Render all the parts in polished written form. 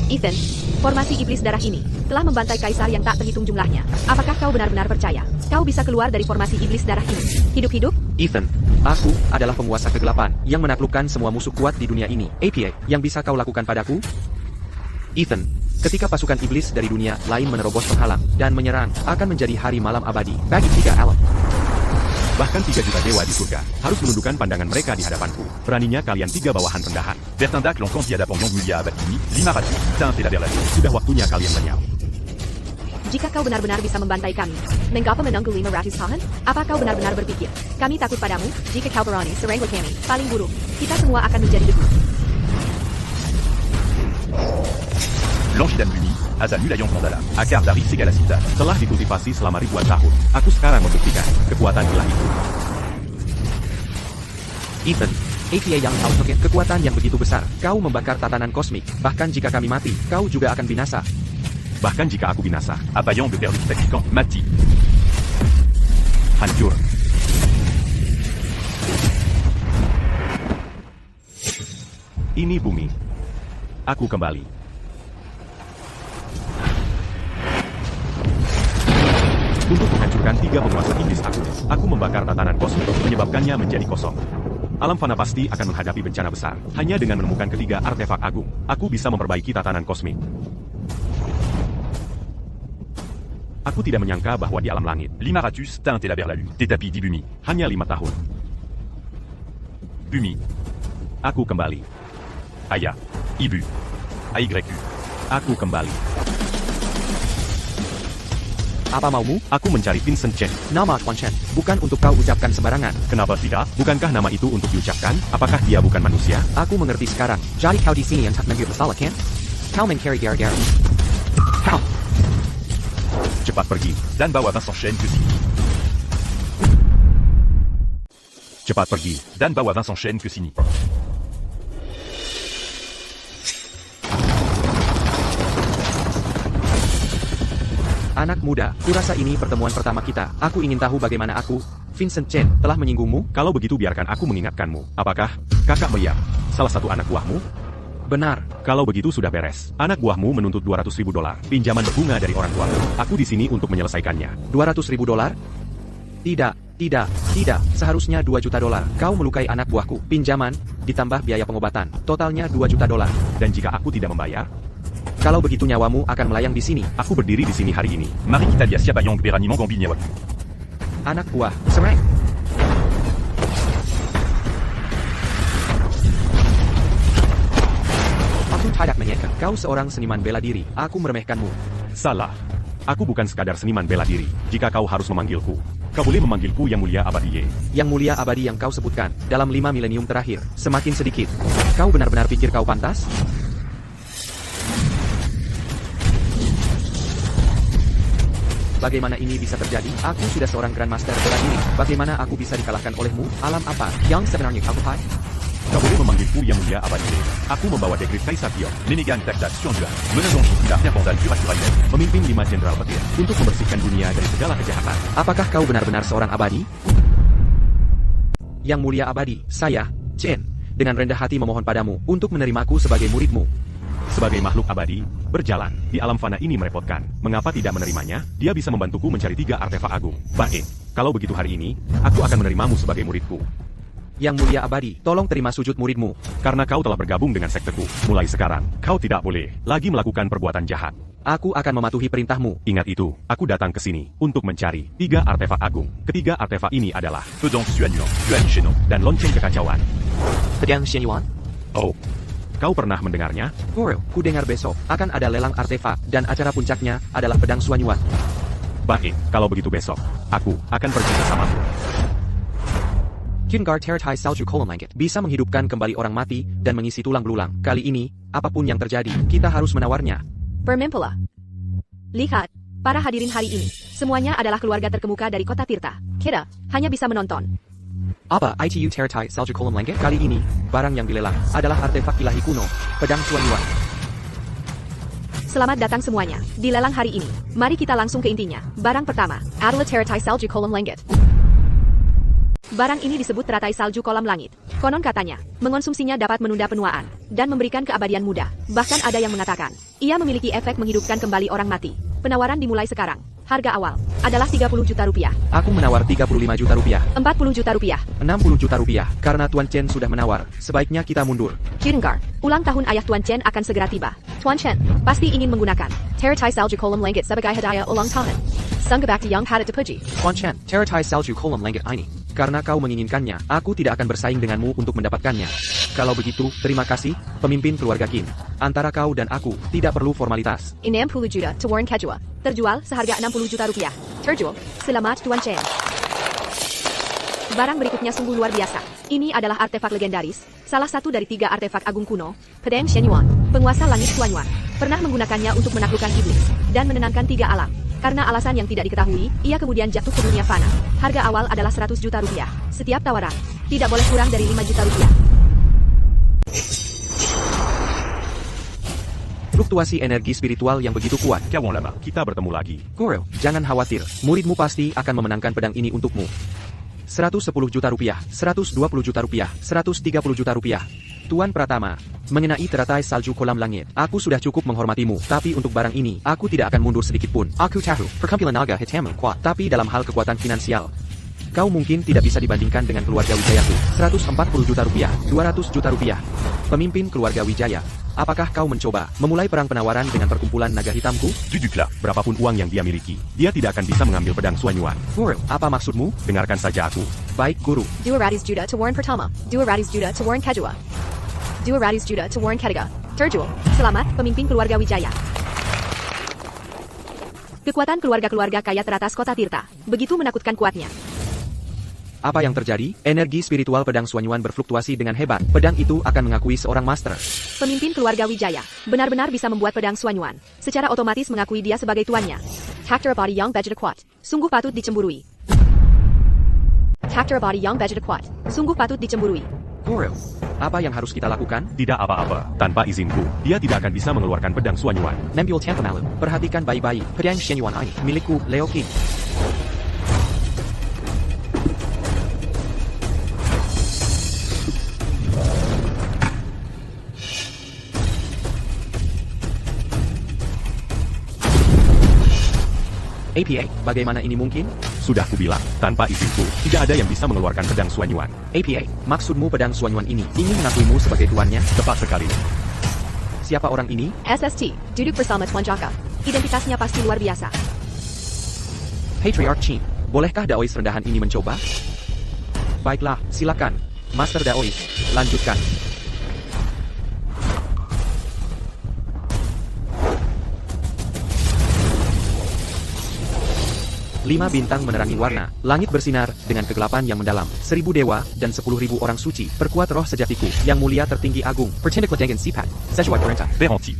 Ethan, formasi iblis darah ini telah membantai kaisar yang tak terhitung jumlahnya. Apakah kau benar-benar percaya kau bisa keluar dari formasi iblis darah ini hidup-hidup? Ethan, aku adalah penguasa kegelapan yang menaklukkan semua musuh kuat di dunia ini. Apa yang bisa kau lakukan padaku? Ethan, ketika pasukan iblis dari dunia lain menerobos penghalang dan menyerang, akan menjadi hari malam abadi bagi 3 alam. Bahkan 3 juta dewa di surga harus menundukkan pandangan mereka di hadapanku. Beraninya kalian 3 bawahan rendahan. Vertindak l'enfant qui a d'Apollon Mulia Abatini, Lima Ratu, Tain Telaberladu. Sudah waktunya kalian lenyap. Jika kau benar-benar bisa membantai kami, mengapa menangguh 5 ratus tahun? Apa kau benar-benar berpikir kami takut padamu? Jika kau berani serang kami, paling buruk, kita semua akan menjadi debu. Blanche dan Bumi, Azalul Ayant Mandala, Akar dari segala sifat. Telah dikultivasi selama ribuan tahun. Aku sekarang membuktikan kekuatan ilahiku. Ethan, apa yang kau pakai kekuatan yang begitu besar. Kau membakar tatanan kosmik. Bahkan jika kami mati, kau juga akan binasa. Bahkan jika aku binasa, Abayon de Perlu Tactiquant mati. Hancur. Ini bumi. Aku kembali. Untuk menghancurkan 3 penguasa iblis aku membakar tatanan kosmik, menyebabkannya menjadi kosong. Alam fana pasti akan menghadapi bencana besar. Hanya dengan menemukan ketiga artefak agung, aku bisa memperbaiki tatanan kosmik. Aku tidak menyangka bahwa di alam langit, Lima Ratus, Tain Telaberladu, tetapi di bumi, hanya 5 tahun. Bumi. Aku kembali. Ayah. Ibu. AYU. Aku kembali. Apa maumu? Aku mencari Vincent Chen. Nama Quan Chen bukan untuk kau ucapkan sembarangan. Kenapa tidak? Bukankah nama itu untuk diucapkan? Apakah dia bukan manusia? Aku mengerti sekarang. Jadi kau di sini untuk menggigit masalah, kan? Kau mencari gara-gara. Kau. Cepat pergi dan bawa Vincent Chen ke sini. Cepat pergi dan bawa Vincent Chen ke sini. Anak muda, kurasa ini pertemuan pertama kita. Aku ingin tahu bagaimana aku, Vincent Chen, telah menyinggungmu. Kalau begitu biarkan aku mengingatkanmu. Apakah kakak Meya, salah satu anak buahmu? Benar. Kalau begitu sudah beres. Anak buahmu menuntut $200.000 pinjaman berbunga dari orang tuamu. Aku di sini untuk menyelesaikannya. $200.000? Tidak. Seharusnya $2 juta. Kau melukai anak buahku. Pinjaman, ditambah biaya pengobatan. Totalnya $2 juta. Dan jika aku tidak membayar? Kalau begitu nyawamu akan melayang di sini. Aku berdiri di sini hari ini. Mari kita lihat siapa yang berani mengambil nyawaku. Anak buah, serang. Aku tidak menyangka kau seorang seniman bela diri. Aku meremehkanmu. Salah. Aku bukan sekadar seniman bela diri. Jika kau harus memanggilku, kau boleh memanggilku Yang Mulia Abadi. Yang Mulia Abadi yang kau sebutkan dalam 5 milenium terakhir semakin sedikit. Kau benar-benar pikir kau pantas? Bagaimana ini bisa terjadi? Aku sudah seorang Grandmaster bela diri. Bagaimana aku bisa dikalahkan olehmu? Alam apa yang sebenarnya kau pai? Kau boleh memanggilku Yang Mulia Abadi. Aku membawa dekret Kaisar Tiong, Lenegan Takdat Sionjuan, menenong tidak Pendal Curah-Curahnya, memimpin 5 jenderal petir untuk membersihkan dunia dari segala kejahatan. Apakah kau benar-benar seorang abadi? Yang Mulia Abadi, saya, Chen, dengan rendah hati memohon padamu untuk menerimaku sebagai muridmu. Sebagai makhluk abadi, berjalan di alam fana ini merepotkan. Mengapa tidak menerimanya? Dia bisa membantuku mencari 3 artefak agung. Baik, kalau begitu hari ini, aku akan menerimamu sebagai muridku. Yang Mulia Abadi, tolong terima sujud muridmu. Karena kau telah bergabung dengan sekteku, mulai sekarang, kau tidak boleh lagi melakukan perbuatan jahat. Aku akan mematuhi perintahmu. Ingat itu, aku datang ke sini untuk mencari 3 artefak agung. Ketiga artefak ini adalah Pedang Xuanyuan, Yuan Shenong, dan Lonceng Kekacauan. Pedang Xuanyuan? Oh, kau pernah mendengarnya? Guru, ku dengar besok akan ada lelang artefak dan acara puncaknya adalah pedang Xuanyuan. Baik, kalau begitu besok, aku akan pergi bersamamu. Kyungar Teratai Salju Kolam Langit bisa menghidupkan kembali orang mati dan mengisi tulang belulang. Kali ini, apapun yang terjadi, kita harus menawarnya. Bermimpilah. Lihat, para hadirin hari ini, semuanya adalah keluarga terkemuka dari kota Tirta. Kita hanya bisa menonton. Apa ITU Teratai Salju Kolam Langit? Kali ini, barang yang dilelang adalah artefak ilahi kuno, pedang Xuanyuan. Selamat datang semuanya di lelang hari ini. Mari kita langsung ke intinya. Barang pertama, adalah Teratai Salju Kolam Langit. Barang ini disebut teratai salju kolam langit. Konon katanya, mengonsumsinya dapat menunda penuaan dan memberikan keabadian muda. Bahkan ada yang mengatakan, Ia memiliki efek menghidupkan kembali orang mati. Penawaran dimulai sekarang. Harga awal adalah 30 juta rupiah. Aku menawar 35 juta rupiah. 40 juta rupiah. 60 juta rupiah. Karena Tuan Chen sudah menawar, sebaiknya kita mundur. Jirengar, ulang tahun ayah Tuan Chen akan segera tiba. Tuan Chen pasti ingin menggunakan Teratai Salju Kolam Langit sebagai hadiah ulang tahun. Sanggabakti yang patut dipuji. Tuan Chen, Teratai Salju Kolam Langit ini. Karena kau menginginkannya, aku tidak akan bersaing denganmu untuk mendapatkannya. Kalau begitu, terima kasih, pemimpin keluarga Qin. Antara kau dan aku, tidak perlu formalitas. 60 juta to Warren Kejua. Terjual seharga 60 juta rupiah. Terjual. Selamat Tuan Chen. Barang berikutnya sungguh luar biasa. Ini adalah artefak legendaris, salah satu dari 3 artefak agung kuno, Pedang Shenyuan, penguasa langit Xuanyuan, pernah menggunakannya untuk menaklukkan iblis, dan menenangkan 3 alam. Karena alasan yang tidak diketahui, ia kemudian jatuh ke dunia fana. Harga awal adalah 100 juta rupiah. Setiap tawaran, tidak boleh kurang dari 5 juta rupiah. Fluktuasi energi spiritual yang begitu kuat. Kawan lama, kita bertemu lagi. Guru, jangan khawatir, muridmu pasti akan memenangkan pedang ini untukmu. 110 juta rupiah, 120 juta rupiah, 130 juta rupiah. Tuan Pratama, mengenai teratai salju kolam langit, aku sudah cukup menghormatimu, tapi untuk barang ini, aku tidak akan mundur sedikit pun. Aku tahu, perkampilan naga hitamu kuat, tapi dalam hal kekuatan finansial, kau mungkin tidak bisa dibandingkan dengan keluarga Wijayaku. 140 juta rupiah, 200 juta rupiah. Pemimpin keluarga Wijaya, apakah kau mencoba memulai perang penawaran dengan perkumpulan naga hitamku? Jujurlah, berapapun uang yang dia miliki, dia tidak akan bisa mengambil pedang Xuanyuan. Guru, apa maksudmu? Dengarkan saja aku. Baik, Guru. 200 juta to Warren Pratama. 200 juta to Warren Kejua. 200 juta to Warren Ketiga. Terjual. Selamat, pemimpin keluarga Wijaya. Kekuatan keluarga-keluarga kaya teratas kota Tirta. Begitu menakutkan kuatnya. Apa yang terjadi? Energi spiritual pedang Xuanyuan berfluktuasi dengan hebat. Pedang itu akan mengakui seorang master. Pemimpin keluarga Wijaya benar-benar bisa membuat pedang Xuanyuan. Secara otomatis mengakui dia sebagai tuannya. Takdir body yang budget kuat. Sungguh patut dicemburui. Takdir body yang budget kuat. Sungguh patut dicemburui. Guru, apa yang harus kita lakukan? Tidak apa-apa. Tanpa izinku, dia tidak akan bisa mengeluarkan pedang Xuanyuan. Nambil tanpa malu. Perhatikan baik-baik. Pedang Shenyuan ini milikku, Leo King. APA, bagaimana ini mungkin? Sudah kubilang, tanpa izinku, tidak ada yang bisa mengeluarkan pedang Xuanyuan. APA, maksudmu pedang Xuanyuan ini ingin mengakuimu sebagai tuannya? Tepat sekali. Siapa orang ini? SST, duduk bersama Tuan Jaka. Identitasnya pasti luar biasa. Patriarch Qin, bolehkah Daois rendahan ini mencoba? Baiklah, silakan. Master Daois, lanjutkan. Lima bintang menerangi warna, langit bersinar dengan kegelapan yang mendalam. 1000 dewa dan 10.000 orang suci, perkuat roh sejatiku, yang mulia tertinggi agung. Pertindak ledengan sipat, sesuai perintah. Berhenti.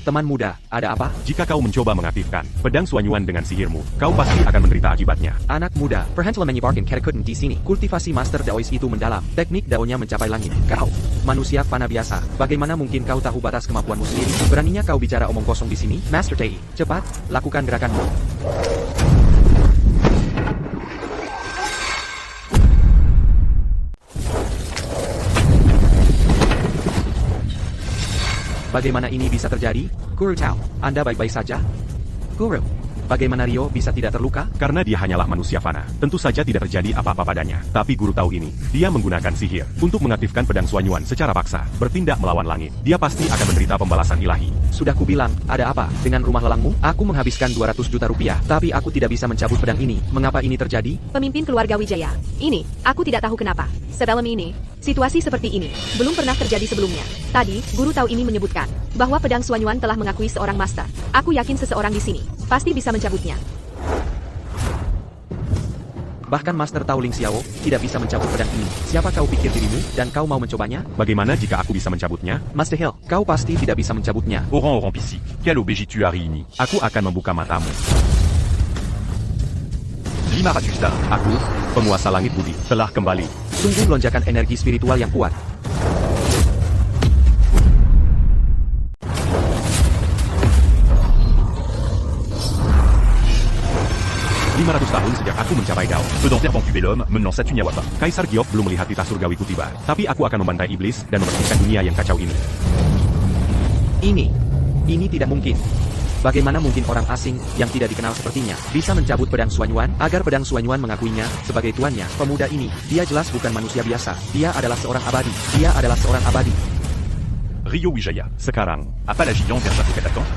Teman muda, ada apa? Jika kau mencoba mengaktifkan pedang Xuanyuan dengan sihirmu, kau pasti akan menderita akibatnya. Anak muda, perhentilah menyebarkan kerekuden di sini. Kultivasi Master Daois itu mendalam, teknik daunnya mencapai langit. Kau, manusia fana biasa, bagaimana mungkin kau tahu batas kemampuanmu sendiri? Beraninya kau bicara omong kosong di sini? Master Dai, cepat, lakukan gerakanmu. Bagaimana ini bisa terjadi? Guru Tao, Anda baik-baik saja? Guru, bagaimana Rio bisa tidak terluka? Karena dia hanyalah manusia fana, tentu saja tidak terjadi apa-apa padanya. Tapi guru tahu ini, dia menggunakan sihir untuk mengaktifkan pedang Xuanyuan secara paksa, bertindak melawan langit. Dia pasti akan menderita pembalasan ilahi. Sudah kubilang, ada apa? Dengan rumah lelangmu, aku menghabiskan 200 juta rupiah, tapi aku tidak bisa mencabut pedang ini. Mengapa ini terjadi? Pemimpin keluarga Wijaya. Ini, aku tidak tahu kenapa. Sebelum ini, situasi seperti ini belum pernah terjadi sebelumnya. Tadi, guru tahu ini menyebutkan bahwa pedang Xuanyuan telah mengakui seorang master. Aku yakin seseorang di sini pasti bisa mencabutnya. Bahkan Master Tao Ling Xiao tidak bisa mencabut pedang ini. Siapa kau pikir dirimu, dan kau mau mencobanya? Bagaimana jika aku bisa mencabutnya? Master Hill, kau pasti tidak bisa mencabutnya. Orang-orang pisik, quelle aubergine tu as réuni. Aku akan membuka matamu. Lima Ratusta, aku, penguasa langit budi, telah kembali. Sungguh lonjakan energi spiritual yang kuat. Tahun sejak aku mencapai Dao. Pedang terbang Belum, menang satu nyawa Pak. Kaisar Giok belum melihat titah surgawiku tiba. Tapi aku akan membantai iblis dan membersihkan dunia yang kacau ini. Ini Ini tidak mungkin. Bagaimana mungkin orang asing yang tidak dikenal sepertinya bisa mencabut pedang Xuanyuan agar pedang Xuanyuan mengakuinya sebagai tuannya? Pemuda ini, dia jelas bukan manusia biasa. Dia adalah seorang abadi. Dia adalah seorang abadi. Ryo Wijaya, sekarang, apa la Gion vers satu attaquant?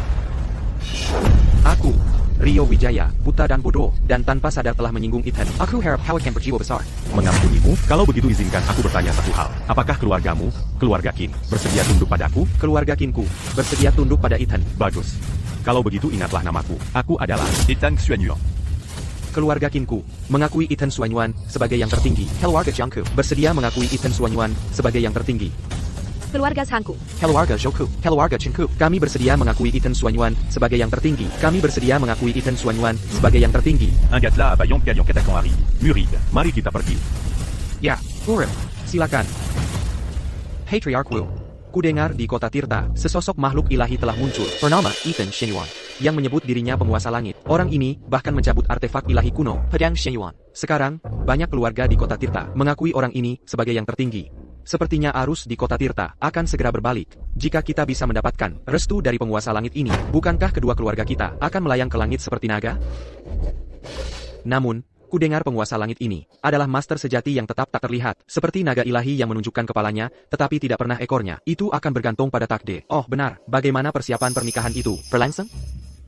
Aku, Ryo Wijaya, buta dan bodoh, dan tanpa sadar telah menyinggung Ethan. Aku harap kau akan berjiwa besar. Mengampunimu, kalau begitu izinkan aku bertanya satu hal. Apakah keluargamu, keluarga Qin, bersedia tunduk padaku? Keluarga Qinku bersedia tunduk pada Ethan. Bagus. Kalau begitu ingatlah namaku. Aku adalah Ethan Xuanyuan. Keluarga Qinku mengakui Ethan Xuanyuan sebagai yang tertinggi. Keluarga Jiangku bersedia mengakui Ethan Xuanyuan sebagai yang tertinggi. Keluarga Zhangku. Keluarga Zhouku, keluarga Qinku, kami bersedia mengakui Ethan Xuanyuan sebagai yang tertinggi. Kami bersedia mengakui Ethan Xuanyuan sebagai yang tertinggi. Un gâtelas à Bayon Pialion Katakan Hari. Murid, mari kita pergi. Ya, Urim, silakan. Patriarch Wu. Kudengar di kota Tirta, sesosok makhluk ilahi telah muncul, bernama Ethan Xuanyuan, yang menyebut dirinya penguasa langit. Orang ini bahkan mencabut artefak ilahi kuno, pedang Xuanyuan. Sekarang, banyak keluarga di kota Tirta mengakui orang ini sebagai yang tertinggi. Sepertinya arus di kota Tirta akan segera berbalik. Jika kita bisa mendapatkan restu dari penguasa langit ini, bukankah kedua keluarga kita akan melayang ke langit seperti naga? Namun, kudengar penguasa langit ini adalah master sejati yang tetap tak terlihat, seperti naga ilahi yang menunjukkan kepalanya, tetapi tidak pernah ekornya. Itu akan bergantung pada takdir. Oh benar, bagaimana persiapan pernikahan itu? Berlangsung?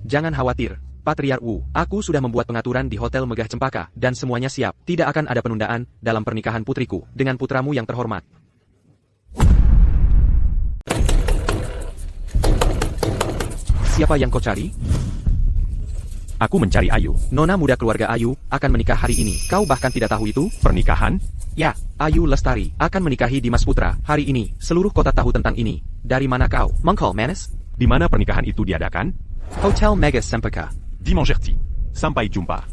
Jangan khawatir, Patriarch Wu. Aku sudah membuat pengaturan di Hotel Megah Cempaka, dan semuanya siap. Tidak akan ada penundaan dalam pernikahan putriku dengan putramu yang terhormat. Siapa yang kau cari? Aku mencari Ayu. Nona muda keluarga Ayu akan menikah hari ini. Kau bahkan tidak tahu itu? Pernikahan? Ya, Ayu Lestari akan menikahi Dimas Putra hari ini. Seluruh kota tahu tentang ini. Dari mana kau? Mongkol Manis? Di mana pernikahan itu diadakan? Hotel Megah Cempaka. Di Montgerty. Sampai jumpa.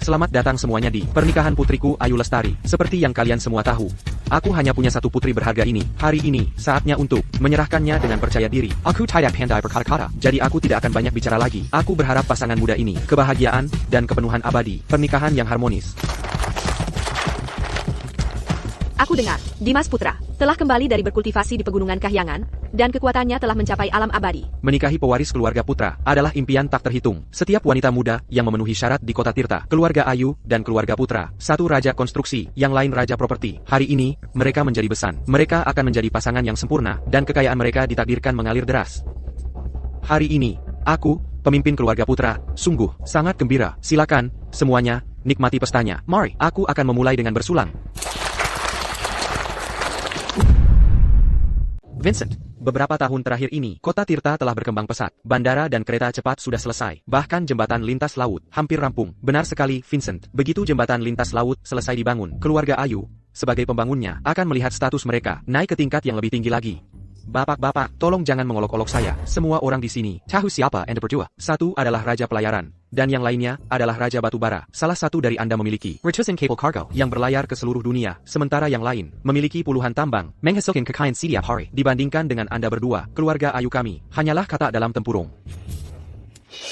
Selamat datang semuanya di pernikahan putriku Ayu Lestari. Seperti yang kalian semua tahu, aku hanya punya satu putri berharga ini. Hari ini, saatnya untuk menyerahkannya dengan percaya diri. Aku tidak pandai berkata-kata, jadi aku tidak akan banyak bicara lagi. Aku berharap pasangan muda ini, kebahagiaan, dan kepenuhan abadi. Pernikahan yang harmonis. Aku dengar, Dimas Putra telah kembali dari berkultivasi di Pegunungan Kahyangan, dan kekuatannya telah mencapai alam abadi. Menikahi pewaris keluarga Putra adalah impian tak terhitung. Setiap wanita muda yang memenuhi syarat di kota Tirta, keluarga Ayu dan keluarga Putra, satu raja konstruksi, yang lain raja properti. Hari ini, mereka menjadi besan. Mereka akan menjadi pasangan yang sempurna, dan kekayaan mereka ditakdirkan mengalir deras. Hari ini, aku, pemimpin keluarga Putra, sungguh sangat gembira. Silakan, semuanya, nikmati pestanya. Mari, aku akan memulai dengan bersulang. Vincent, beberapa tahun terakhir ini, kota Tirta telah berkembang pesat. Bandara dan kereta cepat sudah selesai. Bahkan jembatan lintas laut hampir rampung. Benar sekali, Vincent. Begitu jembatan lintas laut selesai dibangun, keluarga Ayu, sebagai pembangunnya, akan melihat status mereka naik ke tingkat yang lebih tinggi lagi. Bapak-bapak, tolong jangan mengolok-olok saya. Semua orang di sini tahu siapa Anda berdua. Satu adalah Raja Pelayaran, dan yang lainnya adalah Raja Batubara. Salah satu dari Anda memiliki Richardson Cable Cargo yang berlayar ke seluruh dunia, sementara yang lain memiliki puluhan tambang menghasilkan kekayaan setiap hari. Dibandingkan dengan Anda berdua, keluarga Ayu kami hanyalah kata dalam tempurung.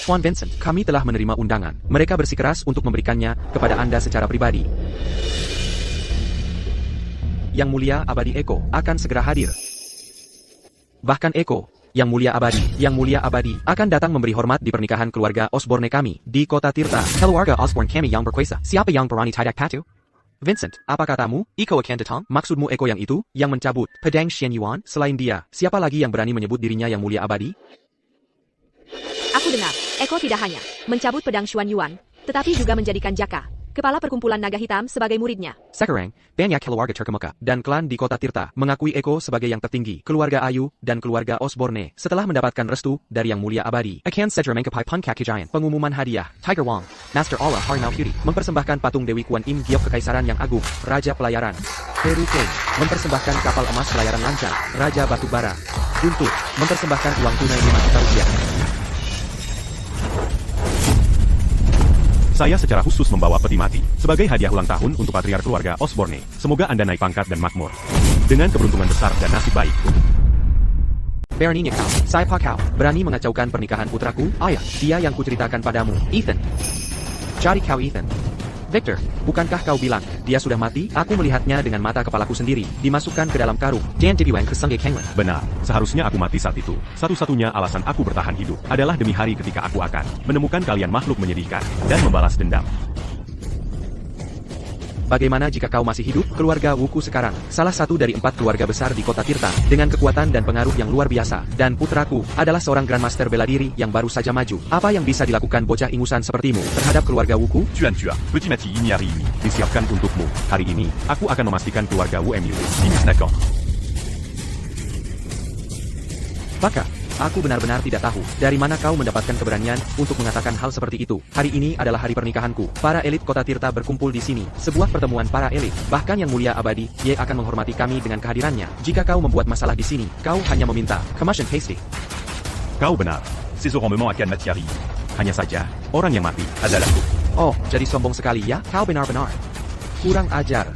Tuan Vincent, kami telah menerima undangan. Mereka bersikeras untuk memberikannya kepada Anda secara pribadi. Yang Mulia Abadi Eko akan segera hadir. Bahkan Eko, Yang Mulia Abadi, akan datang memberi hormat di pernikahan keluarga Osborne kami, di kota Tirta. Keluarga Osborne kami yang berkuasa. Siapa yang berani tidak patuh? Vincent, apa katamu? Eko akan datang? Maksudmu Eko yang itu, yang mencabut pedang Xuanyuan? Selain dia, siapa lagi yang berani menyebut dirinya Yang Mulia Abadi? Aku dengar, Eko tidak hanya mencabut pedang Xuanyuan, tetapi juga menjadikan Jaka, kepala perkumpulan naga hitam, sebagai muridnya. Sekarang, banyak keluarga terkemuka dan klan di kota Tirta mengakui Eko sebagai yang tertinggi. Keluarga Ayu dan keluarga Osborne setelah mendapatkan restu dari Yang Mulia Abadi akan segera mengkapai Puncak Giant. Pengumuman hadiah, Tiger Wong, Master Allah Harimau Fury, mempersembahkan patung Dewi Kuan Im Giok Kekaisaran Yang Agung, Raja Pelayaran. Heru King, mempersembahkan kapal emas pelayaran lancar, Raja Batubara. Guntur, mempersembahkan uang tunai 5 juta rupiah. Saya secara khusus membawa peti mati sebagai hadiah ulang tahun untuk patriark keluarga Osborne. Semoga Anda naik pangkat dan makmur dengan keberuntungan besar dan nasib baik. Beraninya kau, siapa kau, berani mengacaukan pernikahan putraku? Ayah, dia yang kuceritakan padamu, Ethan. Cari kau Ethan. Victor, bukankah kau bilang dia sudah mati? Aku melihatnya dengan mata kepalaku sendiri, dimasukkan ke dalam karung. Dan dibuang ke Sungai Kanglen. Benar, seharusnya aku mati saat itu. Satu-satunya alasan aku bertahan hidup adalah demi hari ketika aku akan menemukan kalian makhluk menyedihkan dan membalas dendam. Bagaimana jika kau masih hidup? Keluarga Wuku sekarang salah satu dari 4 keluarga besar di kota Tirta, dengan kekuatan dan pengaruh yang luar biasa. Dan putraku adalah seorang Grandmaster bela diri yang baru saja maju. Apa yang bisa dilakukan bocah ingusan sepertimu terhadap keluarga Wuku? Tuan, petit mati ini hari ini disiapkan untukmu. Hari ini, aku akan memastikan keluarga WMU dimusnahkan. Baka, aku benar-benar tidak tahu dari mana kau mendapatkan keberanian untuk mengatakan hal seperti itu. Hari ini adalah hari pernikahanku. Para elit kota Tirta berkumpul di sini. Sebuah pertemuan para elit. Bahkan yang mulia abadi, Ye akan menghormati kami dengan kehadirannya. Jika kau membuat masalah di sini, kau hanya meminta commotion hasty. Kau benar. Ces orang memang akan mati hari ini. Hanya saja, orang yang mati adalahku. Oh, jadi sombong sekali ya? Kau benar-benar kurang ajar.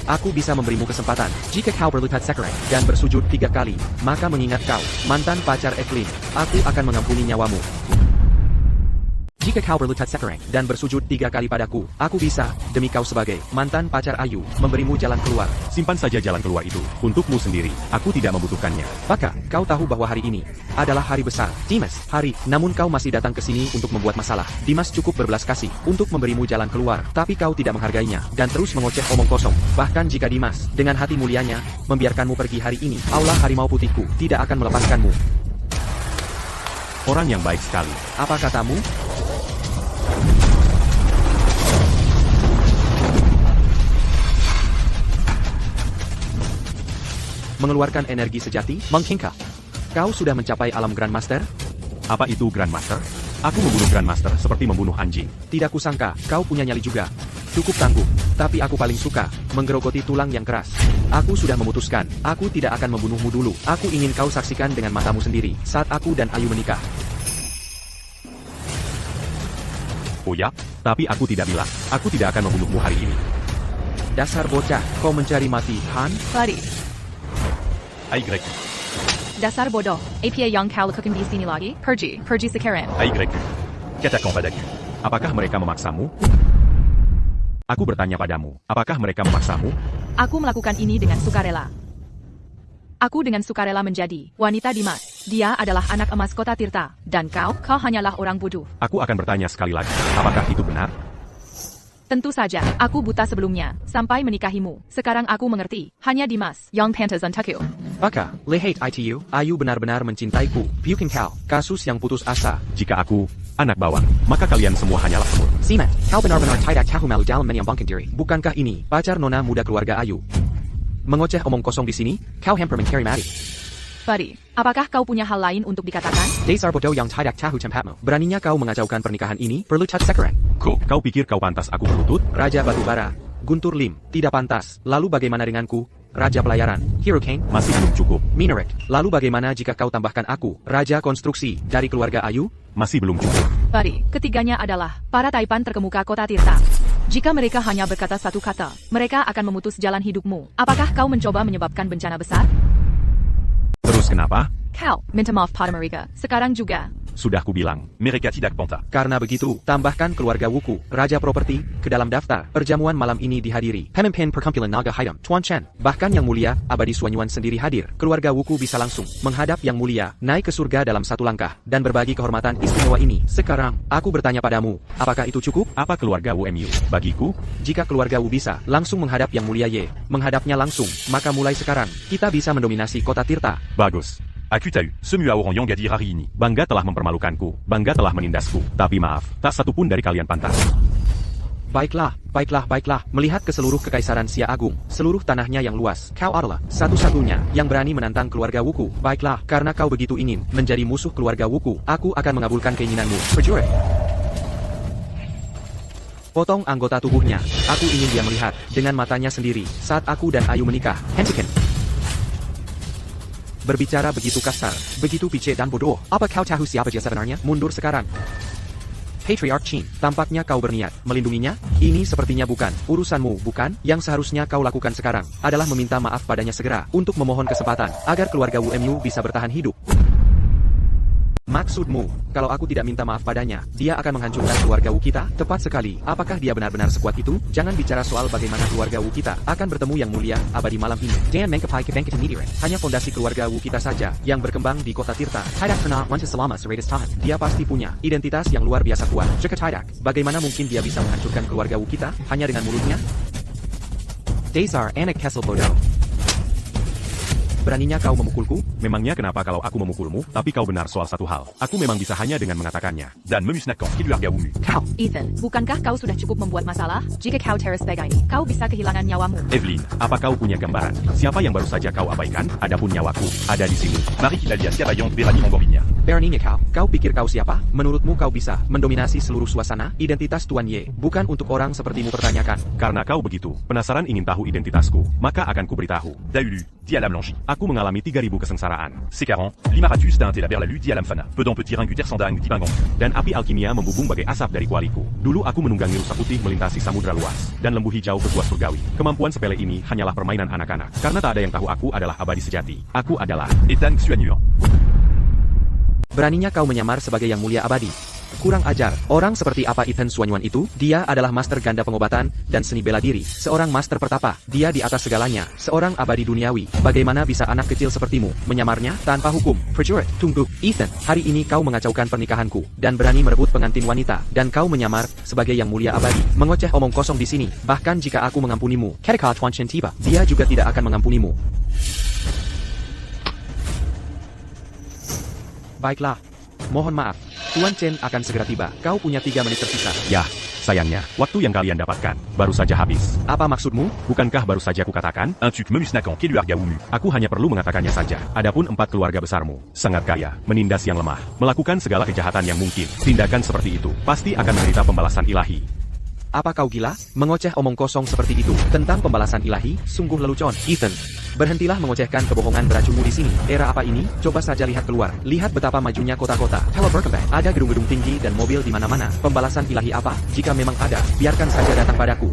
Aku bisa memberimu kesempatan. Jika kau berlutut sekarang dan bersujud 3 kali, maka mengingat kau, mantan pacar Eklin, aku akan mengampuni nyawamu. Jika kau berlutut sekarang dan bersujud 3 kali padaku, aku bisa, demi kau sebagai mantan pacar Ayu, memberimu jalan keluar. Simpan saja jalan keluar itu, untukmu sendiri. Aku tidak membutuhkannya. Baka, kau tahu bahwa hari ini adalah hari besar, Dimas. Hari, namun kau masih datang ke sini untuk membuat masalah. Dimas cukup berbelas kasih untuk memberimu jalan keluar, tapi kau tidak menghargainya dan terus mengoceh omong kosong. Bahkan jika Dimas, dengan hati mulianya, membiarkanmu pergi hari ini, Aula Harimau Putihku tidak akan melepaskanmu. Orang yang baik sekali. Apa katamu? Mengeluarkan energi sejati, Mengkingka. Kau sudah mencapai alam Grandmaster? Apa itu Grandmaster? Aku membunuh Grandmaster seperti membunuh anjing. Tidak kusangka, kau punya nyali juga. Cukup tangguh, tapi aku paling suka menggerogoti tulang yang keras. Aku sudah memutuskan, aku tidak akan membunuhmu dulu. Aku ingin kau saksikan dengan matamu sendiri saat aku dan Ayu menikah. Oh ya, tapi aku tidak bilang. Aku tidak akan membunuhmu hari ini. Dasar bocah, kau mencari mati, Han? Buddy, AYQ, dasar bodoh. APA yang kau lakukan di sini lagi? Pergi sekarang. AYQ. Katakan padaku. Apakah mereka memaksamu? Aku bertanya padamu, apakah mereka memaksamu? Aku melakukan ini dengan sukarela. Aku dengan sukarela menjadi wanita Dimas. Dia adalah anak emas kota Tirta. Dan kau hanyalah orang bodoh. Aku akan bertanya sekali lagi, apakah itu benar? Tentu saja, aku buta sebelumnya, sampai menikahimu. Sekarang aku mengerti, hanya Dimas yang pantas untukku. Baka, lehate itu, Ayu benar-benar mencintaiku. Puking kau, kasus yang putus asa. Jika aku, anak bawang, maka kalian semua hanyalah semut. Simat, kau benar-benar tidak tahu malu dalam menyambangkan diri. Bukankah ini pacar nona muda keluarga Ayu? Mengoceh omong kosong di sini, kau hampir mencari mati. Buddy, apakah kau punya hal lain untuk dikatakan? Dasar bodoh yang tidak tahu tempatmu. Beraninya kau mengacaukan pernikahan ini, berlutut sekarang. Kau pikir kau pantas aku berlutut? Raja Batubara, Guntur Lim, tidak pantas. Lalu bagaimana denganku, Raja Pelayaran, Hero Kane? Masih belum cukup. Minaret, lalu bagaimana jika kau tambahkan aku, Raja Konstruksi, dari keluarga Ayu? Masih belum cukup. Buddy, ketiganya adalah para taipan terkemuka kota Tirta. Jika mereka hanya berkata satu kata, mereka akan memutus jalan hidupmu. Apakah kau mencoba menyebabkan bencana besar? Terus kenapa? Kau, minta maaf pada mereka. Sekarang juga. Sudah kubilang, mereka tidak pantas. Karena begitu, tambahkan keluarga Wuku, Raja Properti, ke dalam daftar. Perjamuan malam ini dihadiri Pemimpin Perkumpulan Naga Hitam, Tuan Chen. Bahkan Yang Mulia, Abadi Suanyuan sendiri hadir. Keluarga Wuku bisa langsung menghadap Yang Mulia, naik ke surga dalam satu langkah, dan berbagi kehormatan istimewa ini. Sekarang, aku bertanya padamu, apakah itu cukup? Apa keluarga WMU? Bagiku, Jika keluarga Wu bisa langsung menghadap Yang Mulia Ye, menghadapnya langsung, maka mulai sekarang, kita bisa mendominasi kota Tirta. bagus. Aku tahu, semua orang yang hadir hari ini. Bangga telah mempermalukanku, bangga telah menindasku. Tapi maaf, tak satupun dari kalian pantas. Baiklah. Melihat ke seluruh kekaisaran Sia Agung, seluruh tanahnya yang luas, kau adalah satu-satunya yang berani menantang keluarga Wuku. Baiklah, karena kau begitu ingin menjadi musuh keluarga Wuku, aku akan mengabulkan keinginanmu. Prajurit. Potong anggota tubuhnya. Aku ingin dia melihat dengan matanya sendiri saat aku dan Ayu menikah. Hentikan. Berbicara begitu kasar, begitu pice dan bodoh. Apa kau tahu siapa dia sebenarnya? Mundur sekarang. Patriarch Qin, tampaknya kau berniat melindunginya? Ini sepertinya bukan urusanmu, bukan? Yang seharusnya kau lakukan sekarang adalah meminta maaf padanya segera untuk memohon kesempatan agar keluarga WMU bisa bertahan hidup. Maksudmu, kalau aku tidak minta maaf padanya, dia akan menghancurkan keluarga Wu kita? Tepat sekali. Apakah dia benar-benar sekuat itu? Jangan bicara soal bagaimana keluarga Wu kita akan bertemu yang mulia abadi malam ini. Dan mengkapai kebangkitan meteor. Hanya fondasi keluarga Wu kita saja yang berkembang di kota Tirta. Tidak pernah wanita selama seratus tahun. Dia pasti punya identitas yang luar biasa kuat. Jika tidak, bagaimana mungkin dia bisa menghancurkan keluarga Wu kita hanya dengan mulutnya? Dasar anak Kessel bodoh. Beraninya kau memukulku? Memangnya kenapa kalau aku memukulmu, tapi kau benar soal satu hal. Aku memang bisa hanya dengan mengatakannya. Dan memusnahkan keluarga Wu. Kau, Ethan, bukankah kau sudah cukup membuat masalah? Jika kau teres ini, kau bisa kehilangan nyawamu. Evelyn, apa kau punya gambaran? Siapa yang baru saja kau abaikan? Adapun nyawaku, ada di sini. Mari kita lihat siapa yang berani membawinya. Beraninya kau pikir kau siapa? Menurutmu kau bisa mendominasi seluruh suasana? Identitas Tuan Ye, bukan untuk orang sepertimu pertanyakan. Karena kau begitu, penasaran ingin tahu identitasku, maka akan kuberitahu. Dahulu, dit à la Blanchie. Aku mengalami 3000 kesengsaraan. C'est 40, l'Imaratus d'un la berlalu dit à l'Amphana. Pedon petit ringuter sandang dit Bangon. Dan api alkimia membubung bagai asap dari kualiku. Dulu aku menunggangi rusa putih melintasi samudra luas, dan lembu hijau berkuat surgawi. Kemampuan sepele ini hanyalah permainan anak-anak. Karena tak ada yang tahu aku adalah abadi sejati. Aku adalah Ethan Xuanyuan. Beraninya kau menyamar sebagai yang mulia abadi. Kurang ajar. Orang seperti apa Ethan Xuanyuan itu? Dia adalah master ganda pengobatan dan seni bela diri. Seorang master pertapa. Dia di atas segalanya. Seorang abadi duniawi. Bagaimana bisa anak kecil sepertimu menyamarnya tanpa hukum? Prajurit, tunggu. Ethan, hari ini kau mengacaukan pernikahanku dan berani merebut pengantin wanita. Dan kau menyamar sebagai yang mulia abadi. Mengoceh omong kosong di sini. Bahkan jika aku mengampunimu, Ketika Tuan Chen tiba, dia juga tidak akan mengampunimu. Baiklah. Mohon maaf. Tuan Chen akan segera tiba. Kau punya 3 menit tersisa. ya, sayangnya, waktu yang kalian dapatkan baru saja habis. Apa maksudmu? Bukankah baru saja kukatakan? Un tuc memusnahkan keluarga Wu. Aku hanya perlu mengatakannya saja. Adapun 4 keluarga besarmu, sangat kaya, menindas yang lemah, melakukan segala kejahatan yang mungkin. Tindakan seperti itu pasti akan menderita pembalasan ilahi. Apa kau gila? Mengoceh omong kosong seperti itu tentang pembalasan ilahi? Sungguh lelucon. Ethan, berhentilah mengocehkan kebohongan beracunmu di sini. Era apa ini? Coba saja lihat keluar. Lihat betapa majunya kota-kota. Hello Berkembang. Ada gedung-gedung tinggi dan mobil di mana-mana. Pembalasan ilahi apa? Jika memang ada, biarkan saja datang padaku.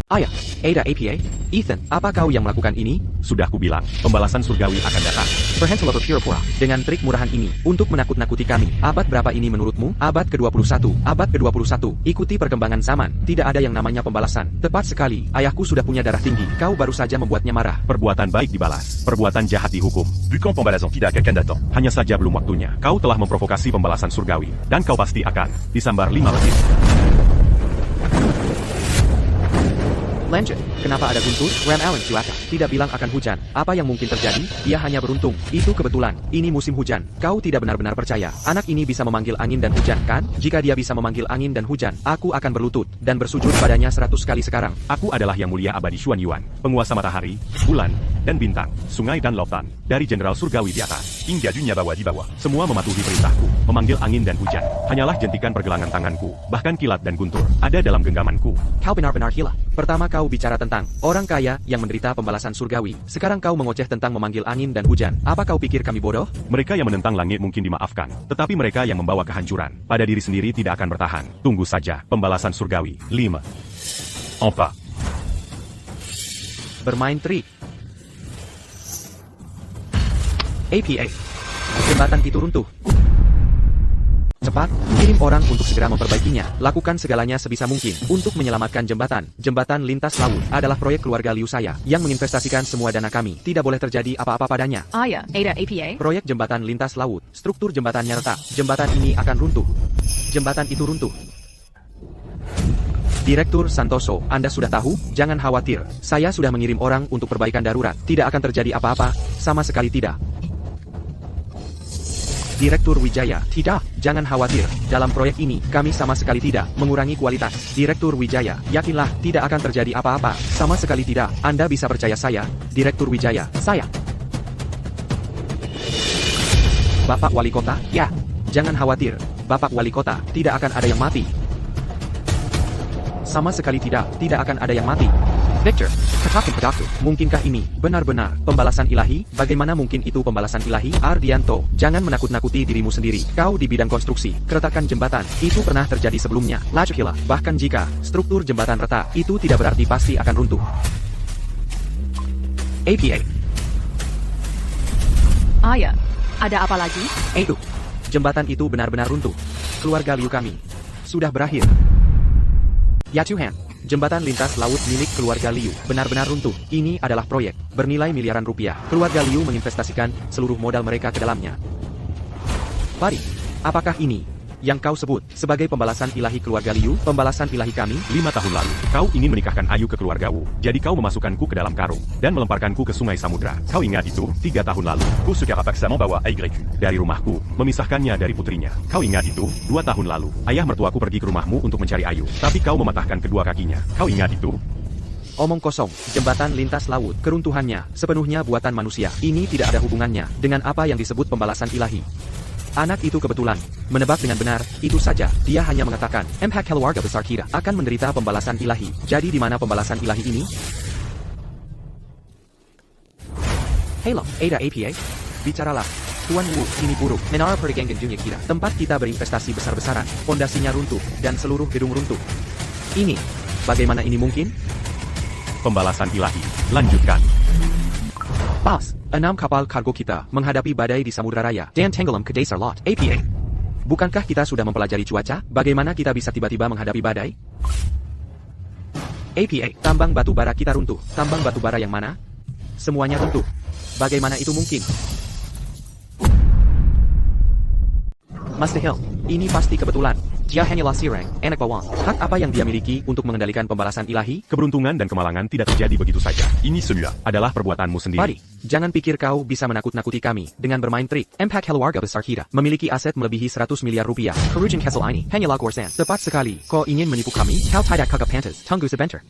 Ayah, Ada APA, Ethan, apa kau yang melakukan ini? Sudah kubilang, pembalasan surgawi akan datang. Berhentilah berpura-pura dengan trik murahan ini untuk menakut-nakuti kami. Abad berapa ini menurutmu? Abad ke-21. Abad ke-21. Ikuti perkembangan zaman. Tidak ada yang namanya pembalasan. Tepat sekali. Ayahku sudah punya darah tinggi. Kau baru saja membuatnya marah. Perbuatan baik dibalas, perbuatan jahat dihukum. Bukan pembalasan tidak akan datang. Hanya saja belum waktunya. Kau telah memprovokasi pembalasan surgawi, dan kau pasti akan disambar 5 menit. Lanjut, kenapa ada guntur? Ram Allen cuaca tidak bilang akan hujan. Apa yang mungkin terjadi? Dia hanya beruntung. Itu kebetulan. Ini musim hujan. Kau tidak benar-benar percaya. Anak ini bisa memanggil angin dan hujan, kan? Jika dia bisa memanggil angin dan hujan, aku akan berlutut dan bersujud padanya 100 kali sekarang. Aku adalah yang mulia abadi Xuanyuan, penguasa matahari, bulan, dan bintang, sungai dan lautan, dari jenderal surgawi di atas. Hingga dunia bawah di bawah. Semua mematuhi perintahku, memanggil angin dan hujan. Hanyalah jentikan pergelangan tanganku, bahkan kilat dan guntur, ada dalam genggamanku. Kau benar-benar gila. Pertama kau bicara tentang orang kaya yang menderita pembalasan surgawi. Sekarang kau mengoceh tentang memanggil angin dan hujan. Apa kau pikir kami bodoh? Mereka yang menentang langit mungkin dimaafkan, tetapi mereka yang membawa kehancuran pada diri sendiri tidak akan bertahan. Tunggu saja, pembalasan surgawi. 5. Enfin. Bermain trik. APA. Jembatan itu runtuh. Cepat, kirim orang untuk segera memperbaikinya. Lakukan segalanya sebisa mungkin untuk menyelamatkan jembatan. Jembatan lintas laut adalah proyek keluarga Liu saya yang menginvestasikan semua dana kami. Tidak boleh terjadi apa-apa padanya. Ayah, Ada APA. Proyek jembatan lintas laut, struktur jembatannya retak. Jembatan ini akan runtuh. Jembatan itu runtuh. Direktur Santoso, Anda sudah tahu? Jangan khawatir. Saya sudah mengirim orang untuk perbaikan darurat. Tidak akan terjadi apa-apa, sama sekali tidak. Direktur Wijaya, tidak, jangan khawatir. Dalam proyek ini, kami sama sekali tidak mengurangi kualitas. Direktur Wijaya, yakinlah, tidak akan terjadi apa-apa. Sama sekali tidak. Anda bisa percaya saya, Direktur Wijaya. Saya. Bapak Wali Kota, ya. Jangan khawatir, Bapak Wali Kota, tidak akan ada yang mati. Sama sekali tidak akan ada yang mati. Victor, katakan padaku, mungkinkah ini benar-benar pembalasan ilahi? Bagaimana mungkin itu pembalasan ilahi? Ardianto, jangan menakut-nakuti dirimu sendiri. Kau di bidang konstruksi, keretakan jembatan, itu pernah terjadi sebelumnya. Lajukilah, bahkan jika struktur jembatan retak, itu tidak berarti pasti akan runtuh. APA. Ayah, ada apa lagi? Jembatan itu benar-benar runtuh. Keluarga Liu kami sudah berakhir. Ya Tuhan, jembatan lintas laut milik keluarga Liu benar-benar runtuh. Ini adalah proyek bernilai miliaran rupiah. Keluarga Liu menginvestasikan seluruh modal mereka ke dalamnya. Pari, apakah ini yang kau sebut sebagai pembalasan ilahi keluarga Liu? Pembalasan ilahi kami? 5 tahun lalu, kau ingin menikahkan Ayu ke keluarga Wu. Jadi kau memasukkanku ke dalam karung dan melemparkanku ke sungai samudra. Kau ingat itu? 3 tahun lalu, Pour ce carapax membawa AYQ. dari rumahku, memisahkannya dari putrinya. Kau ingat itu? 2 tahun lalu, ayah mertuaku pergi ke rumahmu untuk mencari Ayu. Tapi kau mematahkan kedua kakinya. Kau ingat itu? Omong kosong, jembatan lintas laut, keruntuhannya sepenuhnya buatan manusia. Ini tidak ada hubungannya dengan apa yang disebut pembalasan ilahi. Anak itu kebetulan menebak dengan benar, itu saja. Dia hanya mengatakan, Impact keluarga besar kita akan menderita pembalasan ilahi. Jadi di mana pembalasan ilahi ini? Hello, Ada APA. Bicaralah. Tuan Wu, ini buruk. Menara perdagangan dunia kita. Tempat kita berinvestasi besar-besaran. Fondasinya runtuh, dan seluruh gedung runtuh. Ini, bagaimana ini mungkin? Pembalasan ilahi. Lanjutkan. Bos, 6 kapal kargo kita menghadapi badai di Samudra Raya dan tenggelam ke Dasar Lot. APA. Bukankah kita sudah mempelajari cuaca? Bagaimana kita bisa tiba-tiba menghadapi badai? APA, tambang batu bara kita runtuh. Tambang batu bara yang mana? Semuanya runtuh. Bagaimana itu mungkin? Master Hill, ini pasti kebetulan. Dia hanyalah Sirang, anak bawang. Hak apa yang dia miliki untuk mengendalikan pembalasan ilahi? Keberuntungan dan kemalangan tidak terjadi begitu saja. Ini semua adalah perbuatanmu sendiri. Pari, jangan pikir kau bisa menakut-nakuti kami dengan bermain trik. Impact keluarga besar kita memiliki aset melebihi 100 miliar rupiah. Kerujung Kessel ini hanyalah Gorsan. Tepat sekali, kau ingin menipu kami? Kau tidak kagak pantas. Tunggu sebentar.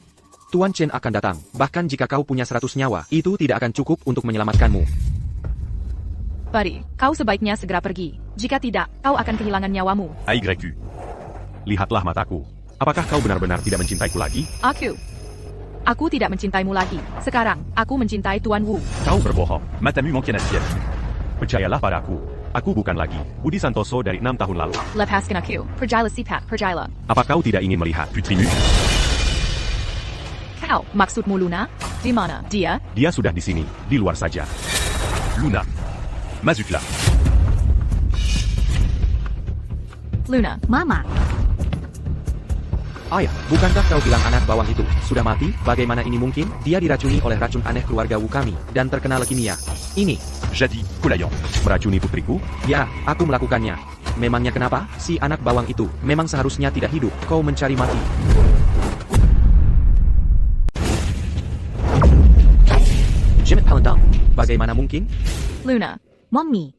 Tuan Chen akan datang. Bahkan jika kau punya 100 nyawa, itu tidak akan cukup untuk menyelamatkanmu. Pari, kau sebaiknya segera pergi. Jika tidak, kau akan kehilangan nyawamu. AYQ. Lihatlah mataku. Apakah kau benar-benar tidak mencintaiku lagi? Aku tidak mencintaimu lagi. Sekarang, aku mencintai Tuan Wu. Kau berbohong. Matamu manquait ciel. Percayalah padaku. Aku bukan lagi Budi Santoso dari 6 tahun lalu. Lepaskan aku. Perjala sipat, perjala. Apa kau tidak ingin melihat Putrimu. Kau, maksudmu Luna? Di mana dia? Dia sudah di sini, di luar saja. Luna. Mazukla. Luna, Mama. Ayah, bukankah kau bilang anak bawang itu sudah mati? Bagaimana ini mungkin? Dia diracuni oleh racun aneh keluarga Wu kami dan terkena leukemia. Ini, Jadi, Kulayan. Meracuni putriku? ya, aku melakukannya. Memangnya kenapa? Si anak bawang itu memang seharusnya tidak hidup. Kau mencari mati. Jimit Palendang, bagaimana mungkin? Luna. Mommy.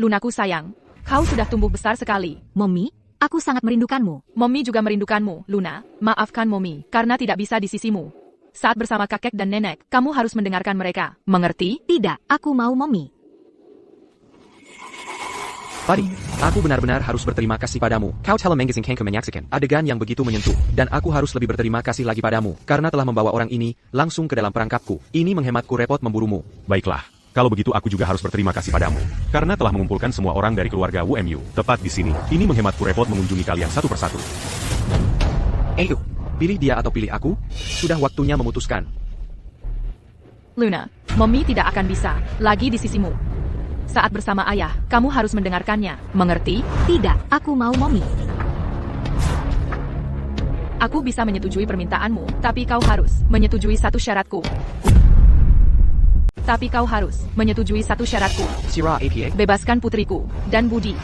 Lunaku sayang. Kau sudah tumbuh besar sekali. Mommy, aku sangat merindukanmu. Mommy juga merindukanmu, Luna. Maafkan Mommy, karena tidak bisa di sisimu. Saat bersama kakek dan nenek, kamu harus mendengarkan mereka. Mengerti? Tidak, aku mau Mommy. Pari, aku benar-benar harus berterima kasih padamu. Kau telah mengizinkanku menyaksikan adegan yang begitu menyentuh, dan aku harus lebih berterima kasih lagi padamu, karena telah membawa orang ini langsung ke dalam perangkapku. Ini menghematku repot memburumu. Baiklah. Kalau begitu aku juga harus berterima kasih padamu. Karena telah mengumpulkan semua orang dari keluarga WMU. Tepat di sini. Ini menghematku repot mengunjungi kalian satu persatu. Pilih dia atau pilih aku? Sudah waktunya memutuskan. Luna, Mommy tidak akan bisa lagi di sisimu. Saat bersama ayah, kamu harus mendengarkannya. Mengerti? Tidak, aku mau Mommy. Aku bisa menyetujui permintaanmu, tapi kau harus menyetujui satu syaratku. Sirah APA? Bebaskan putriku dan Budi.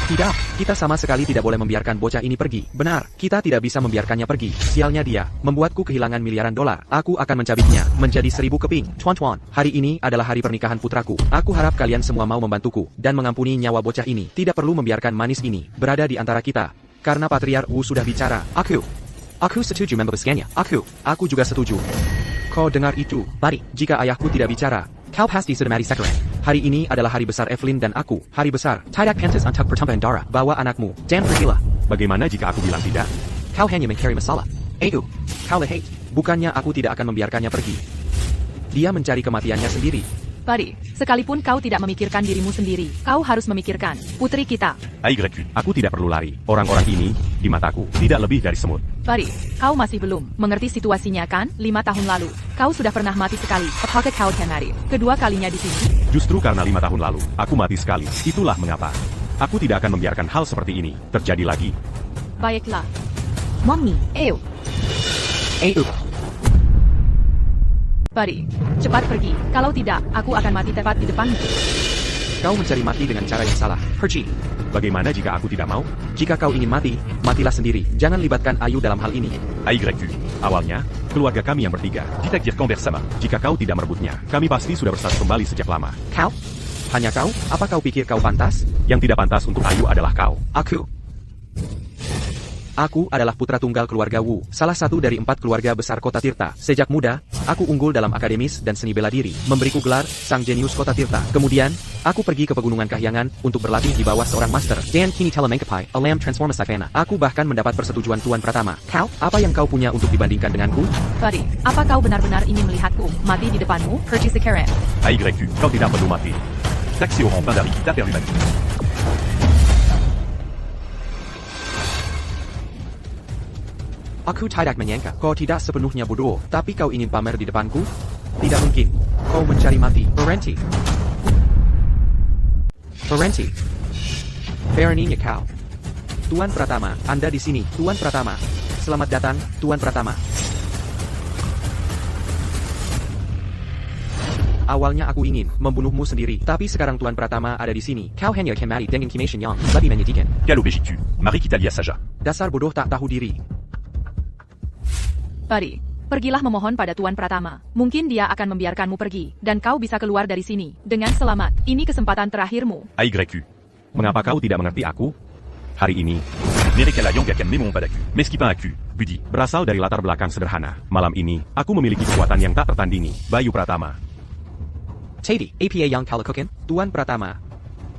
Tidak, kita sama sekali tidak boleh membiarkan bocah ini pergi. Benar, kita tidak bisa membiarkannya pergi. Sialnya dia, membuatku kehilangan miliaran dolar. Aku akan mencabiknya menjadi 1000 keping. Tuan-tuan, hari ini adalah hari pernikahan putraku. Aku harap kalian semua mau membantuku dan mengampuni nyawa bocah ini. Tidak perlu membiarkan manis ini berada di antara kita. Karena Patriark Wu sudah bicara. Aku setuju membebaskannya. Aku juga setuju. Kau dengar itu? Pari, jika ayahku tidak bicara, kau pasti sudah mati sekarang. Hari ini adalah hari besar Evelyn dan aku. Hari besar. Tidak pantas untuk pertumpahan darah. Bawa anakmu dan pergilah. Bagaimana jika aku bilang tidak? Kau hanya mencari masalah. Kau lihat. Bukannya aku tidak akan membiarkannya pergi. Dia mencari kematiannya sendiri. Pari, sekalipun kau tidak memikirkan dirimu sendiri, kau harus memikirkan putri kita. AYQ. Aku tidak perlu lari. Orang-orang ini, di mataku, tidak lebih dari semut. Bari, kau masih belum mengerti situasinya kan? 5 tahun lalu, kau sudah pernah mati sekali. Apakah kau akan mati kedua kalinya di sini? Justru karena 5 tahun lalu, aku mati sekali. Itulah mengapa. Aku tidak akan membiarkan hal seperti ini terjadi lagi. Baiklah. Mommy, ew. Bari, cepat pergi. Kalau tidak, aku akan mati tepat di depanmu. Kau mencari mati dengan cara yang salah. Pergi. Bagaimana jika aku tidak mau? Jika kau ingin mati, matilah sendiri. Jangan libatkan Ayu dalam hal ini. AYQ. Awalnya, keluarga kami yang bertiga. Dites dire qu'Amber sama. Jika kau tidak merebutnya, kami pasti sudah bersatu kembali sejak lama. Kau? Hanya kau? Apa kau pikir kau pantas? Yang tidak pantas untuk Ayu adalah kau. Aku adalah putra tunggal keluarga Wu, salah satu dari 4 keluarga besar kota Tirta. Sejak muda, aku unggul dalam akademis dan seni bela diri, memberiku gelar Sang Jenius Kota Tirta. Kemudian, aku pergi ke pegunungan Kahyangan untuk berlatih di bawah seorang master, Dan Kini Telemengkapai, Alam Transformasakena. Aku bahkan mendapat persetujuan Tuan Pratama. Kau, apa yang kau punya untuk dibandingkan denganku? Bari, apa kau benar-benar ingin melihatku mati di depanmu? Pergi sekarang. AYQ, kau tidak perlu mati. Taxi au rang Dari, t'as perdu ma vie. Aku tidak menyangka kau tidak sepenuhnya bodoh, tapi kau ingin pamer di depanku? Tidak mungkin. Kau mencari mati. Berhenti. Beraninya kau. Tuan Pratama, Anda di sini. Tuan Pratama. Selamat datang, Tuan Pratama. Awalnya aku ingin membunuhmu sendiri, tapi sekarang Tuan Pratama ada di sini. Kau hanya akan mati dengan Kimation yang lebih menyedihkan. Quelle obégique-tu? Marie Kitalia Saja. Dasar bodoh tak tahu diri. Bari, pergilah memohon pada Tuan Pratama. Mungkin dia akan membiarkanmu pergi, dan kau bisa keluar dari sini dengan selamat. Ini kesempatan terakhirmu. AYQ. Mengapa kau tidak mengerti aku? Hari ini, Nerekala yang akan memon padaku. Meskipun aku, Budi. berasal dari latar belakang sederhana. Malam ini, aku memiliki kekuatan yang tak tertandingi. Bayu Pratama. Tadi, APA yang kalakukan, Tuan Pratama.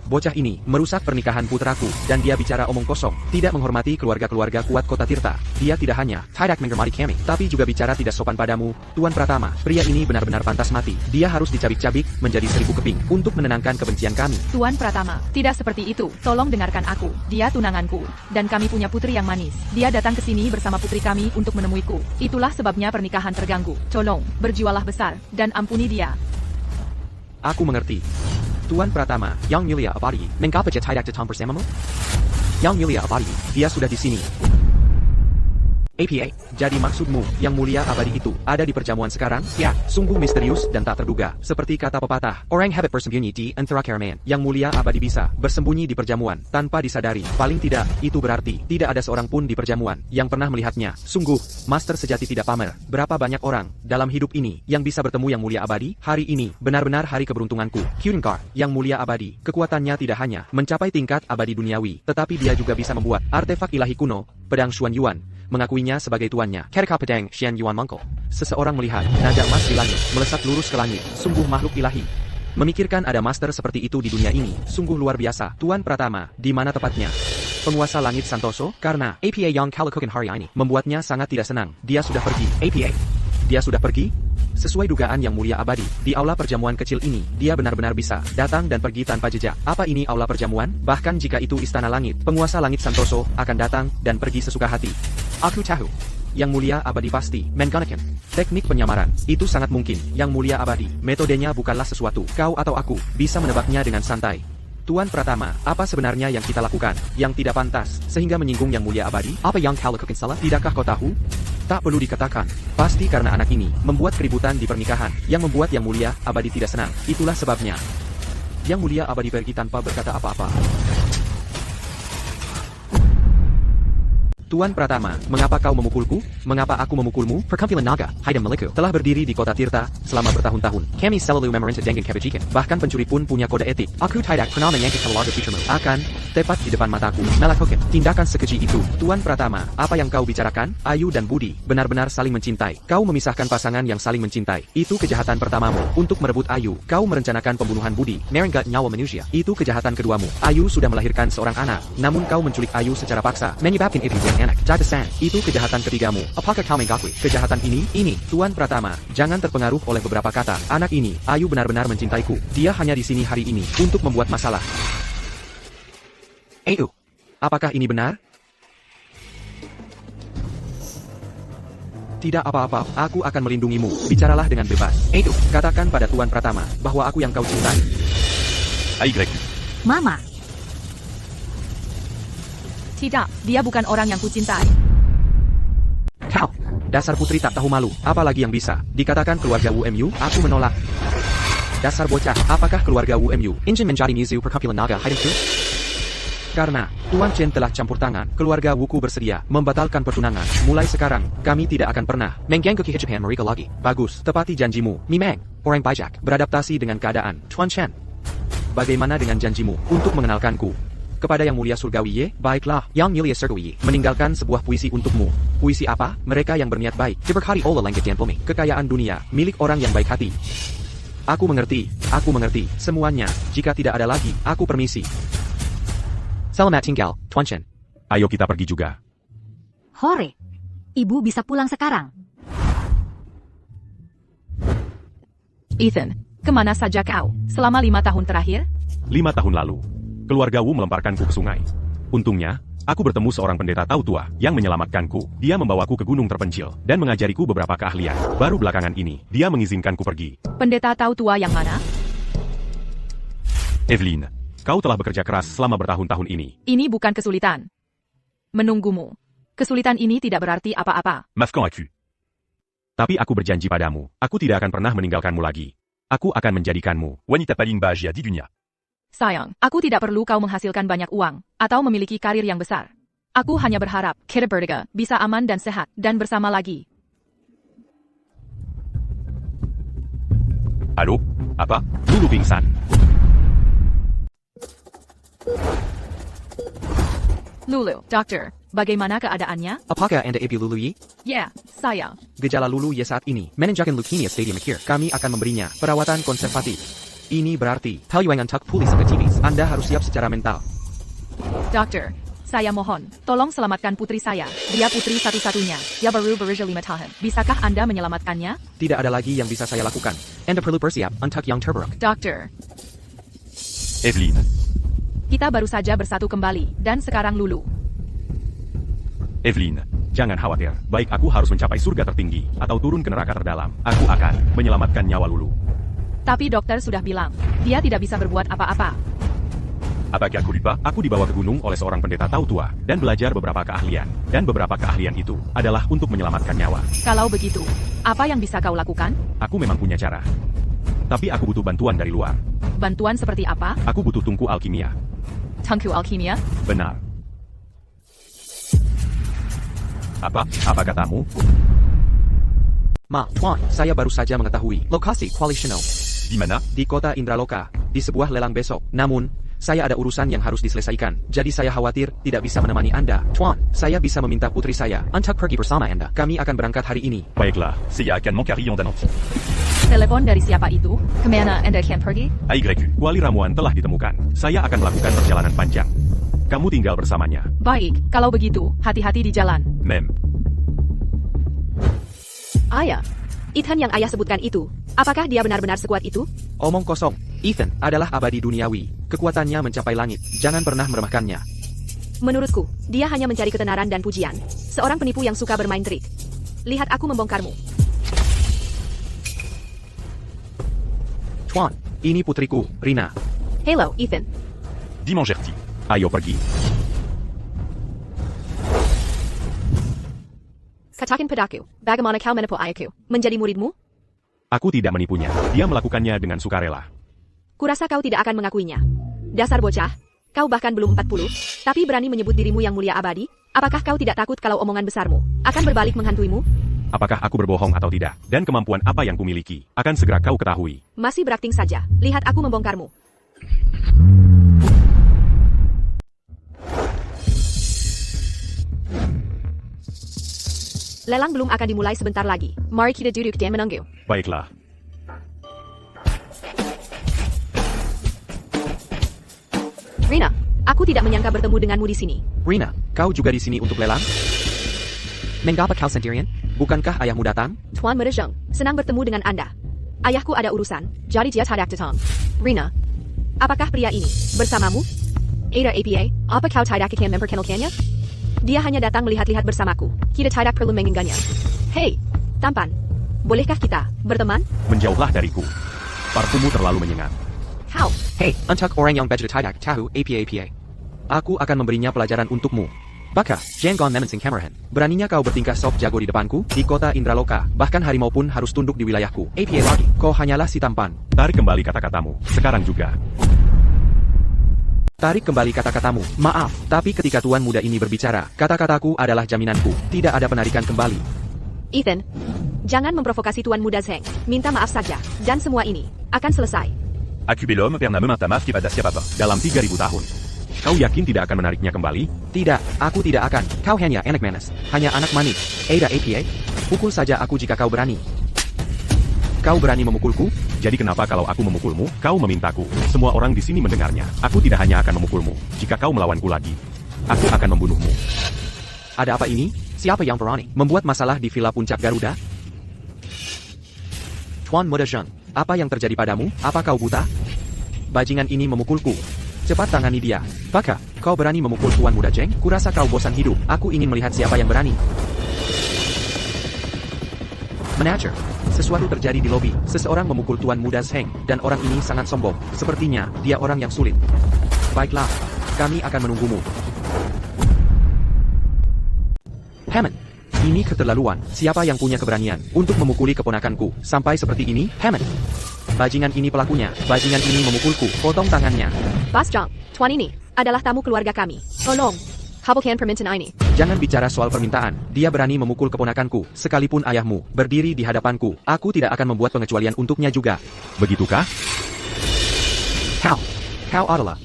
Bocah ini merusak pernikahan putraku, dan dia bicara omong kosong, tidak menghormati keluarga-keluarga kuat kota Tirta. Dia tidak hanya tidak menghormati kami, tapi juga bicara tidak sopan padamu, Tuan Pratama. Pria ini benar-benar pantas mati. Dia harus dicabik-cabik menjadi 1000 keping untuk menenangkan kebencian kami. Tuan Pratama, tidak seperti itu. Tolong dengarkan aku. Dia tunanganku, dan kami punya putri yang manis. Dia datang ke sini bersama putri kami untuk menemuiku. Itulah sebabnya pernikahan terganggu. Tolong, berjualah besar, dan ampuni dia. Aku mengerti. Tuan Pratama, Yang Mulia Abadi, mengapa dia tidak datang bersamamu? Yang Mulia Abadi, dia sudah di sini. APA, jadi maksudmu, Yang Mulia Abadi itu, ada di perjamuan sekarang? Ya, sungguh misterius dan tak terduga. Seperti kata pepatah, orang hebat bersembunyi di antara keramaian. Yang Mulia Abadi bisa bersembunyi di perjamuan, tanpa disadari. Paling tidak, itu berarti, tidak ada seorang pun di perjamuan, yang pernah melihatnya. Sungguh, Master sejati tidak pamer. Berapa banyak orang, dalam hidup ini, yang bisa bertemu Yang Mulia Abadi? Hari ini, benar-benar hari keberuntunganku. Kyunkar, Yang Mulia Abadi, kekuatannya tidak hanya mencapai tingkat abadi duniawi, tetapi dia juga bisa membuat artefak ilahi kuno, pedang Xuan Yuan, mengakuinya sebagai tuannya. Ketika pedang Xian Yuan mangkok, seseorang melihat naga emas di langit melesat lurus ke langit. Sungguh makhluk ilahi. Memikirkan ada master seperti itu di dunia ini, sungguh luar biasa. Tuan Pratama, di mana tepatnya? Penguasa langit Santoso? Karena APA yang kalakukan hari ini membuatnya sangat tidak senang. Dia sudah pergi. APA. Dia sudah pergi? Sesuai dugaan Yang Mulia Abadi, di aula perjamuan kecil ini, dia benar-benar bisa datang dan pergi tanpa jejak. Apa ini aula perjamuan? Bahkan jika itu istana langit, penguasa langit Santoso akan datang dan pergi sesuka hati. Aku tahu. Yang Mulia Abadi pasti menggunakan teknik penyamaran. Itu sangat mungkin. Yang Mulia Abadi, metodenya bukanlah sesuatu kau atau aku bisa menebaknya dengan santai. Tuan Pratama, apa sebenarnya yang kita lakukan, yang tidak pantas, sehingga menyinggung Yang Mulia Abadi? Apa yang kau lakukan salah? Tidakkah kau tahu? Tak perlu dikatakan. Pasti karena anak ini membuat keributan di pernikahan, yang membuat Yang Mulia Abadi tidak senang. Itulah sebabnya Yang Mulia Abadi pergi tanpa berkata apa-apa. Tuan Pratama, mengapa kau memukulku? Mengapa aku memukulmu? Perkumpulan Naga, Haidam Meliku, telah berdiri di kota Tirta selama bertahun-tahun. Kami selalu memerintah dengan kebajikan. Bahkan pencuri pun punya kode etik. Aku tidak pernah menyangka keluarga putramu akan tepat di depan mataku melakukan tindakan sekeji itu. Tuan Pratama, apa yang kau bicarakan? Ayu dan Budi benar-benar saling mencintai. Kau memisahkan pasangan yang saling mencintai. Itu kejahatan pertamamu. Untuk merebut Ayu, kau merencanakan pembunuhan Budi. Merenggut nyawa manusia. Itu kejahatan keduamu. Ayu sudah melahirkan seorang anak, namun kau menculik Ayu secara paksa, menyebabkan ibu anak jatuh. Itu kejahatan ketigamu. Apakah kau mengakui kejahatan ini? Tuan Pratama, jangan terpengaruh oleh beberapa kata. Anak ini, Ayu benar-benar mencintaiku. Dia hanya di sini hari ini untuk membuat masalah. Ayu, apakah ini benar? Tidak apa-apa, aku akan melindungimu. Bicaralah dengan bebas. Itu, katakan pada Tuan Pratama bahwa aku yang kau cintai. AYQ. Mama, Tidak, dia bukan orang yang kucintai. Kau, dasar putri tak tahu malu. Apalagi yang bisa dikatakan keluarga UMU? Aku menolak. Dasar bocah, apakah keluarga UMU ingin menjadi musuh perkumpulan naga hidupku? Karena Tuan Chen telah campur tangan, keluarga Wuku bersedia membatalkan pertunangan. Mulai sekarang, kami tidak akan pernah mengganggu kehidupan mereka lagi. Bagus, tepati janjimu. Mimeng, orang bijak, beradaptasi dengan keadaan. Tuan Chen, bagaimana dengan janjimu untuk mengenalkanku kepada Yang Mulia Surgawi Ye? Baiklah, Yang Mulia Surgawi Ye meninggalkan sebuah puisi untukmu. Puisi apa? Mereka yang berniat baik diberkati oleh langit dan bumi. Kekayaan dunia milik orang yang baik hati. Aku mengerti semuanya. Jika tidak ada lagi, aku permisi. Selamat tinggal, Tuan Chen. Ayo kita pergi juga. Hore. Ibu bisa pulang sekarang. Ethan, kemana saja kau? Selama 5 tahun terakhir? 5 tahun lalu, keluarga Wu melemparkanku ke sungai. Untungnya, aku bertemu seorang pendeta Tao tua yang menyelamatkanku. Dia membawaku ke gunung terpencil dan mengajariku beberapa keahlian. Baru belakangan ini, dia mengizinkanku pergi. Pendeta tahu tua yang mana? Evelyn, kau telah bekerja keras selama bertahun-tahun ini. Ini bukan kesulitan. Menunggumu. Kesulitan ini tidak berarti apa-apa. Mafkan AQ. Tapi aku berjanji padamu, aku tidak akan pernah meninggalkanmu lagi. Aku akan menjadikanmu. Wanita paling bahagia di dunia. Sayang, aku tidak perlu kau menghasilkan banyak uang, atau memiliki karir yang besar. Aku hanya berharap, kita bertiga bisa aman dan sehat, dan bersama lagi. Halo? Apa? Lulu pingsan. Lulu, dokter, bagaimana keadaannya? Apakah Anda Ibu Lulu Ye? Ya, saya. Gejala Lulu Ye saat ini menanjakan leukemia stadium akhir. Kami akan memberinya perawatan konservatif. Ini berarti Taoyuan untuk pulih aktivis. Anda harus siap secara mental. Dokter, saya mohon, tolong selamatkan putri saya. Dia putri satu-satunya. Dia baru berusia 5 tahun. Bisakah Anda menyelamatkannya? Tidak ada lagi yang bisa saya lakukan. Anda perlu bersiap untuk yang terburuk. Dokter, Evelyn, kita baru saja bersatu kembali, dan sekarang Lulu. Evelyn, jangan khawatir. Baik aku harus mencapai surga tertinggi, atau turun ke neraka terdalam. Aku akan menyelamatkan nyawa Lulu. Tapi dokter sudah bilang, dia tidak bisa berbuat apa-apa. Apakah aku lupa? Aku dibawa ke gunung oleh seorang pendeta Tao tua, dan belajar beberapa keahlian. Dan beberapa keahlian itu adalah untuk menyelamatkan nyawa. Kalau begitu, apa yang bisa kau lakukan? Aku memang punya cara. Tapi aku butuh bantuan dari luar. Bantuan seperti apa? Aku butuh tungku alkimia. Tungku alkimia? Benar. Apa katamu? Ma, Tuan, saya baru saja mengetahui lokasi Coalitional Di mana? di kota Indraloka, di sebuah lelang besok. Namun, saya ada urusan yang harus diselesaikan. Jadi saya khawatir tidak bisa menemani Anda. Tuan, saya bisa meminta putri saya untuk pergi bersama Anda. Kami akan berangkat hari ini. Baiklah. Saya akan mengkari Yondan nanti. Telepon dari siapa itu? Kemana Anda akan pergi? AYQ. Kuali ramuan telah ditemukan. Saya akan melakukan perjalanan panjang. Kamu tinggal bersamanya. Baik, kalau begitu, hati-hati di jalan. Mem. Ayah, Ethan yang ayah sebutkan itu, apakah dia benar-benar sekuat itu? Omong kosong. Ethan adalah abadi duniawi. Kekuatannya mencapai langit. Jangan pernah meremehkannya. Menurutku, dia hanya mencari ketenaran dan pujian. Seorang penipu yang suka bermain trik. Lihat aku membongkarmu. Tuan, ini putriku, Rina. Hello, Ethan. Dimangerti. Ayo pergi. Katakan padaku, bagaimana kau menipu ayahku menjadi muridmu? Aku tidak menipunya. Dia melakukannya dengan sukarela. Kurasa kau tidak akan mengakuinya. Dasar bocah, kau bahkan belum 40, tapi berani menyebut dirimu yang mulia abadi? Apakah kau tidak takut kalau omongan besarmu akan berbalik menghantuimu? Apakah aku berbohong atau tidak? Dan kemampuan apa yang kumiliki akan segera kau ketahui. Masih berakting saja. Lihat aku membongkarmu. Lelang belum akan dimulai sebentar lagi. Mari kita duduk dan menunggu. Baiklah. Rina, aku tidak menyangka bertemu denganmu di sini. Rina, kau juga di sini untuk lelang? Mengapa kau sendirian? Bukankah ayahmu datang? Tuan Merejeng, senang bertemu dengan Anda. Ayahku ada urusan, jadi dia tidak datang. Rina, apakah pria ini bersamamu? Ada APA, apa kau tidak akan memperkenalkannya? Dia hanya datang melihat-lihat bersamaku. Kita tidak perlu menggenggamnya. Hei, tampan. Bolehkah kita berteman? Menjauhlah dariku. Parfummu terlalu menyengat. Kau. Hei, untuk orang yang baju tidak tahu apa-apa. Aku akan memberinya pelajaran untukmu. Baka, jangan memensing kamerahan. Beraninya kau bertingkah sok jago di depanku, di kota Indraloka. Bahkan harimau pun harus tunduk di wilayahku. Apa lagi? Kau hanyalah si tampan. Tarik kembali kata-katamu. Sekarang juga. Tarik kembali kata-katamu. Maaf, tapi ketika tuan muda ini berbicara, kata-kataku adalah jaminanku. Tidak ada penarikan kembali. Ethan, jangan memprovokasi tuan muda Zheng. Minta maaf saja, dan semua ini akan selesai. Accubé l'homme per nama ta qui va dacia papa. Dalam 3000 tahun. Kau yakin tidak akan menariknya kembali? Tidak, aku tidak akan. Kau hanya anak manis. Hanya anak manis. Ada apa? Pukul saja aku jika kau berani. Kau berani memukulku? Jadi kenapa kalau aku memukulmu, kau memintaku? Semua orang di sini mendengarnya. Aku tidak hanya akan memukulmu. Jika kau melawanku lagi, aku akan membunuhmu. Ada apa ini? Siapa yang berani membuat masalah di Villa Puncak Garuda? Tuan Muda Zheng, apa yang terjadi padamu? Apa kau buta? Bajingan ini memukulku. Cepat tangani dia. Baka, kau berani memukul Tuan Muda Zheng? Kurasa kau bosan hidup. Aku ingin melihat siapa yang berani. Manager, sesuatu terjadi di lobi. Seseorang memukul Tuan Muda Zheng, dan orang ini sangat sombong. Sepertinya, dia orang yang sulit. Baiklah, kami akan menunggumu. Hammond, ini keterlaluan. Siapa yang punya keberanian untuk memukuli keponakanku sampai seperti ini? Hammond. Bajingan ini pelakunya. Bajingan ini memukulku. Potong tangannya. Bas Zhang, tuan ini adalah tamu keluarga kami. Tolong, kabulkan permintaan ini. Jangan bicara soal permintaan. Dia berani memukul keponakanku, sekalipun ayahmu berdiri di hadapanku. Aku tidak akan membuat pengecualian untuknya juga. Begitukah? Kau adalah.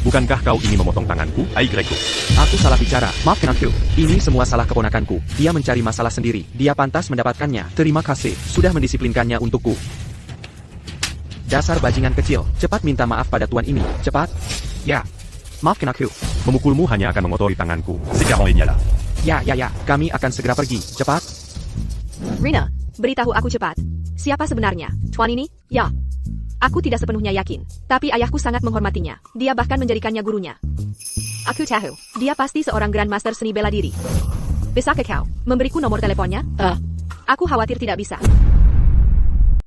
Bukankah kau ini memotong tanganku? Aigreko. Aku salah bicara. Maafkan aku. Ini semua salah keponakanku. Dia mencari masalah sendiri. Dia pantas mendapatkannya. Terima kasih. Sudah mendisiplinkannya untukku. Dasar bajingan kecil. Cepat minta maaf pada tuan ini. Cepat. Ya. Maafkan aku. Memukulmu hanya akan mengotori tanganku. Sekarang ini lah. Ya. Kami akan segera pergi. Cepat. Rina, beritahu aku cepat. Siapa sebenarnya? Tuan ini? Ya. Aku tidak sepenuhnya yakin, tapi ayahku sangat menghormatinya. Dia bahkan menjadikannya gurunya. Aku tahu, dia pasti seorang Grandmaster seni bela diri. Bisakah kau memberiku nomor teleponnya? Aku khawatir tidak bisa.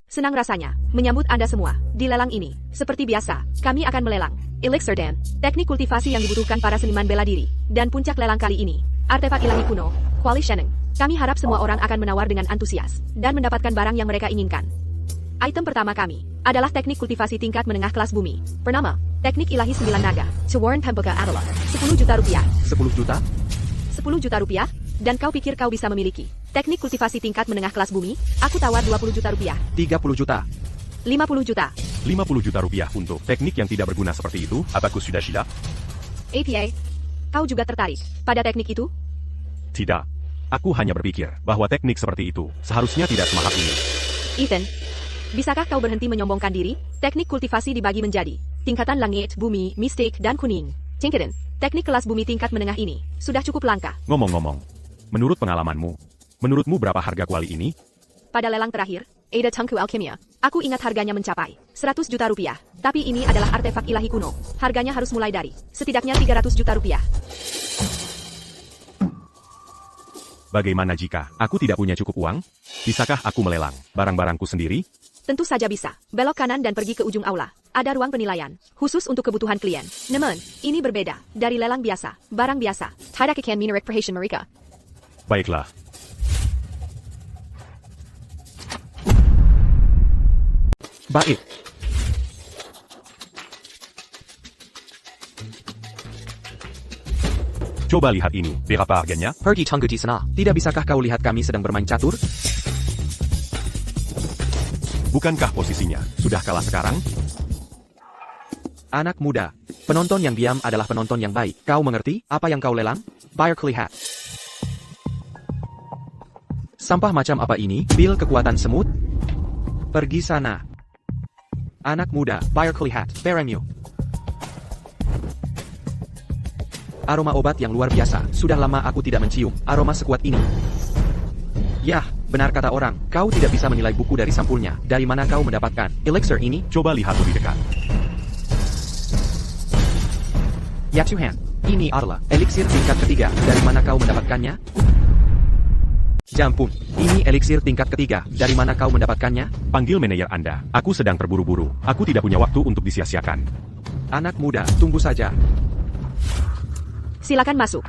Senang rasanya menyambut Anda semua di lelang ini. Seperti biasa, kami akan melelang elixir dan teknik kultivasi yang dibutuhkan para seniman bela diri. Dan puncak lelang kali ini, artefak ilahi kuno, Kuali Sheneng. Kami harap semua orang akan menawar dengan antusias dan mendapatkan barang yang mereka inginkan. Item pertama kami adalah teknik kultivasi tingkat menengah kelas bumi. Bernama, Teknik Ilahi 9 Naga. Sewarn Pembuka adalah 10 juta rupiah. 10 juta? 10 juta rupiah? Dan kau pikir kau bisa memiliki teknik kultivasi tingkat menengah kelas bumi? Aku tawar 20 juta rupiah. 30 juta. 50 juta. 50 juta rupiah untuk teknik yang tidak berguna seperti itu. Abaku sudah Sheila? APA, kau juga tertarik pada teknik itu? Tidak. Aku hanya berpikir bahwa teknik seperti itu seharusnya tidak semahal ini. Ethan, bisakah kau berhenti menyombongkan diri? Teknik kultivasi dibagi menjadi tingkatan langit, bumi, mistik, dan kuning. Cingkeden, teknik kelas bumi tingkat menengah ini sudah cukup langka. Ngomong-ngomong, menurut pengalamanmu, menurutmu berapa harga kuali ini? Pada lelang terakhir, Ada Tengku Alkimia, aku ingat harganya mencapai 100 juta rupiah. Tapi ini adalah artefak ilahi kuno. Harganya harus mulai dari setidaknya 300 juta rupiah. Bagaimana jika aku tidak punya cukup uang? Bisakah aku melelang barang-barangku sendiri? Tentu saja bisa. Belok kanan dan pergi ke ujung aula. Ada ruang penilaian, khusus untuk kebutuhan klien. Namun, ini berbeda dari lelang biasa, barang biasa. Tidak akan menarik perhatian mereka. Baiklah. Baik. Coba lihat ini. Berapa harganya? Pergi tunggu di sana. Tidak bisakah kau lihat kami sedang bermain catur? Bukankah posisinya sudah kalah sekarang? Anak muda. Penonton yang diam adalah penonton yang baik. Kau mengerti apa yang kau lelang? Buyer lihat. Sampah macam apa ini? Pil kekuatan semut? Pergi sana. Anak muda, buyer lihat. Peremio. Aroma obat yang luar biasa. Sudah lama aku tidak mencium aroma sekuat ini. Yah, benar kata orang. Kau tidak bisa menilai buku dari sampulnya. Dari mana kau mendapatkan elixir ini? Coba lihat lebih dekat. Ya Tuhan. Ini adalah eliksir tingkat ketiga. Dari mana kau mendapatkannya? Jampun, ini eliksir tingkat ketiga. Dari mana kau mendapatkannya? Panggil manajer Anda. Aku sedang terburu-buru. Aku tidak punya waktu untuk disia-siakan. Anak muda, tunggu saja. Silakan masuk.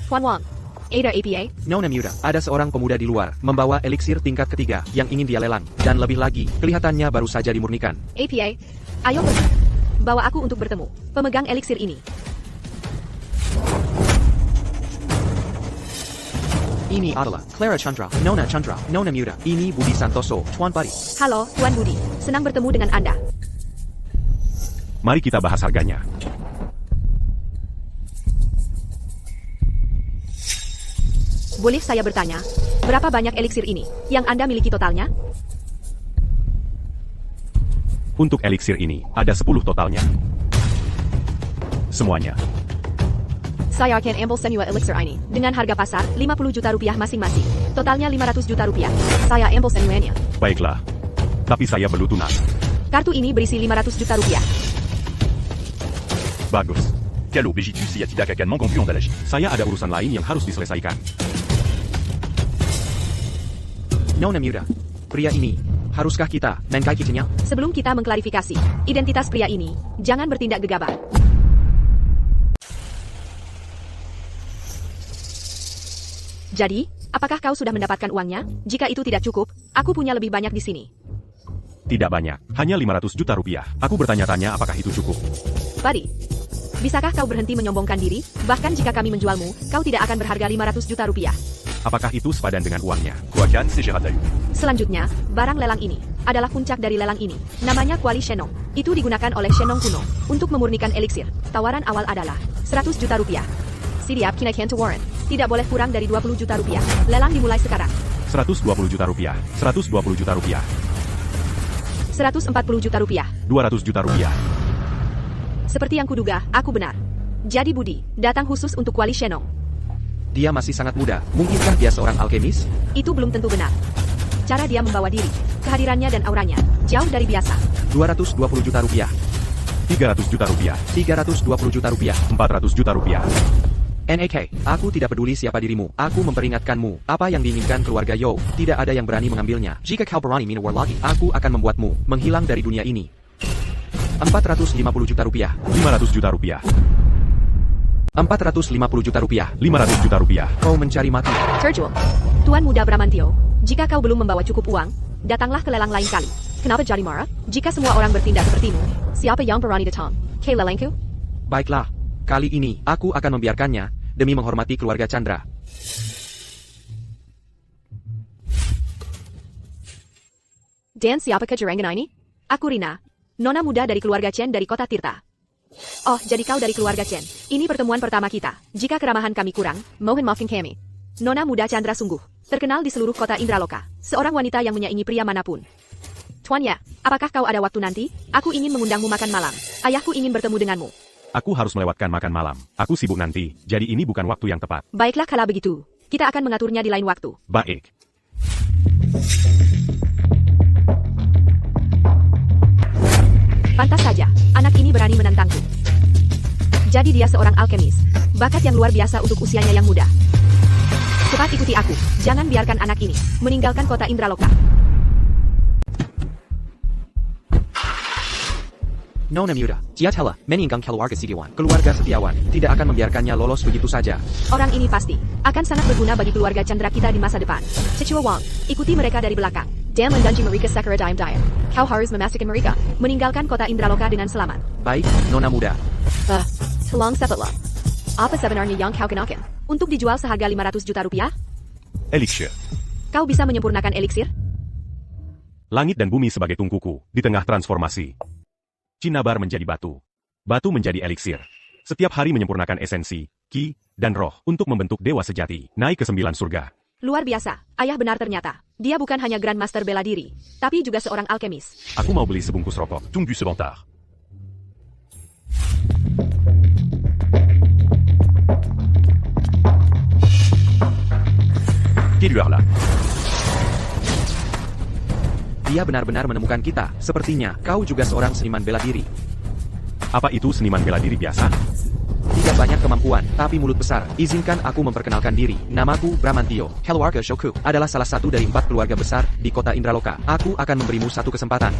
Huan Wang, Ada APA? Nona Muda, ada seorang pemuda di luar, membawa eliksir tingkat ketiga, yang ingin dia lelang. Dan lebih lagi, kelihatannya baru saja dimurnikan. APA, ayo pergi. Bawa aku untuk bertemu pemegang eliksir ini. Ini adalah Clara Chandra, Nona Muda. Ini Budi Santoso, Tuan Pari. Halo, Tuan Budi. Senang bertemu dengan Anda. Mari kita bahas harganya. Boleh saya bertanya, berapa banyak eliksir ini yang Anda miliki totalnya? Untuk eliksir ini, ada 10 totalnya. Semuanya. Saya akan ambil semua eliksir ini dengan harga pasar 50 juta rupiah masing-masing. Totalnya 500 juta rupiah. Saya ambil semuanya. Baiklah. Tapi saya perlu tunas. Kartu ini berisi 500 juta rupiah. Bagus. Quel obégitus y a-t-il qu'à manque en emballage? Saya ada urusan lain yang harus diselesaikan. Nona Muda, pria ini, haruskah kita menggait kitanya? Sebelum kita mengklarifikasi identitas pria ini, jangan bertindak gegabah. Jadi, apakah kau sudah mendapatkan uangnya? Jika itu tidak cukup, aku punya lebih banyak di sini. Tidak banyak, hanya 500 juta rupiah. Aku bertanya-tanya apakah itu cukup. Buddy, bisakah kau berhenti menyombongkan diri? Bahkan jika kami menjualmu, kau tidak akan berharga 500 juta rupiah. Apakah itu sepadan dengan uangnya? Kuakan, c'est Gérard Dahu. Selanjutnya, barang lelang ini adalah puncak dari lelang ini. Namanya Kuali Shenong. Itu digunakan oleh Shenong kuno untuk memurnikan eliksir. Tawaran awal adalah 100 juta rupiah. Siap, kinakan to warrant. Tidak boleh kurang dari 20 juta rupiah. Lelang dimulai sekarang. 120 juta rupiah. 120 juta rupiah. 140 juta rupiah. 200 juta rupiah. Seperti yang kuduga, aku benar. Jadi Budi, datang khusus untuk Kuali Shenong. Dia masih sangat muda. Mungkinkah dia seorang alkemis? Itu belum tentu benar. Cara dia membawa diri, kehadirannya dan auranya, jauh dari biasa. 220 juta rupiah. 300 juta rupiah. 320 juta rupiah. 400 juta rupiah. NAK, aku tidak peduli siapa dirimu. Aku memperingatkanmu. Apa yang diinginkan keluarga Yo, tidak ada yang berani mengambilnya. Jika kau berani minum lagi, aku akan membuatmu menghilang dari dunia ini. 450 juta rupiah. 500 juta rupiah. 450 juta rupiah. 500 juta rupiah. Kau mencari mati. Terjual. Tuan Muda Bramantio, jika kau belum membawa cukup uang, datanglah ke lelang lain kali. Kenapa jadi marah? Jika semua orang bertindak sepertimu, siapa yang berani datang ke lelangku? Baiklah, kali ini aku akan membiarkannya demi menghormati keluarga Chandra. Dan siapakah jerengan ini? Aku Rina, nona muda dari keluarga Chen dari kota Tirta. Oh, jadi kau dari keluarga Chen. Ini pertemuan pertama kita. Jika keramahan kami kurang, mohon maafkan kami. Nona muda Chandra sungguh terkenal di seluruh kota Indraloka. Seorang wanita yang menyaingi pria manapun. Tuan Ya, apakah kau ada waktu nanti? Aku ingin mengundangmu makan malam. Ayahku ingin bertemu denganmu. Aku harus melewatkan makan malam. Aku sibuk nanti, jadi ini bukan waktu yang tepat. Baiklah kalau begitu. Kita akan mengaturnya di lain waktu. Baik. Pantas saja, anak ini berani menantangku. Jadi dia seorang alkemis. Bakat yang luar biasa untuk usianya yang muda. Cepat ikuti aku. Jangan biarkan anak ini meninggalkan kota Indraloka. Nona Muda, Jiatela, meninggang keluarga Sidiwan. Keluarga Setiawan tidak akan membiarkannya lolos begitu saja. Orang ini pasti akan sangat berguna bagi keluarga Chandra kita di masa depan. Cecua Wang, ikuti mereka dari belakang. Dan mendanji mereka secara diam-diam. Kau harus memastikan mereka meninggalkan kota Indraloka dengan selamat. Baik, Nona Muda. Tolong cepatlah. Apa sebenarnya yang kau kenakan? Untuk dijual seharga 500 juta rupiah? Eliksir. Kau bisa menyempurnakan eliksir? Langit dan bumi sebagai tungkuku, di tengah transformasi. Cinnabar menjadi batu. Batu menjadi eliksir. Setiap hari menyempurnakan esensi, ki, dan roh untuk membentuk dewa sejati, naik ke 9 surga. Luar biasa, ayah benar ternyata. Dia bukan hanya Grandmaster bela diri, tapi juga seorang alkemis. Aku mau beli sebungkus rokok. Tunggu sebentar. Qui lui là? Dia benar-benar menemukan kita. Sepertinya kau juga seorang seniman bela diri. Apa itu seniman bela diri biasa? tidak banyak kemampuan, tapi mulut besar. Izinkan aku memperkenalkan diri. Namaku Bramantio. Keluarga Shoku adalah salah satu dari 4 keluarga besar di kota Indraloka. Aku akan memberimu satu kesempatan.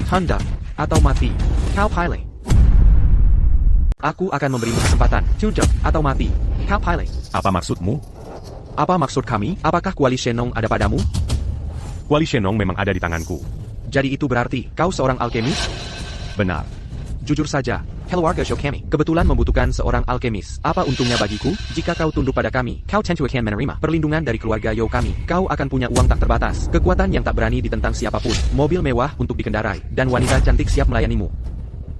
Tanda atau mati. Kau pilih. Aku akan memberimu kesempatan. Tunduk atau mati. Kau pilih. Apa maksudmu? Apa maksud kami? Apakah kuali Shenong ada padamu? Kuali Shenong memang ada di tanganku. Jadi itu berarti kau seorang alkemis? Benar. Jujur saja, keluarga Shokami kebetulan membutuhkan seorang alkemis. Apa untungnya bagiku? Jika kau tunduk pada kami, kau tentu akan menerima perlindungan dari keluarga Yo kami. Kau akan punya uang tak terbatas, kekuatan yang tak berani ditentang siapapun, mobil mewah untuk dikendarai, dan wanita cantik siap melayanimu.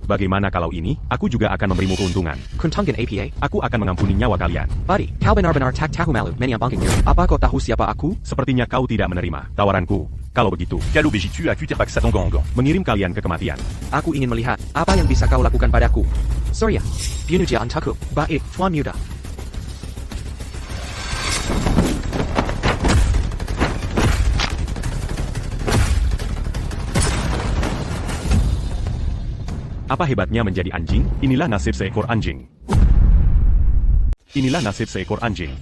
Bagaimana kalau ini? Aku juga akan memberimu keuntungan. Kuntunggan APA. Aku akan mengampuni nyawa kalian. Buddy, kau benar-benar tak tahu malu menyambangkan diri. Apa kau tahu siapa aku? Sepertinya kau tidak menerima tawaranku. Kalau begitu, Calo Bejitu a Kuterpak Satangang. mengirim kalian ke kematian. Aku ingin melihat apa yang bisa kau lakukan padaku. Surya, Bunuja Antaku, baik, Tuan Muda. Apa hebatnya menjadi anjing? Inilah nasib seekor anjing. Inilah nasib seekor anjing.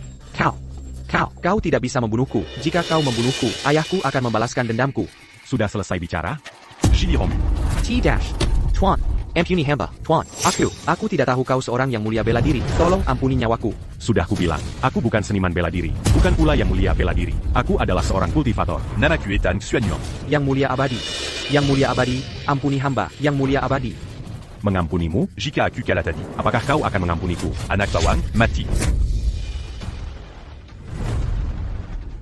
Kau tidak bisa membunuhku. Jika kau membunuhku, ayahku akan membalaskan dendamku. Sudah selesai bicara? Jilirom. T-dash. Tuan. Ampuni hamba. Tuan. Aku tidak tahu kau seorang yang mulia bela diri. Tolong ampuni nyawaku. Sudah kubilang, aku bukan seniman bela diri. Bukan pula yang mulia bela diri. Aku adalah seorang kultivator. Namaku Etan Xuanyuan. Yang mulia abadi. Yang mulia abadi, ampuni hamba. Yang mulia abadi. Mengampunimu? Jika aku Kalatadi. Apakah kau akan mengampuniku? Anak Bawang, mati.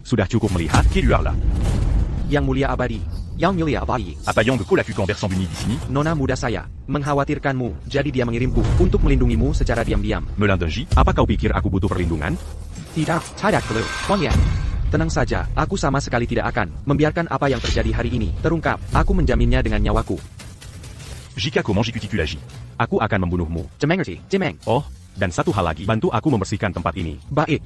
Sudah cukup melihat? Keluarlah. Yang mulia abadi. Yang mulia abadi. Apayang de Kolaku conversant bunyi di sini. Nona muda saya mengkhawatirkanmu, jadi dia mengirimku untuk melindungimu secara diam-diam. Melin Denji. Apa kau pikir aku butuh perlindungan? Tidak perlu, Tuan Yan. Tenang saja, aku sama sekali tidak akan membiarkan apa yang terjadi hari ini terungkap. Aku menjaminnya dengan nyawaku. Jika comment j'écoutis lagi. Aku akan membunuhmu. Jemeng. Oh, dan satu hal lagi. Bantu aku membersihkan tempat ini. Baik.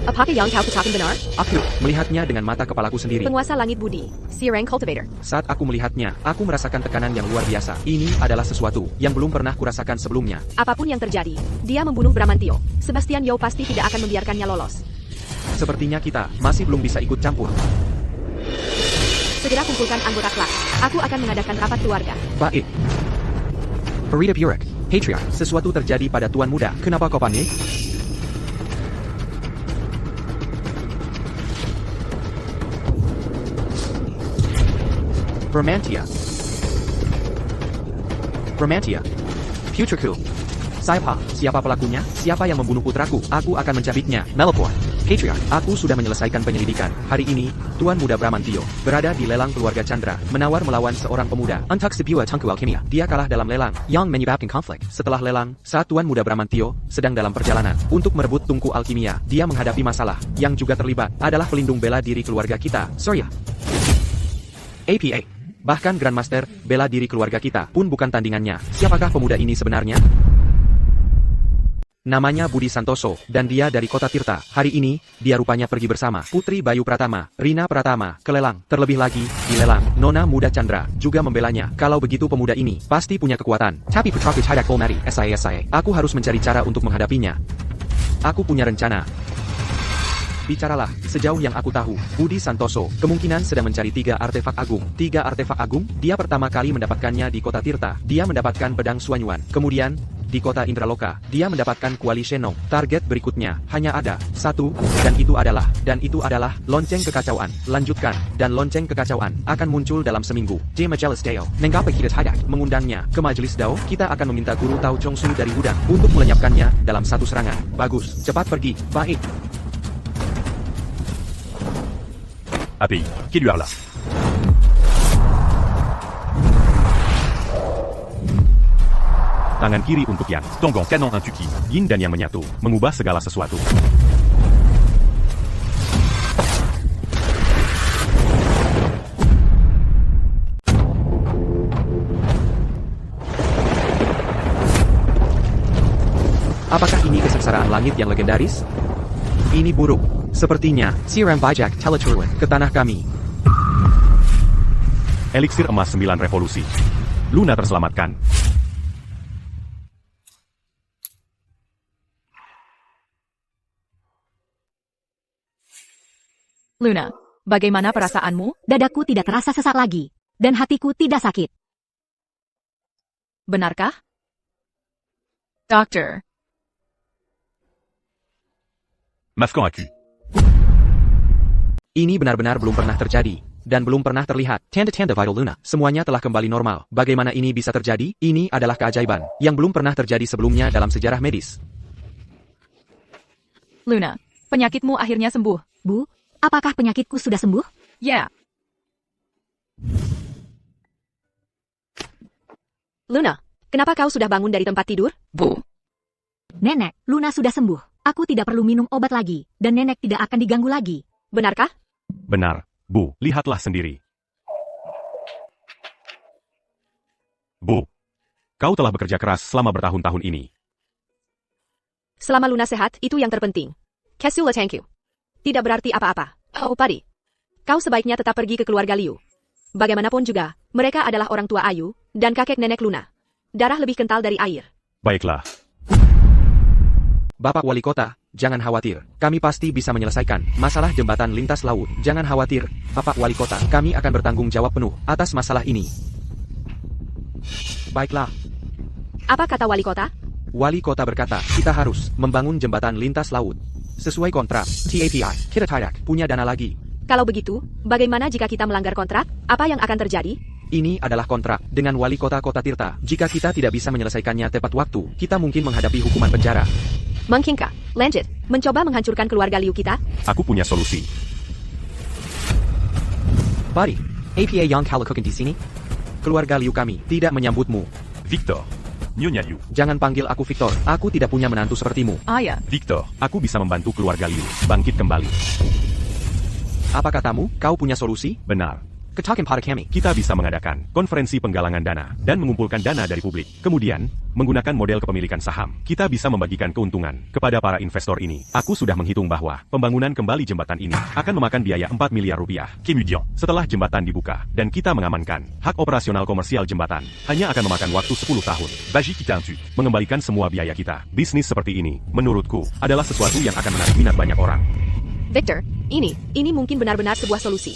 Apakah yang kau katakan benar? Aku melihatnya dengan mata kepalaku sendiri. Penguasa langit budi, Sirang Cultivator. Saat aku melihatnya, aku merasakan tekanan yang luar biasa. Ini adalah sesuatu yang belum pernah kurasakan sebelumnya. Apapun yang terjadi, dia membunuh Bramantio. Sebastian Yo pasti tidak akan membiarkannya lolos. Sepertinya kita masih belum bisa ikut campur. Segera kumpulkan anggota klub. Aku akan mengadakan rapat keluarga. Baik. Perida Burek, Patriarch, sesuatu terjadi pada Tuan Muda. Kenapa kau panik? Bermantia. Putraku. Siapa pelakunya? Siapa yang membunuh putraku? Aku akan mencabiknya. Melopor. Patriarch, aku sudah menyelesaikan penyelidikan. Hari ini, Tuan Muda Bramantio berada di lelang keluarga Chandra, menawar melawan seorang pemuda. Untuk sebuah tangku alkimia, dia kalah dalam lelang yang menyebabkan konflik. Setelah lelang, saat Tuan Muda Bramantio sedang dalam perjalanan untuk merebut tungku alkimia, dia menghadapi masalah. Yang juga terlibat adalah pelindung bela diri keluarga kita, Surya. APA. Bahkan Grandmaster bela diri keluarga kita pun bukan tandingannya. Siapakah pemuda ini sebenarnya? Namanya Budi Santoso, dan dia dari kota Tirta. Hari ini, dia rupanya pergi bersama Putri Bayu Pratama, Rina Pratama, ke lelang. Terlebih lagi, di lelang, Nona Muda Chandra juga membelanya. Kalau begitu pemuda ini pasti punya kekuatan. Tapi putraku tidak mari, saya. Aku harus mencari cara untuk menghadapinya. Aku punya rencana. Bicaralah, sejauh yang aku tahu, Budi Santoso kemungkinan sedang mencari 3 artefak agung. 3 artefak agung? Dia pertama kali mendapatkannya di kota Tirta. Dia mendapatkan pedang Xuanyuan. Kemudian, di kota Indraloka, dia mendapatkan kuali Shenong. Target berikutnya hanya ada 1, dan itu adalah lonceng kekacauan. Lanjutkan, dan lonceng kekacauan akan muncul dalam seminggu. Di Majelis Dao. Mengapa kita tidak mengundangnya ke Majelis Dao? Kita akan meminta guru Tao Chongsu dari gudang untuk melenyapkannya dalam satu serangan. Bagus, cepat pergi. Baik. API. Keluarlah. Tangan kiri untuk Yang. Tonggong Canon Intuki. Yin dan Yang menyatu, mengubah segala sesuatu. Apakah ini kesengsaraan langit yang legendaris? Ini buruk. Sepertinya, Siram Bijak Teleturun ke tanah kami. Eliksir emas 9 revolusi. Luna terselamatkan. Luna, bagaimana perasaanmu? Dadaku tidak terasa sesak lagi. Dan hatiku tidak sakit. Benarkah? Dokter, M'as convaincu. Ini benar-benar belum pernah terjadi. Dan belum pernah terlihat. Tanda-tanda vital Luna. Semuanya telah kembali normal. Bagaimana ini bisa terjadi? Ini adalah keajaiban. Yang belum pernah terjadi sebelumnya dalam sejarah medis. Luna, penyakitmu akhirnya sembuh. Bu, apakah penyakitku sudah sembuh? Ya, Luna, kenapa kau sudah bangun dari tempat tidur? Bu. Nenek, Luna sudah sembuh. Aku tidak perlu minum obat lagi. Dan nenek tidak akan diganggu lagi. Benarkah? Benar, Bu, lihatlah sendiri. Bu, kau telah bekerja keras selama bertahun-tahun ini. Selama Luna sehat, itu yang terpenting. Kesula thank you. Tidak berarti apa-apa. Oh, Padi. Kau sebaiknya tetap pergi ke keluarga Liu. Bagaimanapun juga, mereka adalah orang tua Ayu, dan kakek nenek Luna. Darah lebih kental dari air. Baiklah, Bapak Wali Kota, jangan khawatir. Kami pasti bisa menyelesaikan masalah jembatan lintas laut. Jangan khawatir, Bapak Wali Kota. Kami akan bertanggung jawab penuh atas masalah ini. Baiklah, Apa kata wali kota? Wali Kota berkata, kita harus membangun jembatan lintas laut. Sesuai kontrak, TAPI, kita tidak punya dana lagi. Kalau begitu, bagaimana jika kita melanggar kontrak? Apa yang akan terjadi? Ini adalah kontrak dengan Wali Kota Kota Tirta. Jika kita tidak bisa menyelesaikannya tepat waktu, kita mungkin menghadapi hukuman penjara. Mungkinkah? Lanjut, mencoba menghancurkan keluarga Liu kita? aku punya solusi. Buddy, APA yang kalau cooking di sini? Keluarga Liu kami tidak menyambutmu. Victor. Nyonya Liu. Jangan panggil aku Victor. Aku tidak punya menantu sepertimu. Ayah, Victor, aku bisa membantu keluarga Liu bangkit kembali. Apa katamu? Kau punya solusi? Benar. Ketakin pada kami. Kita bisa mengadakan konferensi penggalangan dana dan mengumpulkan dana dari publik. Kemudian, menggunakan model kepemilikan saham, kita bisa membagikan keuntungan kepada para investor ini. Aku sudah menghitung bahwa pembangunan kembali jembatan ini akan memakan biaya 4 miliar rupiah. Kemudian, Setelah jembatan dibuka dan kita mengamankan hak operasional komersial jembatan, hanya akan memakan waktu 10 tahun. Baji kita tu. Mengembalikan semua biaya kita. Bisnis seperti ini, menurutku, adalah sesuatu yang akan menarik minat banyak orang. Victor, ini mungkin benar-benar sebuah solusi.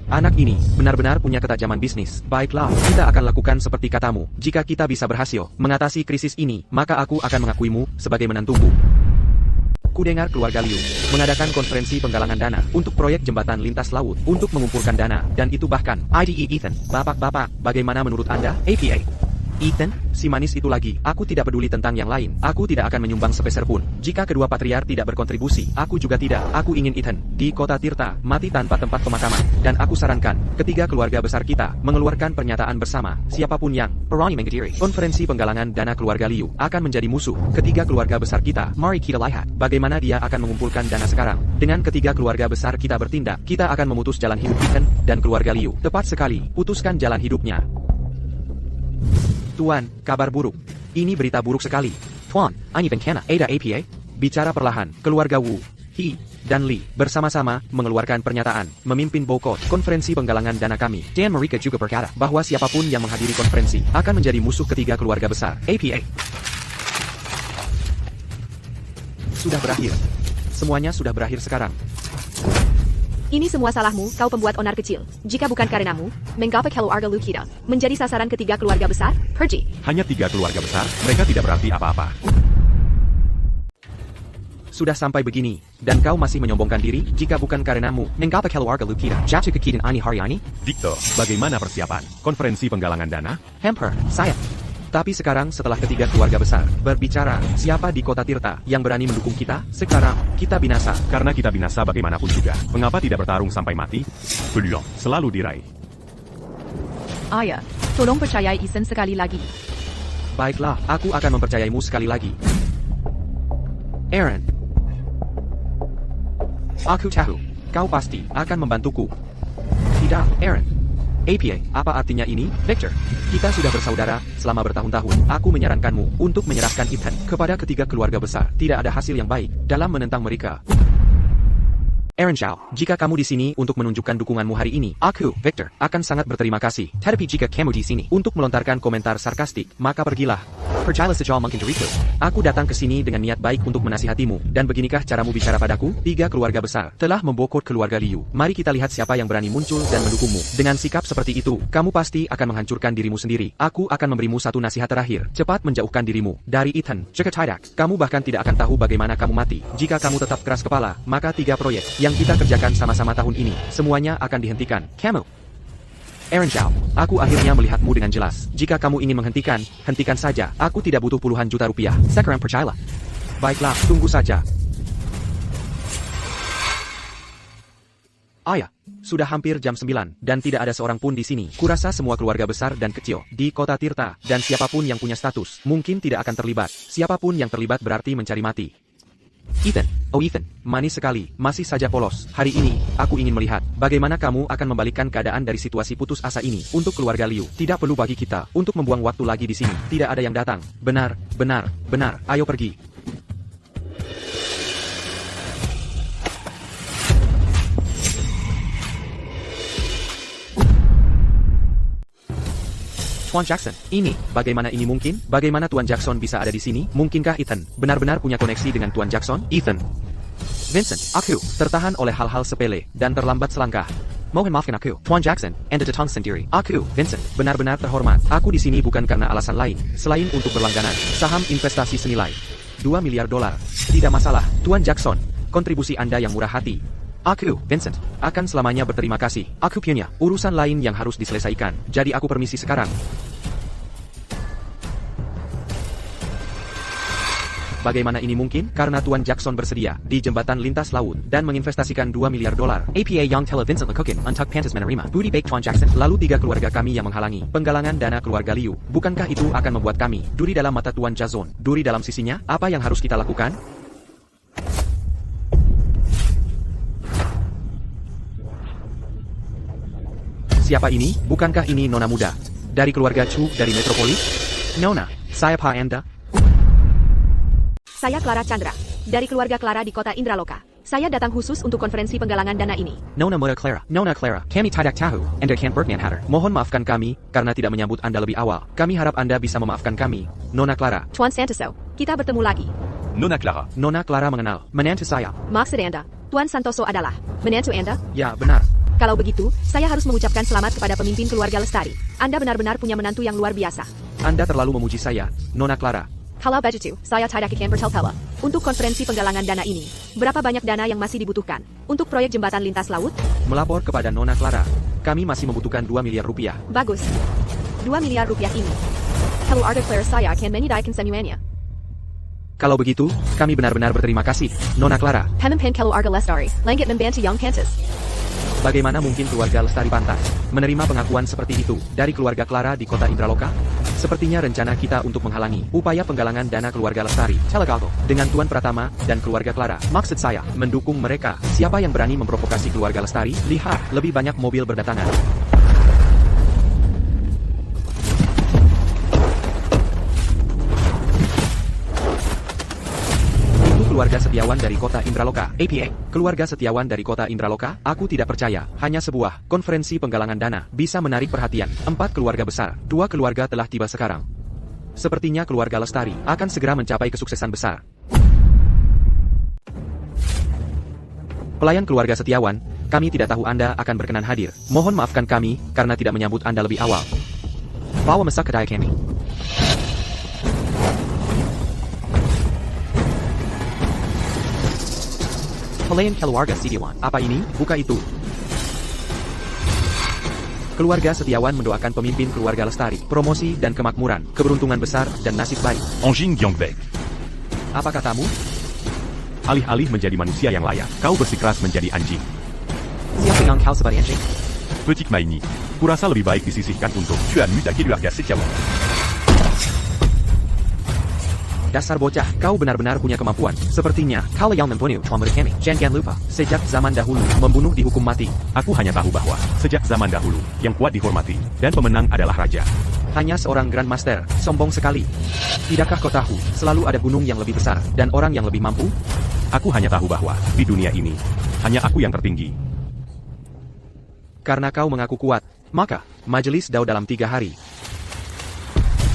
Anak ini benar-benar punya ketajaman bisnis. Baiklah, kita akan lakukan seperti katamu. Jika kita bisa berhasil mengatasi krisis ini, maka aku akan mengakuimu sebagai menantuku. Kudengar keluarga Liu mengadakan konferensi penggalangan dana untuk proyek jembatan lintas laut untuk mengumpulkan dana, dan itu bahkan IDE Ethan. Bapak-bapak, bagaimana menurut Anda? APA. Ethan, si manis itu lagi. Aku tidak peduli tentang yang lain. Aku tidak akan menyumbang sepeser pun. Jika kedua patriar tidak berkontribusi, aku juga tidak. Aku ingin Ethan di kota Tirta mati tanpa tempat pemakaman. Dan aku sarankan ketiga keluarga besar kita mengeluarkan pernyataan bersama. Siapapun yang berani menghadir konferensi penggalangan dana keluarga Liu akan menjadi musuh ketiga keluarga besar kita. Mari kita lihat bagaimana dia akan mengumpulkan dana sekarang. Dengan ketiga keluarga besar kita bertindak, kita akan memutus jalan hidup Ethan dan keluarga Liu. Tepat sekali, putuskan jalan hidupnya. Tuan, kabar buruk. Ini berita buruk sekali. Tuan, ini bencana. Ada APA? Bicara perlahan, keluarga Wu, He, dan Li bersama-sama mengeluarkan pernyataan, memimpin bokot konferensi penggalangan dana kami. Dan mereka juga berkata bahwa siapapun yang menghadiri konferensi akan menjadi musuh ketiga keluarga besar. APA. Sudah berakhir. Semuanya sudah berakhir sekarang. Ini semua salahmu, kau pembuat onar kecil. Jika bukan karenamu, mengapa keluarga Liu kita menjadi sasaran ketiga keluarga besar? Pergi. Hanya 3 keluarga besar, mereka tidak berarti apa-apa. Sudah sampai begini, dan kau masih menyombongkan diri? Jika bukan karenamu, mengapa keluarga Liu kita jatuh ke kita ini hari ini? Victor, bagaimana persiapan konferensi penggalangan dana? Hamper, saya. Tapi sekarang setelah ketiga keluarga besar berbicara, siapa di kota Tirta yang berani mendukung kita? Sekarang, kita binasa. Karena kita binasa bagaimanapun juga. Mengapa tidak bertarung sampai mati? Peluang. Selalu diraih. ayah, tolong percayai Ethan sekali lagi. Baiklah, aku akan mempercayaimu sekali lagi. Aaron. Aku tahu, kau pasti akan membantuku. Tidak, Aaron. APA, apa artinya ini, Victor? Kita sudah bersaudara selama bertahun-tahun. Aku menyarankanmu untuk menyerahkan Ethan kepada ketiga keluarga besar. Tidak ada hasil yang baik dalam menentang mereka. Aaron Chow, jika kamu di sini untuk menunjukkan dukunganmu hari ini, aku, Victor, akan sangat berterima kasih. Tetapi jika kamu di sini untuk melontarkan komentar sarkastik, maka pergilah. Percayalah sejauh mungkin diriku. Aku datang ke sini dengan niat baik untuk menasihatimu, dan beginikah caramu bicara padaku? 3 keluarga besar telah membokot keluarga Liu. Mari kita lihat siapa yang berani muncul dan mendukungmu. Dengan sikap seperti itu, kamu pasti akan menghancurkan dirimu sendiri. Aku akan memberimu satu nasihat terakhir. Cepat menjauhkan dirimu dari Ethan. Jika tidak, kamu bahkan tidak akan tahu bagaimana kamu mati. Jika kamu tetap keras kepala, maka 3 proyek yang kita kerjakan sama-sama tahun ini, semuanya akan dihentikan. Kamu, Aaron Chow, aku akhirnya melihatmu dengan jelas. Jika kamu ingin menghentikan, hentikan saja. Aku tidak butuh puluhan juta rupiah. Sekarang percayalah. Baiklah, tunggu saja. Ayah, sudah hampir jam 9, dan tidak ada seorang pun di sini. Kurasa semua keluarga besar dan kecil di kota Tirta, dan siapapun yang punya status, mungkin tidak akan terlibat. Siapapun yang terlibat berarti mencari mati. Ethan, oh Ethan, manis sekali, masih saja polos. Hari ini, aku ingin melihat bagaimana kamu akan membalikkan keadaan dari situasi putus asa ini untuk keluarga Liu. Tidak perlu bagi kita untuk membuang waktu lagi di sini. Tidak ada yang datang. Benar, benar, benar. Ayo pergi. Tuan Jackson, bagaimana ini mungkin? Bagaimana Tuan Jackson bisa ada di sini? Mungkinkah Ethan benar-benar punya koneksi dengan Tuan Jackson? Ethan, Vincent, aku tertahan oleh hal-hal sepele dan terlambat selangkah. Mohon maafkan aku, Tuan Jackson, Anda datang sendiri. Aku, Vincent, benar-benar terhormat. Aku di sini bukan karena alasan lain, selain untuk berlangganan. Saham investasi senilai $2 miliar. Tidak masalah, Tuan Jackson, kontribusi Anda yang murah hati. Aku, Vincent, akan selamanya berterima kasih. Aku punya urusan lain yang harus diselesaikan, jadi aku permisi sekarang. Bagaimana ini mungkin? Karena Tuan Jackson bersedia di jembatan lintas laut dan menginvestasikan $2 miliar. APA Young Tele Vincent Lekokin untuk pantas menerima budi baik Tuan Jackson. Lalu 3 keluarga kami yang menghalangi penggalangan dana keluarga Liu. Bukankah itu akan membuat kami duri dalam mata Tuan Jackson? Duri dalam sisinya? Apa yang harus kita lakukan? Siapa ini? Bukankah ini Nona muda dari keluarga Chu dari Metropolis? Nona, saya Pa Anda. Saya Clara Chandra, dari keluarga Clara di kota Indraloka. Saya datang khusus untuk konferensi penggalangan dana ini. Nona muda Clara. Nona Clara, kami tidak tahu Anda kan Bergman Hatter. Mohon maafkan kami karena tidak menyambut Anda lebih awal. Kami harap Anda bisa memaafkan kami. Nona Clara. Tuan Santoso, kita bertemu lagi. Nona Clara. Nona Clara mengenal menantu saya. Maksud Anda, Tuan Santoso adalah menantu Anda? Ya, benar. Kalau begitu, saya harus mengucapkan selamat kepada pemimpin keluarga Lestari. Anda benar-benar punya menantu yang luar biasa. Anda terlalu memuji saya, Nona Clara. Kalau begitu, saya tidak akan bertele-tele. Untuk konferensi penggalangan dana ini, berapa banyak dana yang masih dibutuhkan? Untuk proyek jembatan lintas laut? Melapor kepada Nona Clara. Kami masih membutuhkan $2 miliar. Bagus. $2 miliar ini. Kalau Arga Clara saya akan menyediakan semuanya. Kalau begitu, kami benar-benar berterima kasih, Nona Clara. Pemimpin keluarga Lestari, langit membantu yang pantas. Bagaimana mungkin keluarga Lestari pantas menerima pengakuan seperti itu dari keluarga Clara di kota Indraloka? Sepertinya rencana kita untuk menghalangi upaya penggalangan dana keluarga Lestari Telegago dengan Tuan Pratama dan keluarga Clara. Maksud saya, mendukung mereka. Siapa yang berani memprovokasi keluarga Lestari? Lihat, lebih banyak mobil berdatangan. Keluarga setiawan dari kota Indraloka, APA. Keluarga setiawan dari kota Indraloka, aku tidak percaya, hanya sebuah konferensi penggalangan dana bisa menarik perhatian. 4 keluarga besar, 2 keluarga telah tiba sekarang. Sepertinya keluarga Lestari akan segera mencapai kesuksesan besar. Pelayan keluarga setiawan, kami tidak tahu Anda akan berkenan hadir. Mohon maafkan kami karena tidak menyambut Anda lebih awal. Bawa masak kedai kami. Pelayan keluarga setiawan. Apa ini? Buka itu. Keluarga setiawan mendoakan pemimpin keluarga Lestari, promosi dan kemakmuran, keberuntungan besar dan nasib baik. Anjing Gyeongbek. Apa katamu? Alih-alih menjadi manusia yang layak, kau bersikeras menjadi anjing. Siapa yang kau sebagai anjing? Petit Maini, kurasa lebih baik disisihkan untuk Tu as mu ta keluarga setiawan. Dasar bocah, kau benar-benar punya kemampuan. Sepertinya, kau yang membunuh tuan murid kami. Jangan lupa, sejak zaman dahulu, membunuh dihukum mati. Aku hanya tahu bahwa, sejak zaman dahulu, yang kuat dihormati, dan pemenang adalah raja. Hanya seorang Grandmaster, sombong sekali. Tidakkah kau tahu, selalu ada gunung yang lebih besar, dan orang yang lebih mampu? Aku hanya tahu bahwa, di dunia ini, hanya aku yang tertinggi. Karena kau mengaku kuat, maka Majelis Dao dalam 3 hari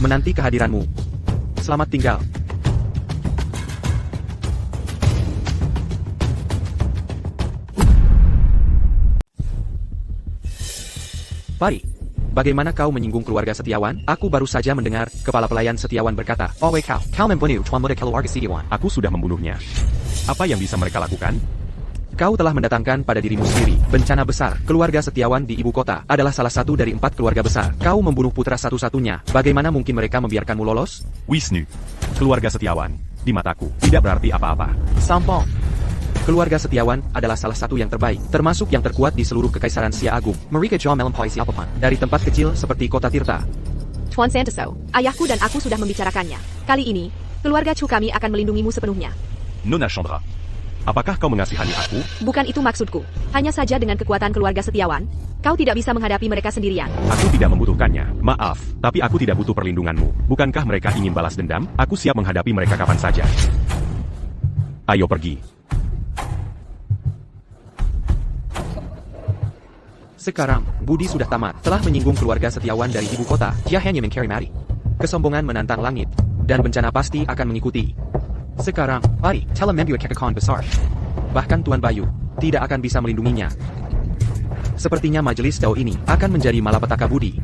menanti kehadiranmu. Selamat tinggal. Pari, bagaimana kau menyinggung keluarga Setiawan? Aku baru saja mendengar kepala pelayan Setiawan berkata, "Oh wei kau membunuh tuan muda keluarga Setiawan." Aku sudah membunuhnya. Apa yang bisa mereka lakukan? Kau telah mendatangkan pada dirimu sendiri bencana besar. Keluarga Setiawan di ibu kota adalah salah satu dari 4 keluarga besar. Kau membunuh putra satu-satunya. Bagaimana mungkin mereka membiarkanmu lolos? Wisnu, keluarga Setiawan, di mataku, tidak berarti apa-apa. Sampong. Keluarga Setiawan adalah salah satu yang terbaik, termasuk yang terkuat di seluruh Kekaisaran Sia Agung. Mereka jual melampaui siapapun. Dari tempat kecil seperti kota Tirta. Tuan Santoso, ayahku dan aku sudah membicarakannya. Kali ini, keluarga Chu kami akan melindungimu sepenuhnya. Nona Chandra. Apakah kau mengasihani aku? Bukan itu maksudku. Hanya saja dengan kekuatan keluarga Setiawan, kau tidak bisa menghadapi mereka sendirian. Aku tidak membutuhkannya. Maaf, tapi aku tidak butuh perlindunganmu. Bukankah mereka ingin balas dendam? Aku siap menghadapi mereka kapan saja. Ayo pergi. Sekarang, Budi sudah tamat. Telah menyinggung keluarga Setiawan dari ibu kota. Dia hanya mencari mari. Kesombongan menantang langit. Dan bencana pasti akan mengikuti. Sekarang, mari, telah membuat kekacauan besar. Bahkan Tuan Bayu tidak akan bisa melindunginya. Sepertinya Majelis Dao ini akan menjadi malapetaka Budi.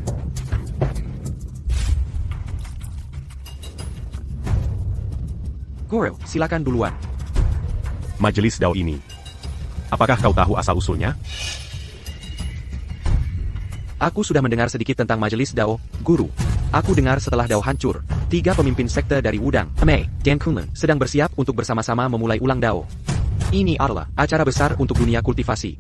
Guru, silakan duluan. Majelis Dao ini. Apakah kau tahu asal-usulnya? Aku sudah mendengar sedikit tentang Majelis Dao, Guru. Aku dengar setelah Dao hancur, 3 pemimpin sekte dari Wudang, Mei, dan Kunlun sedang bersiap untuk bersama-sama memulai ulang Dao. Ini adalah acara besar untuk dunia kultivasi.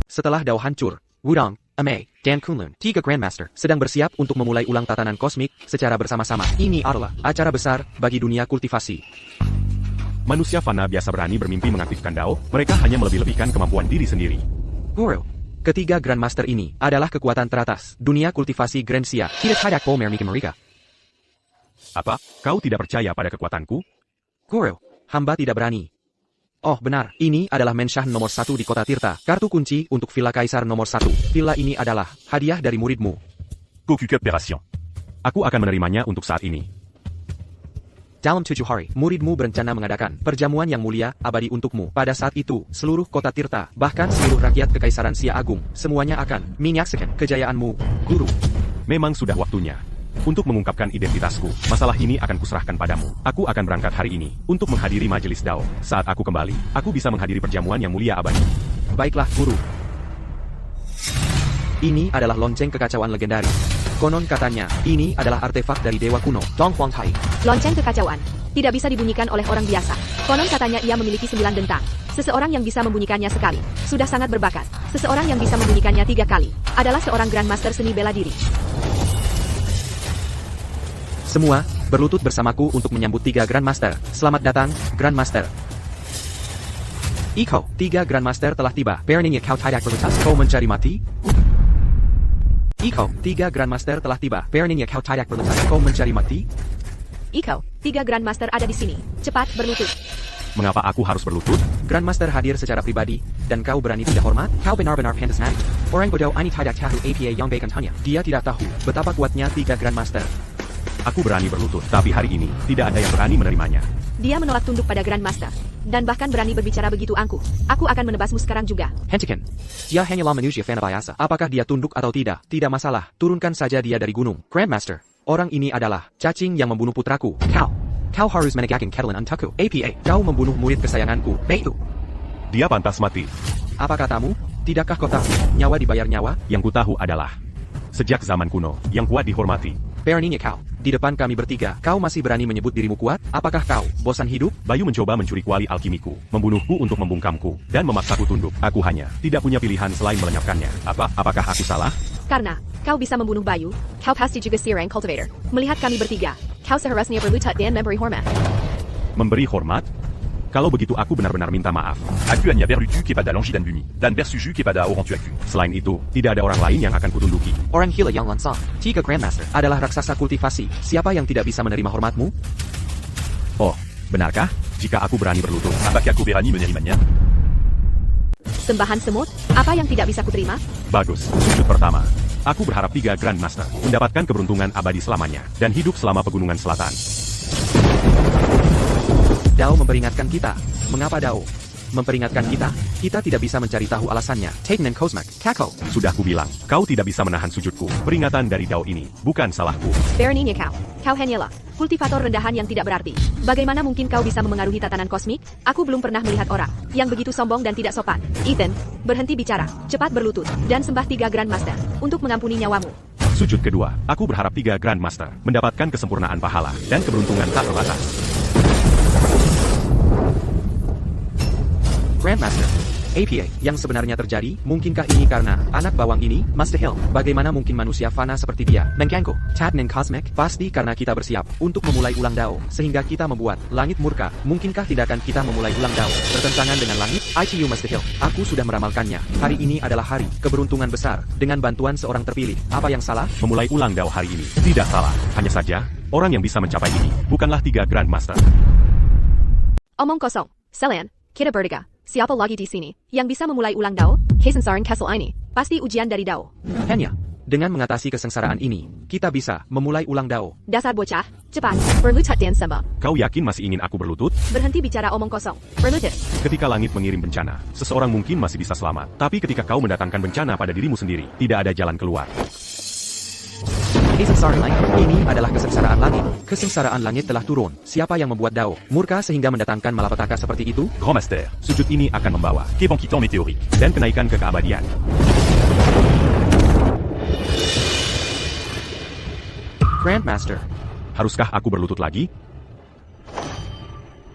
Setelah Dao hancur, Wudang, Mei, dan Kunlun, 3 Grandmaster sedang bersiap untuk memulai ulang tatanan kosmik secara bersama-sama. Ini adalah acara besar bagi dunia kultivasi. Manusia fana biasa berani bermimpi mengaktifkan Dao, mereka hanya melebih-lebihkan kemampuan diri sendiri. Guru, ketiga Grandmaster ini adalah kekuatan teratas dunia kultivasi Grand Sia. Tidak ada Paul Mermika mereka. Apa? Kau tidak percaya pada kekuatanku? Guru, hamba tidak berani. Oh benar, ini adalah mensyah nomor 1 di kota Tirta. Kartu kunci untuk Villa Kaisar nomor 1. Villa ini adalah hadiah dari muridmu. Koku Operation. Aku akan menerimanya untuk saat ini. Dalam 7 hari, muridmu berencana mengadakan perjamuan yang mulia abadi untukmu. Pada saat itu, seluruh kota Tirta, bahkan seluruh rakyat Kekaisaran Sia Agung, semuanya akan menyaksikan kejayaanmu, Guru. Memang sudah waktunya. Untuk mengungkapkan identitasku, masalah ini akan kuserahkan padamu. Aku akan berangkat hari ini, untuk menghadiri Majelis Dao. Saat aku kembali, aku bisa menghadiri perjamuan yang mulia abadi. Baiklah, Guru. Ini adalah lonceng kekacauan legendaris. Konon katanya, ini adalah artefak dari dewa kuno, Dong Huang Tai. Lonceng kekacauan tidak bisa dibunyikan oleh orang biasa. Konon katanya ia memiliki 9 dentang. Seseorang yang bisa membunyikannya sekali sudah sangat berbakat. Seseorang yang bisa membunyikannya 3 kali adalah seorang Grandmaster seni bela diri. Semua berlutut bersamaku untuk menyambut 3 Grandmaster. Selamat datang, Grandmaster. Iko, 3 Grandmaster telah tiba. Beraninya kau tidak berlutas. Kau mencari mati? Iko, 3 Grandmaster telah tiba. Beraninya kau tidak berlutas. Kau mencari mati? Iko, 3 Grandmaster ada di sini. Cepat berlutut. Mengapa aku harus berlutut? Grandmaster hadir secara pribadi, dan kau berani tidak hormat? Kau benar-benar pantas mati. Orang bodoh ini tidak tahu apa yang baik tanya. Dia tidak tahu betapa kuatnya 3 Grandmaster. Aku berani berlutut, tapi hari ini, tidak ada yang berani menerimanya. Dia menolak tunduk pada Grandmaster, dan bahkan berani berbicara begitu angkuh. Aku akan menebasmu sekarang juga. Hentikan. Dia hanyalah manusia fana biasa. Apakah dia tunduk atau tidak? Tidak masalah. Turunkan saja dia dari gunung. Grandmaster, orang ini adalah cacing yang membunuh putraku. Kau harus menegakkan keadilan untukku. APA, kau membunuh murid kesayanganku. Beitu. Dia pantas mati. Apa katamu? Tidakkah kau tahu? Nyawa dibayar nyawa? Yang kutahu adalah, sejak zaman kuno, yang kuat dihormati. Beraninya kau. Di depan kami bertiga, kau masih berani menyebut dirimu kuat? Apakah kau bosan hidup? Bayu mencoba mencuri kuali alkimiku, membunuhku untuk membungkamku, dan memaksaku tunduk. Aku hanya tidak punya pilihan selain melenyapkannya. Apakah aku salah? Karena kau bisa membunuh Bayu, kau pasti juga seorang cultivator. Melihat kami bertiga, kau seharusnya berlutut dan memberi hormat. Memberi hormat? Kalau begitu aku benar-benar minta maaf. Aku hanya berlutu kepada Langi dan Bumi, dan bersuju kepada orang tuaku. Selain itu, tidak ada orang lain yang akan kutunduki. Orang gila yang lansang, 3 Grandmaster adalah raksasa kultivasi. Siapa yang tidak bisa menerima hormatmu? Oh, benarkah? Jika aku berani berlutut, Apakah aku berani menerimanya? Sembahan semut, apa yang tidak bisa kuterima? Bagus. Sujud pertama. Aku berharap 3 Grandmaster mendapatkan keberuntungan abadi selamanya dan hidup selama pegunungan selatan. Dao memperingatkan kita. Mengapa Dao memperingatkan kita? Kita tidak bisa mencari tahu alasannya. Titan and Cosmic, Kako. Sudah kubilang, kau tidak bisa menahan sujudku. Peringatan dari Dao ini bukan salahku. Beraninya kau. Kau hanyalah kultivator rendahan yang tidak berarti. Bagaimana mungkin kau bisa memengaruhi tatanan kosmik? Aku belum pernah melihat orang yang begitu sombong dan tidak sopan. Ethan, berhenti bicara, cepat berlutut, dan sembah 3 Grandmaster untuk mengampuni nyawamu. Sujud kedua, aku berharap 3 Grandmaster mendapatkan kesempurnaan pahala dan keberuntungan tak terbatas. Grandmaster, APA, yang sebenarnya terjadi, mungkinkah ini karena anak bawang ini, Master Hill? Bagaimana mungkin manusia fana seperti dia mengganggu Titan and Cosmic? Pasti karena kita bersiap untuk memulai ulang Dao, sehingga kita membuat langit murka. Mungkinkah tindakan kita memulai ulang Dao bertentangan dengan langit? ITU Master Hill, aku sudah meramalkannya. Hari ini adalah hari keberuntungan besar dengan bantuan seorang terpilih. Apa yang salah? Memulai ulang Dao hari ini tidak salah. Hanya saja, orang yang bisa mencapai ini bukanlah 3 Grandmaster. Omong kosong. Selian, kita bertiga. Siapa lagi di sini yang bisa memulai ulang Dao? Kesengsaraan Castle ini pasti ujian dari Dao. Hanya dengan mengatasi kesengsaraan ini, kita bisa memulai ulang Dao. Dasar bocah, cepat, berlutut dan sembah. Kau yakin masih ingin aku berlutut? Berhenti bicara omong kosong. Berlutut. Ketika langit mengirim bencana, seseorang mungkin masih bisa selamat. Tapi ketika kau mendatangkan bencana pada dirimu sendiri, tidak ada jalan keluar. Kesengsaraan langit, ini adalah kesengsaraan langit. Kesengsaraan langit telah turun. Siapa yang membuat Dao murka sehingga mendatangkan malapetaka seperti itu? Grand Master, sujud ini akan membawa kebangkitan meteorik dan kenaikan ke keabadian. Grandmaster, Haruskah aku berlutut lagi?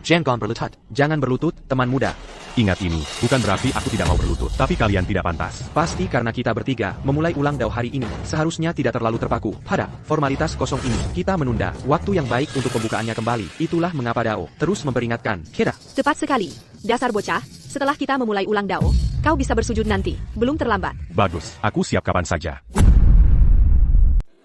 jangan berlutut. Jangan berlutut, teman muda. Ingat ini, bukan berarti aku tidak mau berlutut, tapi kalian tidak pantas. Pasti karena kita bertiga memulai ulang Dao hari ini, seharusnya tidak terlalu terpaku pada formalitas kosong ini. Kita menunda waktu yang baik untuk pembukaannya kembali. Itulah mengapa Dao terus memperingatkan kita. Tepat sekali. Dasar bocah, setelah kita memulai ulang Dao, kau bisa bersujud nanti. Belum terlambat. Bagus, aku siap kapan saja.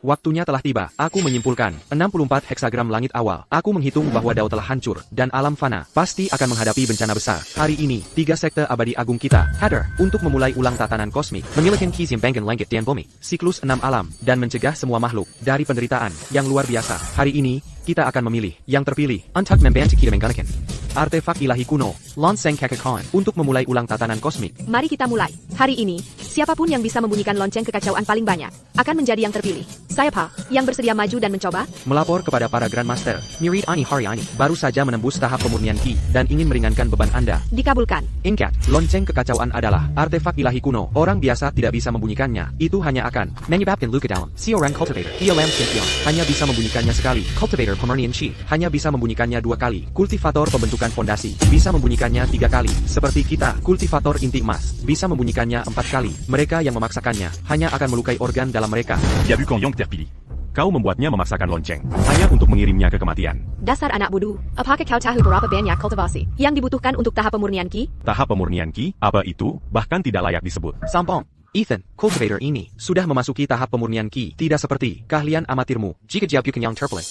Waktunya telah tiba. Aku menyimpulkan 64 heksagram langit awal. Aku menghitung bahwa Dao telah hancur dan alam fana pasti akan menghadapi bencana besar. Hari ini, 3 sekte abadi agung kita hadir untuk memulai ulang tatanan kosmik, memiliki Kisimpangkan langit dan bumi, siklus 6 alam, dan mencegah semua makhluk dari penderitaan yang luar biasa. Hari ini, kita akan memilih yang terpilih untuk membantu kita menggunakan artefak ilahi kuno, Lonceng Kekekawan, untuk memulai ulang tatanan kosmik. Mari kita mulai. Hari ini, siapapun yang bisa membunyikan lonceng kekacauan paling banyak akan menjadi yang terpilih. Siapa yang bersedia maju dan mencoba? Melapor kepada para Grandmaster, Murid Ani Haryani, baru saja menembus tahap pemurnian Ki dan ingin meringankan beban Anda. Dikabulkan. Ingat, lonceng kekacauan adalah artefak ilahi kuno. Orang biasa tidak bisa membunyikannya. Itu hanya akan menyebabkan luka dalam. Seorang cultivator, Ialam Champion, hanya bisa membunyikannya sekali. Cultivator Pemurnian Chi, hanya bisa membunyikannya 2 kali. Kultivator pembentukan fondasi, bisa membunyikannya 3 kali. Seperti kita, kultivator inti emas, bisa membunyikannya 4 kali. Mereka yang memaksakannya, hanya akan melukai organ dalam mereka. Il y a vu quand Yang terpilih. Kau membuatnya memaksakan lonceng, hanya untuk mengirimnya ke kematian. Dasar anak bodoh. Apakah kau tahu berapa banyak kultivasi yang dibutuhkan untuk tahap pemurnian Ki? Tahap pemurnian Ki, apa itu, bahkan tidak layak disebut. Sampong. Ethan, cultivator ini sudah memasuki tahap pemurnian Ki, tidak seperti keahlian amatirmu. Jika diapukan yang terpilih,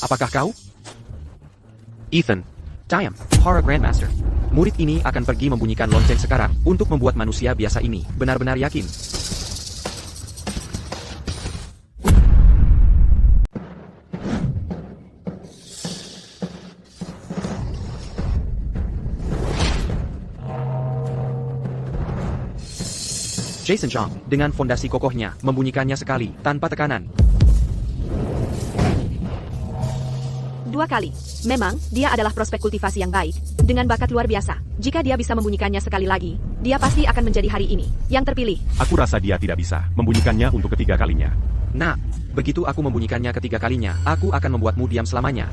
apakah kau? Ethan, Diam, para Grandmaster. Murid ini akan pergi membunyikan lonceng sekarang untuk membuat manusia biasa ini benar-benar yakin. Jason Zhang, dengan fondasi kokohnya, membunyikannya sekali, tanpa tekanan. 2 kali. Memang, dia adalah prospek kultivasi yang baik, dengan bakat luar biasa. Jika dia bisa membunyikannya sekali lagi, dia pasti akan menjadi hari ini yang terpilih. Aku rasa dia tidak bisa membunyikannya untuk ketiga kalinya. Nah, begitu aku membunyikannya ketiga kalinya, aku akan membuatmu diam selamanya.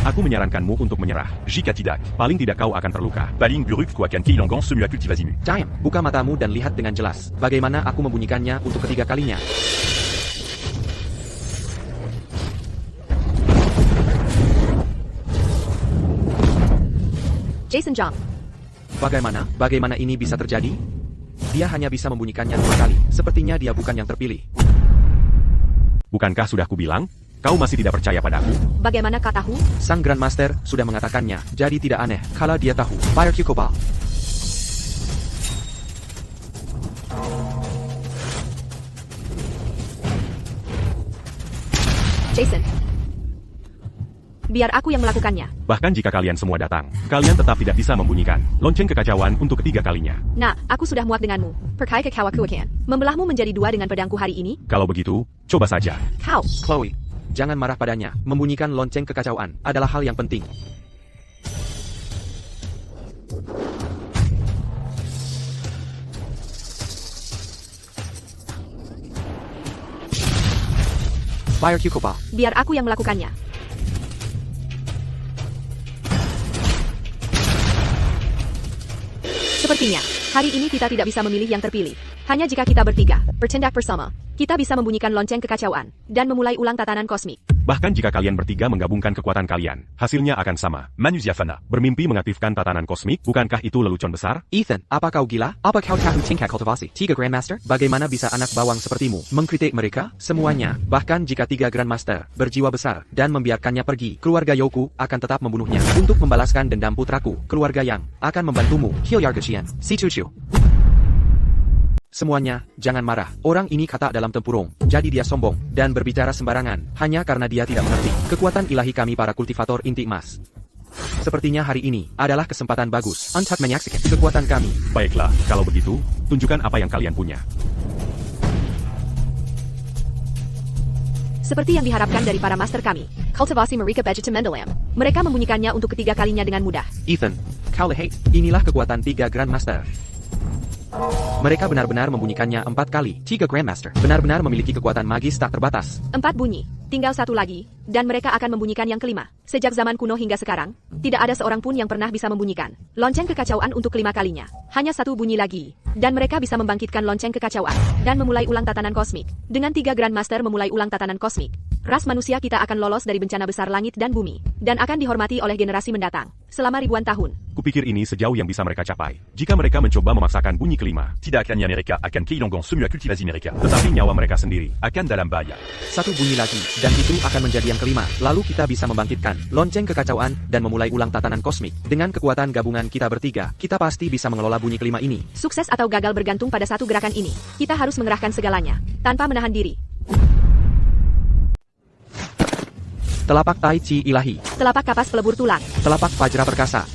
Aku menyarankanmu untuk menyerah. Jika tidak, Paling tidak kau akan terluka. Baling Buruk Kuakan Keilangan Semua Cultivasimu. Diam, buka matamu dan lihat dengan jelas bagaimana aku membunyikannya untuk ketiga kalinya. Jason Zhang. Bagaimana ini bisa terjadi? Dia hanya bisa membunyikannya 2 kali. Sepertinya dia bukan yang terpilih. Bukankah sudah kubilang? Kau masih tidak percaya padaku? Bagaimana kau tahu? Sang Grandmaster sudah mengatakannya, jadi tidak aneh kalau dia tahu. Fire Q Cobalt. Jason. Biar aku yang melakukannya. Bahkan jika kalian semua datang, kalian tetap tidak bisa membunyikan lonceng kekacauan untuk ketiga kalinya. Nah, aku sudah muak denganmu. Perkai kekawakuakan. Membelahmu menjadi dua dengan pedangku hari ini? Kalau begitu, coba saja. Kau. Chloe, jangan marah padanya. Membunyikan lonceng kekacauan adalah hal yang penting. Fire Q Cobalt. Biar aku yang melakukannya. Sepertinya, hari ini kita tidak bisa memilih yang terpilih. Hanya jika kita bertiga, bertindak bersama, kita bisa membunyikan lonceng kekacauan, dan memulai ulang tatanan kosmik. Bahkan jika kalian bertiga menggabungkan kekuatan kalian, hasilnya akan sama. Manusia Fana. Bermimpi mengaktifkan tatanan kosmik, bukankah itu lelucon besar? Ethan, apa kau gila? Apa kau tahu tingkat kultivasi? 3 Grandmaster? Bagaimana bisa anak bawang sepertimu mengkritik mereka? Semuanya, bahkan jika 3 Grandmaster berjiwa besar dan membiarkannya pergi, keluarga Yoku akan tetap membunuhnya untuk membalaskan dendam putraku, keluarga yang akan membantumu. Hyoargashian, si Chuchu. Semuanya, jangan marah. Orang ini kata dalam tempurung, jadi dia sombong dan berbicara sembarangan hanya karena dia tidak mengerti kekuatan ilahi kami para kultivator inti emas. Sepertinya hari ini adalah kesempatan bagus untuk menyaksikan kekuatan kami. Baiklah, kalau begitu, tunjukkan apa yang kalian punya. Seperti yang diharapkan dari para master kami, kultivasi Marika Vegeta Mendelam. Mereka membunyikannya untuk ketiga kalinya dengan mudah. Ethan, kau lihat, inilah kekuatan 3 Grandmaster. Mereka benar-benar membunyikannya 4 kali. 3 Grandmaster benar-benar memiliki kekuatan magis tak terbatas. 4 bunyi, tinggal 1 lagi, dan mereka akan membunyikan yang kelima. Sejak zaman kuno hingga sekarang, tidak ada seorang pun yang pernah bisa membunyikan lonceng kekacauan untuk kelima kalinya. Hanya 1 bunyi lagi, dan mereka bisa membangkitkan lonceng kekacauan, dan memulai ulang tatanan kosmik. Dengan 3 Grandmaster memulai ulang tatanan kosmik, ras manusia kita akan lolos dari bencana besar langit dan bumi, dan akan dihormati oleh generasi mendatang, selama ribuan tahun. Kupikir ini sejauh yang bisa mereka capai. Jika mereka mencoba memaksakan bunyi kelima, Tidak akan mereka akan kehilangan semua kultivasi mereka. tetapi nyawa mereka sendiri Akan dalam bahaya. 1 bunyi lagi, dan itu akan menjadi yang kelima. Lalu kita bisa membangkitkan lonceng kekacauan dan memulai ulang tatanan kosmik. Dengan kekuatan gabungan kita bertiga, kita pasti bisa mengelola bunyi kelima ini. Sukses atau gagal bergantung pada satu gerakan ini. Kita harus mengerahkan segalanya, tanpa menahan diri. Telapak Tai Chi ilahi, Telapak kapas pelebur tulang. telapak Fajra perkasa.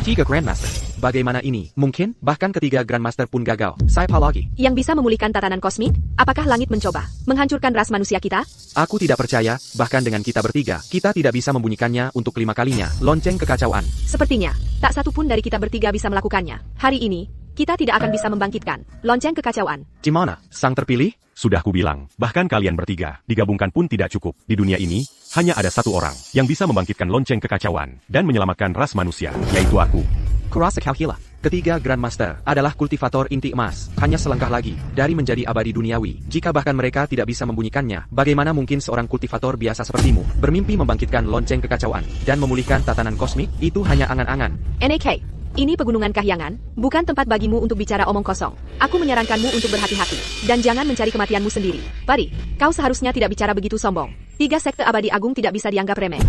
3 Grandmaster. Bagaimana ini? Mungkin, bahkan ketiga Grandmaster pun gagal. Siapa lagi? Yang bisa memulihkan tatanan kosmik? Apakah langit mencoba menghancurkan ras manusia kita? Aku tidak percaya, bahkan dengan kita bertiga, kita tidak bisa membunyikannya untuk 5 kalinya. Lonceng kekacauan. Sepertinya, tak satu pun dari kita bertiga bisa melakukannya. Hari ini, kita tidak akan bisa membangkitkan lonceng kekacauan. Gimana? Sang terpilih? Sudah kubilang, bahkan kalian bertiga, digabungkan pun tidak cukup. Di dunia ini, hanya ada satu orang yang bisa membangkitkan lonceng kekacauan dan menyelamatkan ras manusia, yaitu aku. Kurasa kau gila. Ketiga Grandmaster adalah kultivator inti emas. Hanya selangkah lagi dari menjadi abadi duniawi. Jika bahkan mereka tidak bisa membunyikannya, bagaimana mungkin seorang kultivator biasa sepertimu bermimpi membangkitkan lonceng kekacauan dan memulihkan tatanan kosmik? Itu hanya angan-angan. NAK, ini pegunungan kahyangan, bukan tempat bagimu untuk bicara omong kosong. Aku menyarankanmu untuk berhati-hati, dan jangan mencari kematianmu sendiri. Pari, kau seharusnya tidak bicara begitu sombong. 3 sekte abadi agung tidak bisa dianggap remeh.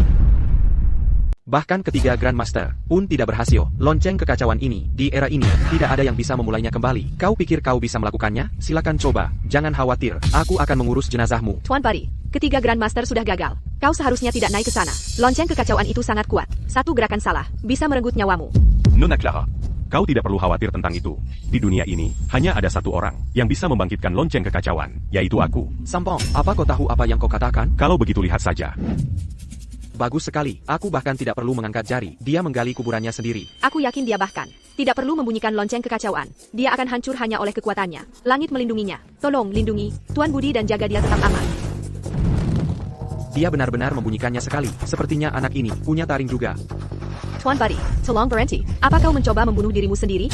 Bahkan ketiga Grandmaster pun tidak berhasil. Lonceng kekacauan ini, di era ini, tidak ada yang bisa memulainya kembali. Kau pikir kau bisa melakukannya? Silakan coba. Jangan khawatir, aku akan mengurus jenazahmu. Tuan Pari, ketiga Grandmaster sudah gagal. Kau seharusnya tidak naik ke sana. Lonceng kekacauan itu sangat kuat. Satu gerakan salah, bisa merenggut nyawamu. Nona Clara. Kau tidak perlu khawatir tentang itu. Di dunia ini, hanya ada satu orang yang bisa membangkitkan lonceng kekacauan, yaitu aku. Sampong, apa kau tahu apa yang kau katakan? Kalau begitu lihat saja. Bagus sekali, aku bahkan tidak perlu mengangkat jari. Dia menggali kuburannya sendiri. Aku yakin dia bahkan tidak perlu membunyikan lonceng kekacauan. Dia akan hancur hanya oleh kekuatannya. Langit melindunginya. Tolong lindungi Tuan Budi dan jaga dia tetap aman. Dia benar-benar membunyikannya sekali. Sepertinya anak ini punya taring juga. Tuan Pari, tolong berhenti. Apa kau mencoba membunuh dirimu sendiri?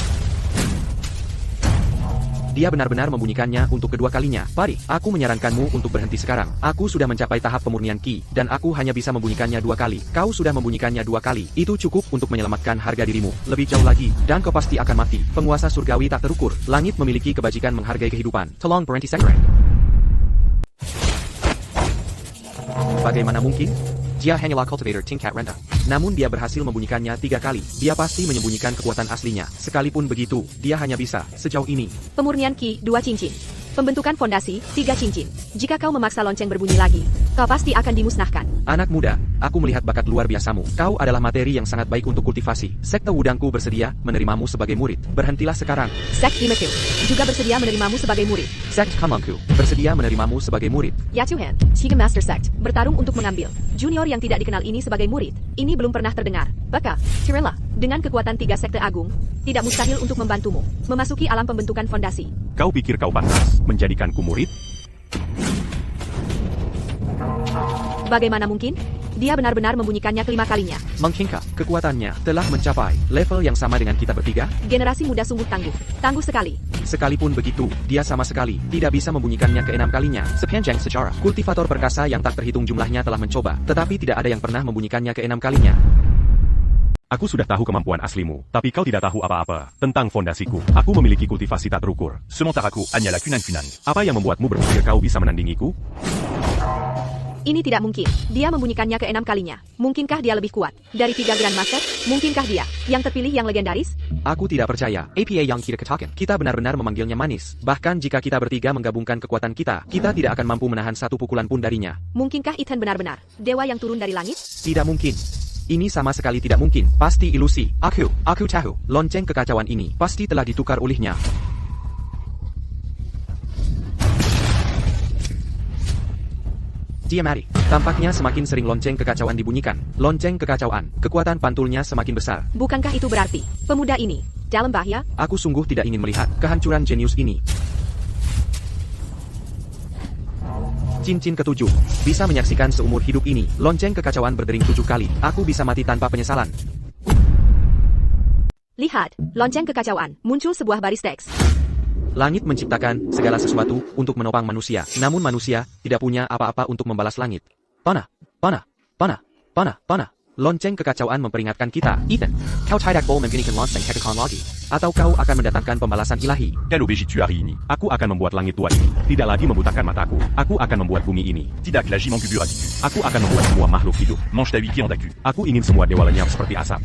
dia benar-benar membunyikannya untuk kedua kalinya. Pari, aku menyarankanmu untuk berhenti sekarang. Aku sudah mencapai tahap pemurnian Ki, dan aku hanya bisa membunyikannya 2 kali. Kau sudah membunyikannya 2 kali. Itu cukup untuk menyelamatkan harga dirimu. Lebih jauh lagi, dan kau pasti akan mati. Penguasa surgawi tak terukur. Langit memiliki kebajikan menghargai kehidupan. Tolong berhenti segera. Bagaimana mungkin? Dia hanyalah cultivator tingkat rendah. Namun dia berhasil membunyikannya 3 kali. Dia pasti menyembunyikan kekuatan aslinya. Sekalipun begitu, dia hanya bisa, sejauh ini. Pemurnian Ki, 2 cincin. Pembentukan fondasi, 3 cincin. Jika kau memaksa lonceng berbunyi lagi, kau pasti akan dimusnahkan. Anak muda, aku melihat bakat luar biasamu. Kau adalah materi yang sangat baik untuk kultivasi. Sekte Wudangku bersedia menerimamu sebagai murid. Berhentilah sekarang. Sekt Imeku juga bersedia menerimamu sebagai murid. Sekt Kanlangku bersedia menerimamu sebagai murid. Yatuhan, Shiga Master Sect, bertarung untuk mengambil junior yang tidak dikenal ini sebagai murid. Ini belum pernah terdengar. Baka, Cirilla, dengan kekuatan 3 sekte agung, tidak mustahil untuk membantumu memasuki alam pembentukan fondasi. Kau pikir kau pantas menjadikanku murid? Bagaimana mungkin? Dia benar-benar membunyikannya kelima kalinya. Mungkinkah kekuatannya telah mencapai level yang sama dengan kita bertiga? Generasi muda sungguh tangguh. Tangguh sekali. Sekalipun begitu, dia sama sekali tidak bisa membunyikannya ke-6 kalinya. Sepanjang sejarah, kultivator perkasa yang tak terhitung jumlahnya telah mencoba, tetapi tidak ada yang pernah membunyikannya ke-6 kalinya. Aku sudah tahu kemampuan aslimu, tapi kau tidak tahu apa-apa tentang fondasiku. Aku memiliki kultivasi tak terukur. Sementara aku hanyalah kunan-kunan. Apa yang membuatmu berpikir kau bisa menandingiku? Ini tidak mungkin. Dia membunyikannya ke-6 kalinya. Mungkinkah dia lebih kuat dari 3 Grandmaster? Mungkinkah dia yang terpilih yang legendaris? Aku tidak percaya. APA yang kita katakan. Kita benar-benar memanggilnya manis. Bahkan jika kita bertiga menggabungkan kekuatan kita tidak akan mampu menahan 1 pukulan pun darinya. Mungkinkah Ethan benar-benar dewa yang turun dari langit? Tidak mungkin. Ini sama sekali tidak mungkin. Pasti ilusi. Aku tahu. Lonceng kekacauan ini pasti telah ditukar olehnya. Dia mati. Tampaknya semakin sering lonceng kekacauan dibunyikan. Lonceng kekacauan. Kekuatan pantulnya semakin besar. Bukankah itu berarti pemuda ini dalam bahaya? Aku sungguh tidak ingin melihat kehancuran jenius ini. Cincin ke-7. Bisa menyaksikan seumur hidup ini. Lonceng kekacauan berdering 7 kali. Aku bisa mati tanpa penyesalan. Lihat, lonceng kekacauan. Muncul sebuah baris teks. Langit menciptakan segala sesuatu untuk menopang manusia. Namun manusia tidak punya apa-apa untuk membalas langit. Panah. Lonceng kekacauan memperingatkan kita. Ethan, kau tidak boleh menggunakan lonceng kekacauan lagi. Atau kau akan mendatangkan pembalasan ilahi. Quel objet tu as réuni? Aku akan membuat langit tua ini tidak lagi membutakan mataku. Aku akan membuat bumi ini. Tidak lagi mengubur hatiku. Aku akan membuat semua makhluk hidup. Mange ta wiki en daku. Aku ingin semua dewa lenyap seperti asap.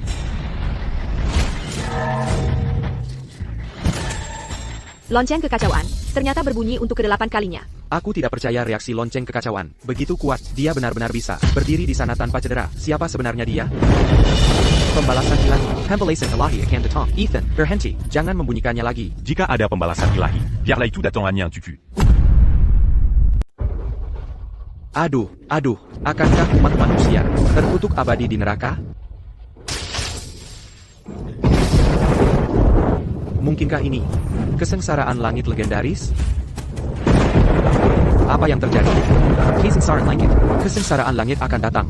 Lonceng kekacauan ternyata berbunyi untuk ke-8 kalinya. Aku tidak percaya reaksi lonceng kekacauan. Begitu kuat, dia benar-benar bisa berdiri di sana tanpa cedera. Siapa sebenarnya dia? Pembalasan ilahi. Pembalasan ilahi akan datang. Ethan, berhenti. Jangan membunyikannya lagi. Jika ada pembalasan ilahi, Biarlah itu datang hanya tuku. Aduh. Akankah umat manusia terkutuk abadi di neraka? Mungkinkah ini kesengsaraan langit legendaris? Apa yang terjadi? Kesengsaraan langit. Kesengsaraan langit akan datang.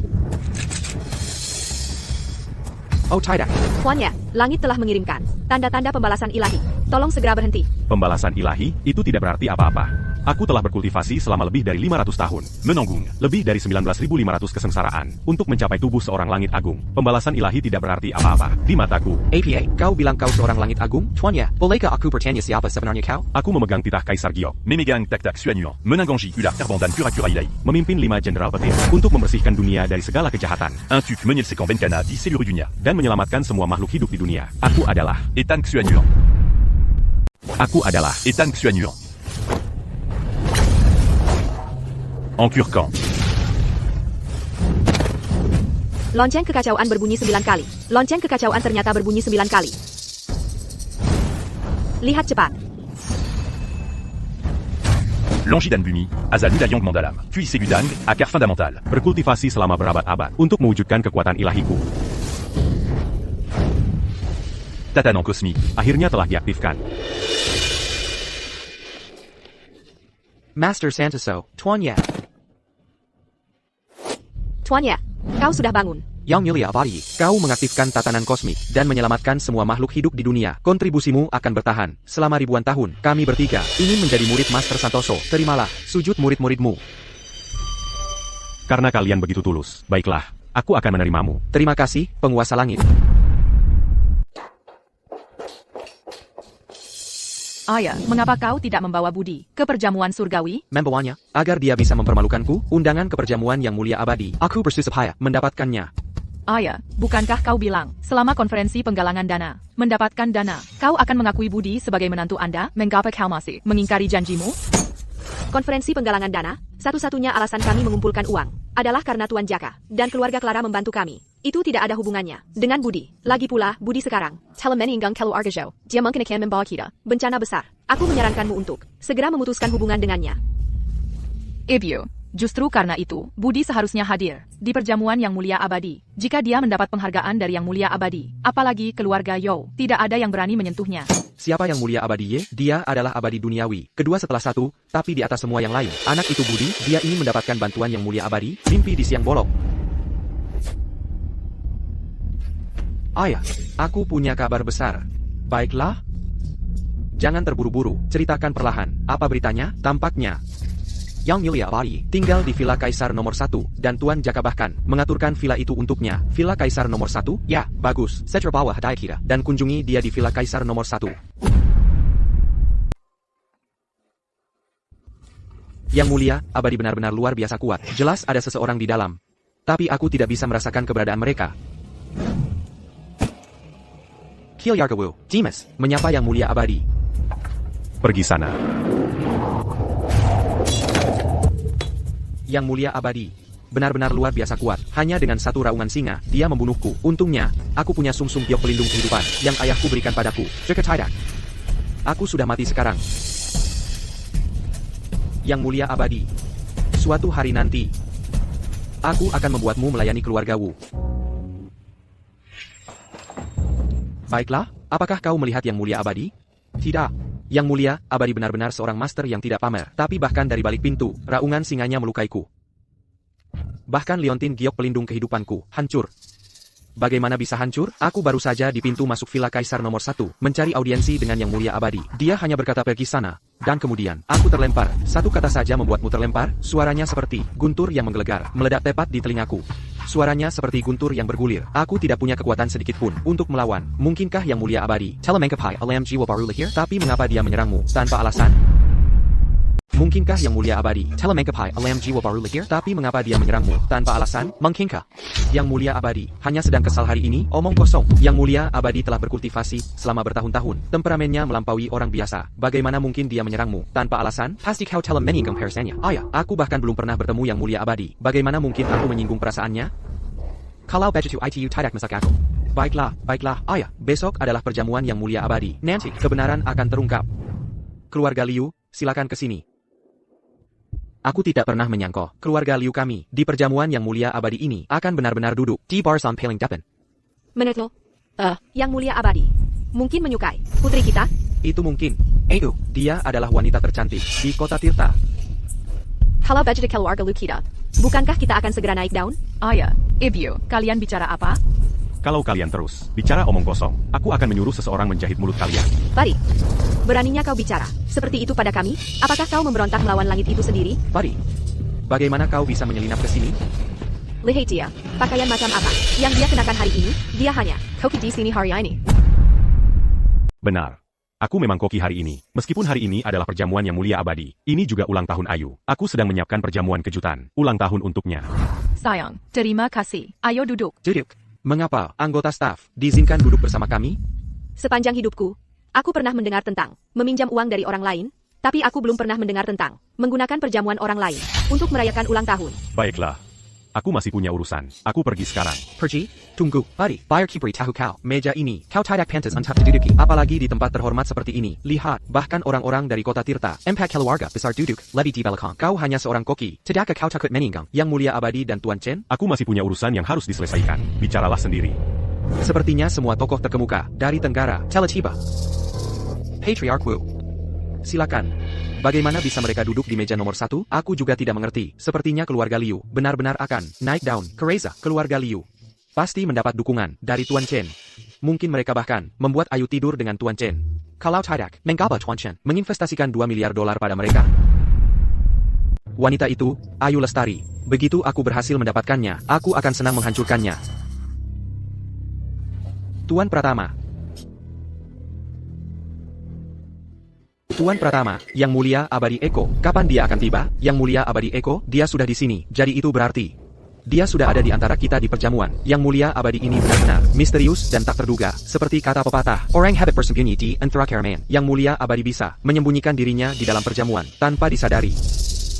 Oh tidak. Tuannya, langit telah mengirimkan tanda-tanda pembalasan ilahi. Tolong segera berhenti. pembalasan ilahi itu tidak berarti apa-apa. Aku telah berkultivasi selama lebih dari 500 tahun. Menanggung. Lebih dari 19.500 kesengsaraan untuk mencapai tubuh seorang langit agung. Pembalasan ilahi tidak berarti apa-apa di mataku. APA, kau bilang kau seorang langit agung? Tuannya, bolehkah aku bertanya siapa sebenarnya kau? Aku memegang titah Kaisar Giok, Memegang tak-tak suanyuan. Menanggongi ular terbandan pura-pura ilahi. memimpin 5 jenderal petir untuk membersihkan dunia dari segala kejahatan Un tuk menyelesaikan bencana di seluruh dunia. dan menyelamatkan semua makhluk hidup di dunia. Aku adalah Ethan Xuanyuan. Ethan Xuanyuan. Encurquant. Lonceng kekacauan berbunyi 9 kali. Lonceng kekacauan ternyata berbunyi 9 kali. Lihat cepat. Longidan Bumi, Azal Udaliang Mandalam. Puissé Gudang, akar fondamental. berkultivasi selama berabad-abad untuk mewujudkan kekuatan ilahiku. Tatanan kosmik. Akhirnya telah diaktifkan. Master Santoso, Tuannya. Tuannya, kau sudah bangun. Yang Mulia Abadi, kau mengaktifkan tatanan kosmik dan menyelamatkan semua makhluk hidup di dunia. Kontribusimu akan bertahan selama ribuan tahun. Kami bertiga ingin menjadi murid Master Santoso. Terimalah sujud murid-muridmu. Karena kalian begitu tulus, baiklah, aku akan menerimamu. Terima kasih, penguasa langit. Ayah, mengapa kau tidak membawa Budi ke perjamuan surgawi? Membawanya, agar dia bisa mempermalukanku, undangan ke perjamuan yang mulia abadi. Aku bersusah payah mendapatkannya. Ayah, bukankah kau bilang, selama konferensi penggalangan dana, mendapatkan dana, kau akan mengakui Budi sebagai menantu Anda? Mengapa kau masih mengingkari janjimu? Konferensi penggalangan dana, satu-satunya alasan kami mengumpulkan uang adalah karena Tuan Jaka dan keluarga Clara membantu kami. Itu tidak ada hubungannya dengan Budi. Lagi pula, Budi sekarang telah meninggal keluarga. Dia mungkin akan membawa kita bencana besar. Aku menyarankanmu untuk segera memutuskan hubungan dengannya. Ibu, justru karena itu, Budi seharusnya hadir di perjamuan yang mulia abadi. Jika dia mendapat penghargaan dari yang mulia abadi, apalagi keluarga Yo, tidak ada yang berani menyentuhnya. Siapa yang mulia abadi? Dia adalah abadi duniawi. Kedua setelah satu, tapi di atas semua yang lain. Anak itu Budi, dia ingin mendapatkan bantuan yang mulia abadi. Mimpi di siang bolong. Ayah, aku punya kabar besar. Baiklah. Jangan terburu-buru, ceritakan perlahan. Apa beritanya? Tampaknya Yang Mulia Abadi tinggal di Villa Kaisar nomor 1, dan Tuan Jaka bahkan mengaturkan villa itu untuknya. Villa Kaisar nomor 1? Ya, bagus. Setra bawa hadiah kita, dan kunjungi dia di Villa Kaisar nomor 1. Yang Mulia Abadi benar-benar luar biasa kuat. Jelas ada seseorang di dalam. Tapi aku tidak bisa merasakan keberadaan mereka. Kilyargawu, Dimas, menyapa Yang Mulia Abadi. Pergi sana. Yang Mulia Abadi benar-benar luar biasa kuat. Hanya dengan satu raungan singa, dia membunuhku. Untungnya, aku punya sumsum giok pelindung kehidupan yang ayahku berikan padaku. Jeketidak. Aku sudah mati sekarang. Yang Mulia Abadi, suatu hari nanti, aku akan membuatmu melayani keluarga Wu. Baiklah, apakah kau melihat Yang Mulia Abadi? Tidak. Yang Mulia Abadi benar-benar seorang master yang tidak pamer. Tapi bahkan dari balik pintu, raungan singanya melukaiku. Bahkan liontin giok pelindung kehidupanku hancur. Bagaimana bisa hancur? Aku baru saja di pintu masuk Villa Kaisar nomor 1, mencari audiensi dengan Yang Mulia Abadi. Dia hanya berkata pergi sana, dan kemudian, aku terlempar. Satu kata saja membuatmu terlempar, suaranya seperti guntur yang menggelegar, meledak tepat di telingaku. Suaranya seperti guntur yang bergulir. Aku tidak punya kekuatan sedikit pun untuk melawan. Mungkinkah Yang Mulia Abadi telah alam jiwa baru lahir? Tapi mengapa dia menyerangmu tanpa alasan? Mungkinkah Yang Mulia Abadi telah alam jiwa baru lahir? Tapi mengapa dia menyerangmu tanpa alasan? Mungkinkah Yang Mulia Abadi hanya sedang kesal hari ini? Omong kosong. Yang Mulia Abadi telah berkultivasi selama bertahun-tahun. Temperamennya melampaui orang biasa. Bagaimana mungkin dia menyerangmu tanpa alasan? Pasti kau telah menyinggung perasaannya. Ayah, aku bahkan belum pernah bertemu Yang Mulia Abadi. Bagaimana mungkin aku menyinggung perasaannya? Kalau begitu itu tidak masuk akal. Baiklah, ayah. Besok adalah perjamuan Yang Mulia Abadi. Nanti kebenaran akan terungkap. Keluarga Liu, silakan ke sini. Aku tidak pernah menyangka keluarga Liu kami di perjamuan Yang Mulia Abadi ini akan benar-benar duduk di bar sam paling depan. Menurut lo, Yang Mulia Abadi mungkin menyukai putri kita? Itu mungkin. Dia adalah wanita tercantik di kota Tirta. Halo budget keluarga kita. Bukankah kita akan segera naik daun? Ayah, Ibu, kalian bicara apa? Kalau kalian terus bicara omong kosong, aku akan menyuruh seseorang menjahit mulut kalian. Pari, beraninya kau bicara seperti itu pada kami? Apakah kau memberontak melawan langit itu sendiri? Pari, bagaimana kau bisa menyelinap ke sini? Lihat dia, pakaian macam apa yang dia kenakan hari ini? Dia hanya koki di sini hari ini. Benar. Aku memang koki hari ini. Meskipun hari ini adalah perjamuan Yang Mulia Abadi, ini juga ulang tahun Ayu. Aku sedang menyiapkan perjamuan kejutan, ulang tahun untuknya. Sayang, terima kasih. Ayo duduk. Duduk. Mengapa anggota staf diizinkan duduk bersama kami? Sepanjang hidupku, aku pernah mendengar tentang meminjam uang dari orang lain, tapi aku belum pernah mendengar tentang menggunakan perjamuan orang lain untuk merayakan ulang tahun. Baiklah. Aku masih punya urusan. Aku pergi sekarang. Pergi? Tunggu, Pari. Bayar kibri tahu kau. Meja ini, kau tidak pantas untuk diduduki. Apalagi di tempat terhormat seperti ini. Lihat, bahkan orang-orang dari kota Tirta, empat keluarga besar duduk, lebih di belakang. Kau hanya seorang koki. Tidakkah kau takut meninggal? Yang Mulia Abadi dan Tuan Chen? Aku masih punya urusan yang harus diselesaikan. Bicaralah sendiri. Sepertinya semua tokoh terkemuka dari Tenggara telah tiba. Patriarch Wu, silakan. Bagaimana bisa mereka duduk di meja nomor 1? Aku juga tidak mengerti. Sepertinya keluarga Liu benar-benar akan naik daun. Kereza, keluarga Liu. pasti mendapat dukungan dari Tuan Chen. Mungkin mereka bahkan membuat Ayu tidur dengan Tuan Chen. Kalau tidak, mengapa Tuan Chen menginvestasikan 2 miliar dolar pada mereka? Wanita itu, Ayu Lestari. Begitu aku berhasil mendapatkannya, aku akan senang menghancurkannya. Tuan Pratama. Tuan Pratama, Yang Mulia Abadi Eko, kapan dia akan tiba? Yang Mulia Abadi Eko, dia sudah di sini, jadi itu berarti dia sudah ada di antara kita di perjamuan. Yang Mulia Abadi ini benar-benar misterius dan tak terduga. Seperti kata pepatah, orang hebat bersembunyi di antara keramaian. Yang Mulia Abadi bisa menyembunyikan dirinya di dalam perjamuan tanpa disadari.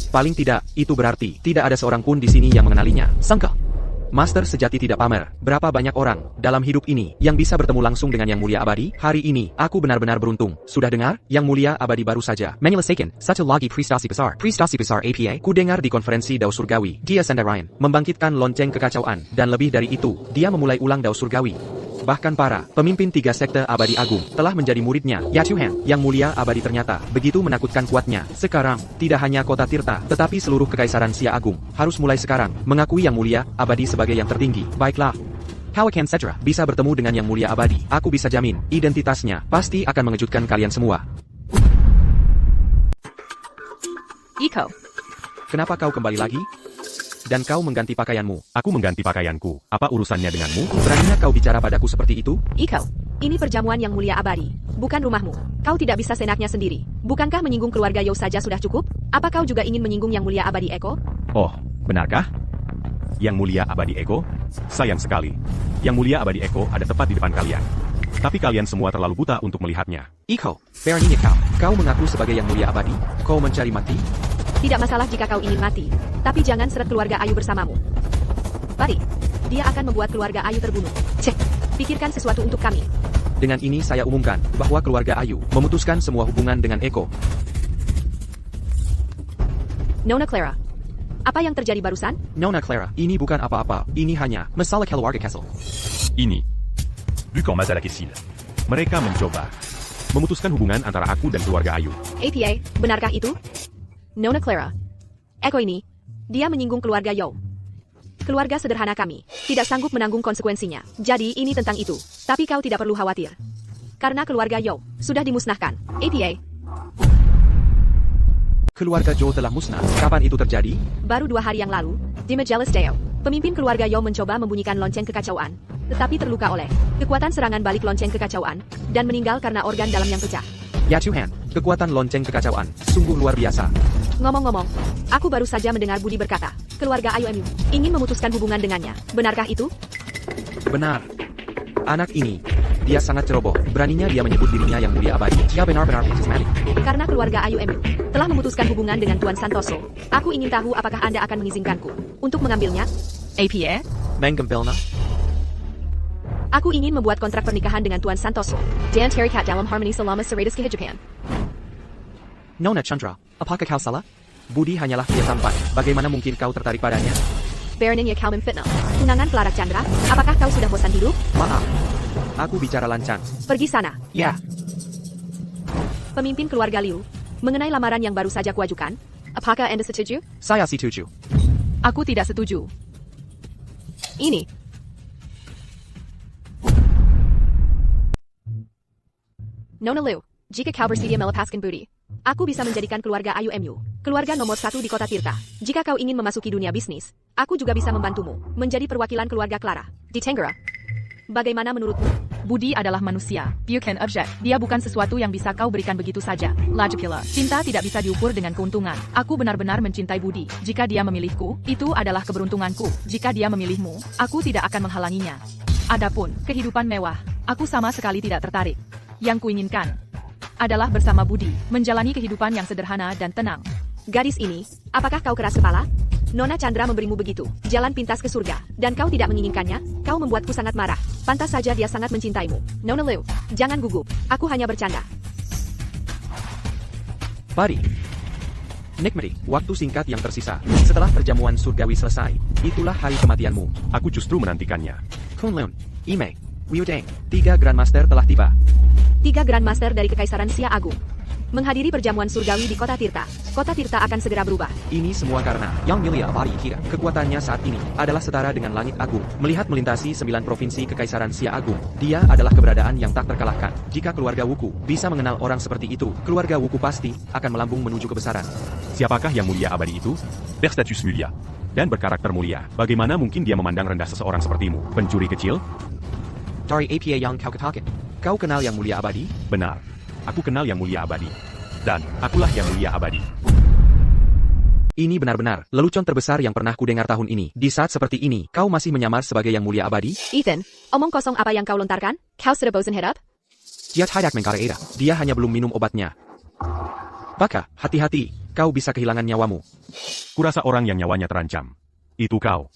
Paling tidak, itu berarti tidak ada seorang pun di sini yang mengenalinya. Sangka. Master sejati tidak pamer. Berapa banyak orang dalam hidup ini yang bisa bertemu langsung dengan Yang Mulia Abadi? Hari ini, aku benar-benar beruntung. Sudah dengar? Yang Mulia Abadi baru saja menyelesaikan satu lagi prestasi besar. Prestasi besar APA. Ku dengar di konferensi Dao Surgawi. Dia Sandarayan membangkitkan lonceng kekacauan. Dan lebih dari itu, dia memulai ulang Dao Surgawi. Bahkan para pemimpin 3 sekte abadi agung telah menjadi muridnya. Ya Tuhan, Yang Mulia Abadi ternyata begitu menakutkan kuatnya. Sekarang, tidak hanya kota Tirta, tetapi seluruh kekaisaran Sia Agung harus mulai sekarang mengakui Yang Mulia Abadi sebagai yang tertinggi. Baiklah. Hawakan Sedra bisa bertemu dengan Yang Mulia Abadi. Aku bisa jamin, identitasnya pasti akan mengejutkan kalian semua. Iko. Kenapa kau kembali lagi? Dan kau mengganti pakaianmu. Aku mengganti pakaianku. Apa urusannya denganmu? Beraninya kau bicara padaku seperti itu? Iko, ini perjamuan Yang Mulia Abadi, bukan rumahmu. Kau tidak bisa seenaknya sendiri. Bukankah menyinggung keluarga Yao saja sudah cukup? Apa kau juga ingin menyinggung Yang Mulia Abadi Eko? Oh, benarkah? Yang Mulia Abadi Eko? Sayang sekali. Yang Mulia Abadi Eko ada tepat di depan kalian. Tapi kalian semua terlalu buta untuk melihatnya. Iko, beraninya kau mengaku sebagai Yang Mulia Abadi? Kau mencari mati? Tidak masalah jika kau ingin mati, tapi jangan seret keluarga Ayu bersamamu. Bari, dia akan membuat keluarga Ayu terbunuh. Cek, pikirkan sesuatu untuk kami. Dengan ini saya umumkan bahwa keluarga Ayu memutuskan semua hubungan dengan Eko. Nona Clara, apa yang terjadi barusan? Nona Clara, ini bukan apa-apa. Ini hanya masalah keluarga Kessel. Ini. Bukan masalah Kessel. Mereka mencoba memutuskan hubungan antara aku dan keluarga Ayu. APA, benarkah itu? Nona Clara, Eko ini, dia menyinggung keluarga Yao. Keluarga sederhana kami, tidak sanggup menanggung konsekuensinya. Jadi ini tentang itu. Tapi kau tidak perlu khawatir. Karena keluarga Yao sudah dimusnahkan. APA. Keluarga Joe telah musnah. Kapan itu terjadi? Baru 2 hari yang lalu, di Majalis Deo, pemimpin keluarga Yao mencoba membunyikan lonceng kekacauan, tetapi terluka oleh kekuatan serangan balik lonceng kekacauan, dan meninggal karena organ dalam yang pecah. Ya Tuhan, kekuatan lonceng kekacauan, sungguh luar biasa. Ngomong-ngomong, aku baru saja mendengar Budi berkata, keluarga Ayu MU ingin memutuskan hubungan dengannya. Benarkah itu? Benar. Anak ini, dia sangat ceroboh. Beraninya dia menyebut dirinya Yang Mulia Abadi. Dia benar-benar karismatik. Karena keluarga Ayu MU telah memutuskan hubungan dengan Tuan Santoso. Aku ingin tahu apakah Anda akan mengizinkanku untuk mengambilnya? APA? Menggembelna? Aku ingin membuat kontrak pernikahan dengan Tuan Santoso. Dan terikat dalam harmoni selama Seratus kehidupan. Nona Chandra, apakah kau salah? Budi hanyalah pria tampan. Bagaimana mungkin kau tertarik padanya? Beraninya kau memfitnah tunangan Clara Chandra. Apakah kau sudah bosan hidup? Maaf. Aku bicara lancang. Pergi sana. Ya. Pemimpin keluarga Liu, mengenai lamaran yang baru saja kuajukan, apakah Anda setuju? Saya setuju. Aku tidak setuju. Ini. Nona Liu, jika kau bersedia melepaskan Budi, aku bisa menjadikan keluarga Ayu MU keluarga nomor 1 di kota Tirta. Jika kau ingin memasuki dunia bisnis, aku juga bisa membantumu menjadi perwakilan keluarga Clara di Tenggara. Bagaimana menurutmu? Budi adalah manusia, bukan objek. Dia bukan sesuatu yang bisa kau berikan begitu saja. Lagi pula, cinta tidak bisa diukur dengan keuntungan. Aku benar-benar mencintai Budi. Jika dia memilihku, itu adalah keberuntunganku. Jika dia memilihmu, aku tidak akan menghalanginya. Adapun kehidupan mewah, aku sama sekali tidak tertarik. Yang kuinginkan adalah bersama Budi, menjalani kehidupan yang sederhana dan tenang. Gadis ini, apakah kau keras kepala? Nona Chandra memberimu begitu jalan pintas ke surga, dan kau tidak menginginkannya? Kau membuatku sangat marah. Pantas saja dia sangat mencintaimu. Nona Liu, jangan gugup. Aku hanya bercanda. Mari. Nikmati waktu singkat yang tersisa. Setelah perjamuan surgawi selesai, itulah hari kematianmu. Aku justru menantikannya. Kunlun, Ime, Liu Deng, 3 Grandmaster telah tiba. 3 Grandmaster dari Kekaisaran Sia Agung. menghadiri perjamuan surgawi di Kota Tirta. Kota Tirta akan segera berubah. Ini semua karena Yang Mulia Abadi Kira. Kekuatannya saat ini adalah setara dengan langit agung. Melihat melintasi 9 provinsi Kekaisaran Xia Agung, dia adalah keberadaan yang tak terkalahkan. Jika keluarga Wuku bisa mengenal orang seperti itu, keluarga Wuku pasti akan melambung menuju kebesaran. Siapakah Yang Mulia Abadi itu? Berstatus mulia. Dan berkarakter mulia. Bagaimana mungkin dia memandang rendah seseorang sepertimu? Pencuri kecil? Dari APA yang kau katakan. Kau kenal Yang Mulia Abadi? Benar. Aku kenal Yang Mulia Abadi. Dan akulah Yang Mulia Abadi. Ini benar-benar lelucon terbesar yang pernah kudengar tahun ini. Di saat seperti ini, kau masih menyamar sebagai Yang Mulia Abadi? Ethan, omong kosong apa yang kau lontarkan? Kau sudah bosan hidup? Dia tidak mengkara. Dia hanya belum minum obatnya. Baka, hati-hati, kau bisa kehilangan nyawamu. Kurasa orang yang nyawanya terancam. Itu kau.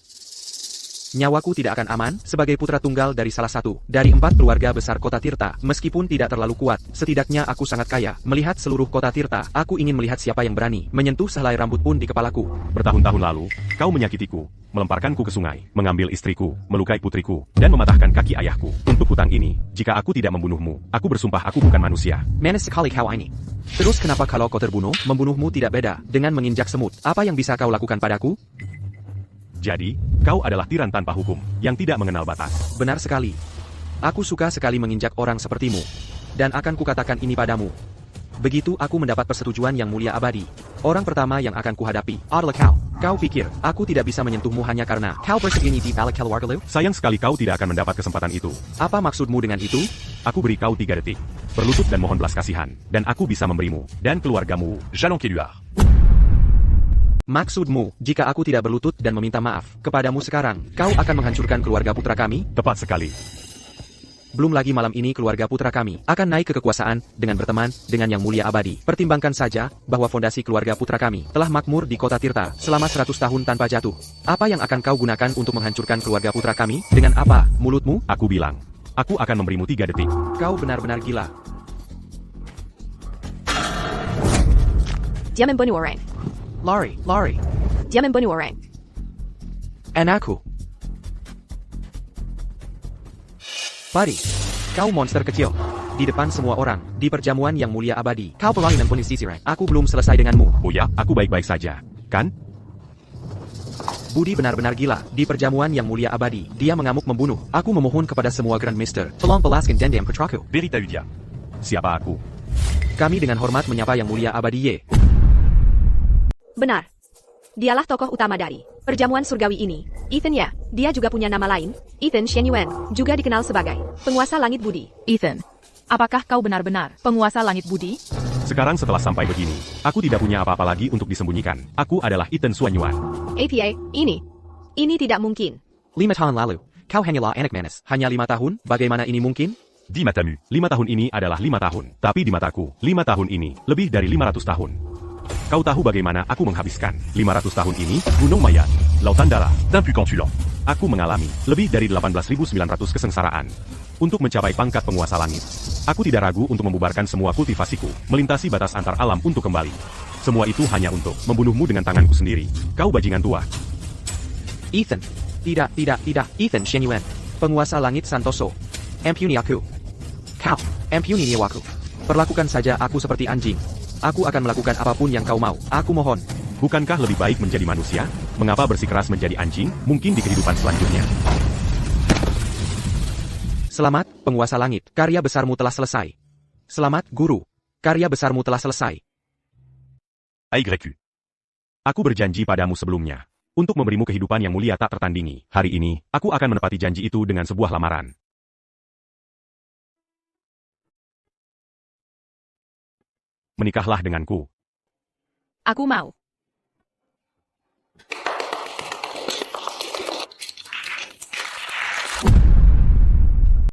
Nyawaku tidak akan aman sebagai putra tunggal dari salah satu dari 4 keluarga besar Kota Tirta. Meskipun tidak terlalu kuat, setidaknya aku sangat kaya. Melihat seluruh Kota Tirta, aku ingin melihat siapa yang berani menyentuh sehelai rambut pun di kepalaku. Bertahun-tahun lalu, kau menyakitiku, melemparkanku ke sungai, mengambil istriku, melukai putriku, dan mematahkan kaki ayahku. Untuk hutang ini, jika aku tidak membunuhmu, aku bersumpah aku bukan manusia. Manis sekali kau ini. Terus kenapa kalau kau terbunuh, membunuhmu tidak beda dengan menginjak semut? Apa yang bisa kau lakukan padaku? Jadi, kau adalah tiran tanpa hukum, yang tidak mengenal batas. Benar sekali. Aku suka sekali menginjak orang sepertimu. Dan akan kukatakan ini padamu. Begitu aku mendapat persetujuan Yang Mulia Abadi, orang pertama yang akan kuhadapi adalah kau. Kau pikir, aku tidak bisa menyentuhmu hanya karena kau bersembunyi di balik keluarga lu? Sayang sekali kau tidak akan mendapat kesempatan itu. Apa maksudmu dengan itu? Aku beri kau 3 detik. Berlutut dan mohon belas kasihan. Dan aku bisa memberimu, dan keluargamu, Jalon Keluar. Maksudmu, jika aku tidak berlutut dan meminta maaf kepadamu sekarang, kau akan menghancurkan keluarga putra kami? tepat sekali. Belum lagi malam ini keluarga putra kami akan naik ke kekuasaan dengan berteman dengan Yang Mulia Abadi. Pertimbangkan saja bahwa fondasi keluarga putra kami telah makmur di Kota Tirta selama 100 tahun tanpa jatuh. Apa yang akan kau gunakan untuk menghancurkan keluarga putra kami? Dengan apa? Mulutmu? Aku bilang, aku akan memberimu 3 detik. Kau benar-benar gila. Dia membunuh orang. Lari. Dia membunuh orang. Anakku. Pari, kau monster kecil. Di depan semua orang, di perjamuan Yang Mulia Abadi, kau pelangi mempunyai sisiran. Aku belum selesai denganmu. Oh ya, aku baik-baik saja. Kan? Budi benar-benar gila. Di perjamuan Yang Mulia Abadi, dia mengamuk membunuh. Aku memohon kepada semua Grand Master, tolong balaskan dendam putraku. Verita Udia. Siapa aku? Kami dengan hormat menyapa Yang Mulia Abadi Ye. Benar. Dialah tokoh utama dari perjamuan surgawi ini. Ethan ya, dia juga punya nama lain. Ethan Shenyuan, juga dikenal sebagai penguasa langit budi. Ethan, apakah kau benar-benar penguasa langit budi? Sekarang setelah sampai begini, aku tidak punya apa-apa lagi untuk disembunyikan. Aku adalah Ethan Suanyuan. APA, ini tidak mungkin. 5 tahun lalu, kau hanyalah anak manis. Hanya 5 tahun, bagaimana ini mungkin? Di matamu. 5 tahun ini adalah 5 tahun. Tapi di mataku, 5 tahun ini lebih dari 500 tahun. Kau tahu bagaimana aku menghabiskan 500 tahun ini? Gunung Mayat, Lautan Darah. D'impudent tulant. Aku mengalami lebih dari 18.900 kesengsaraan untuk mencapai pangkat penguasa langit. Aku tidak ragu untuk membubarkan semua kultivasiku, melintasi batas antar alam untuk kembali. Semua itu hanya untuk membunuhmu dengan tanganku sendiri. Kau bajingan tua. Ethan. Tidak. Ethan Shenyuan. Penguasa langit Santoso. Ampuni aku. Kau. Ampuni nyawaku. Perlakukan saja aku seperti anjing. Aku akan melakukan apapun yang kau mau. Aku mohon. Bukankah lebih baik menjadi manusia? Mengapa bersikeras menjadi anjing? Mungkin di kehidupan selanjutnya. Selamat, penguasa langit. Karya besarmu telah selesai. Selamat, guru. Karya besarmu telah selesai. AYQ. Aku berjanji padamu sebelumnya untuk memberimu kehidupan yang mulia tak tertandingi. Hari ini, aku akan menepati janji itu dengan sebuah lamaran. Menikahlah denganku. Aku mau.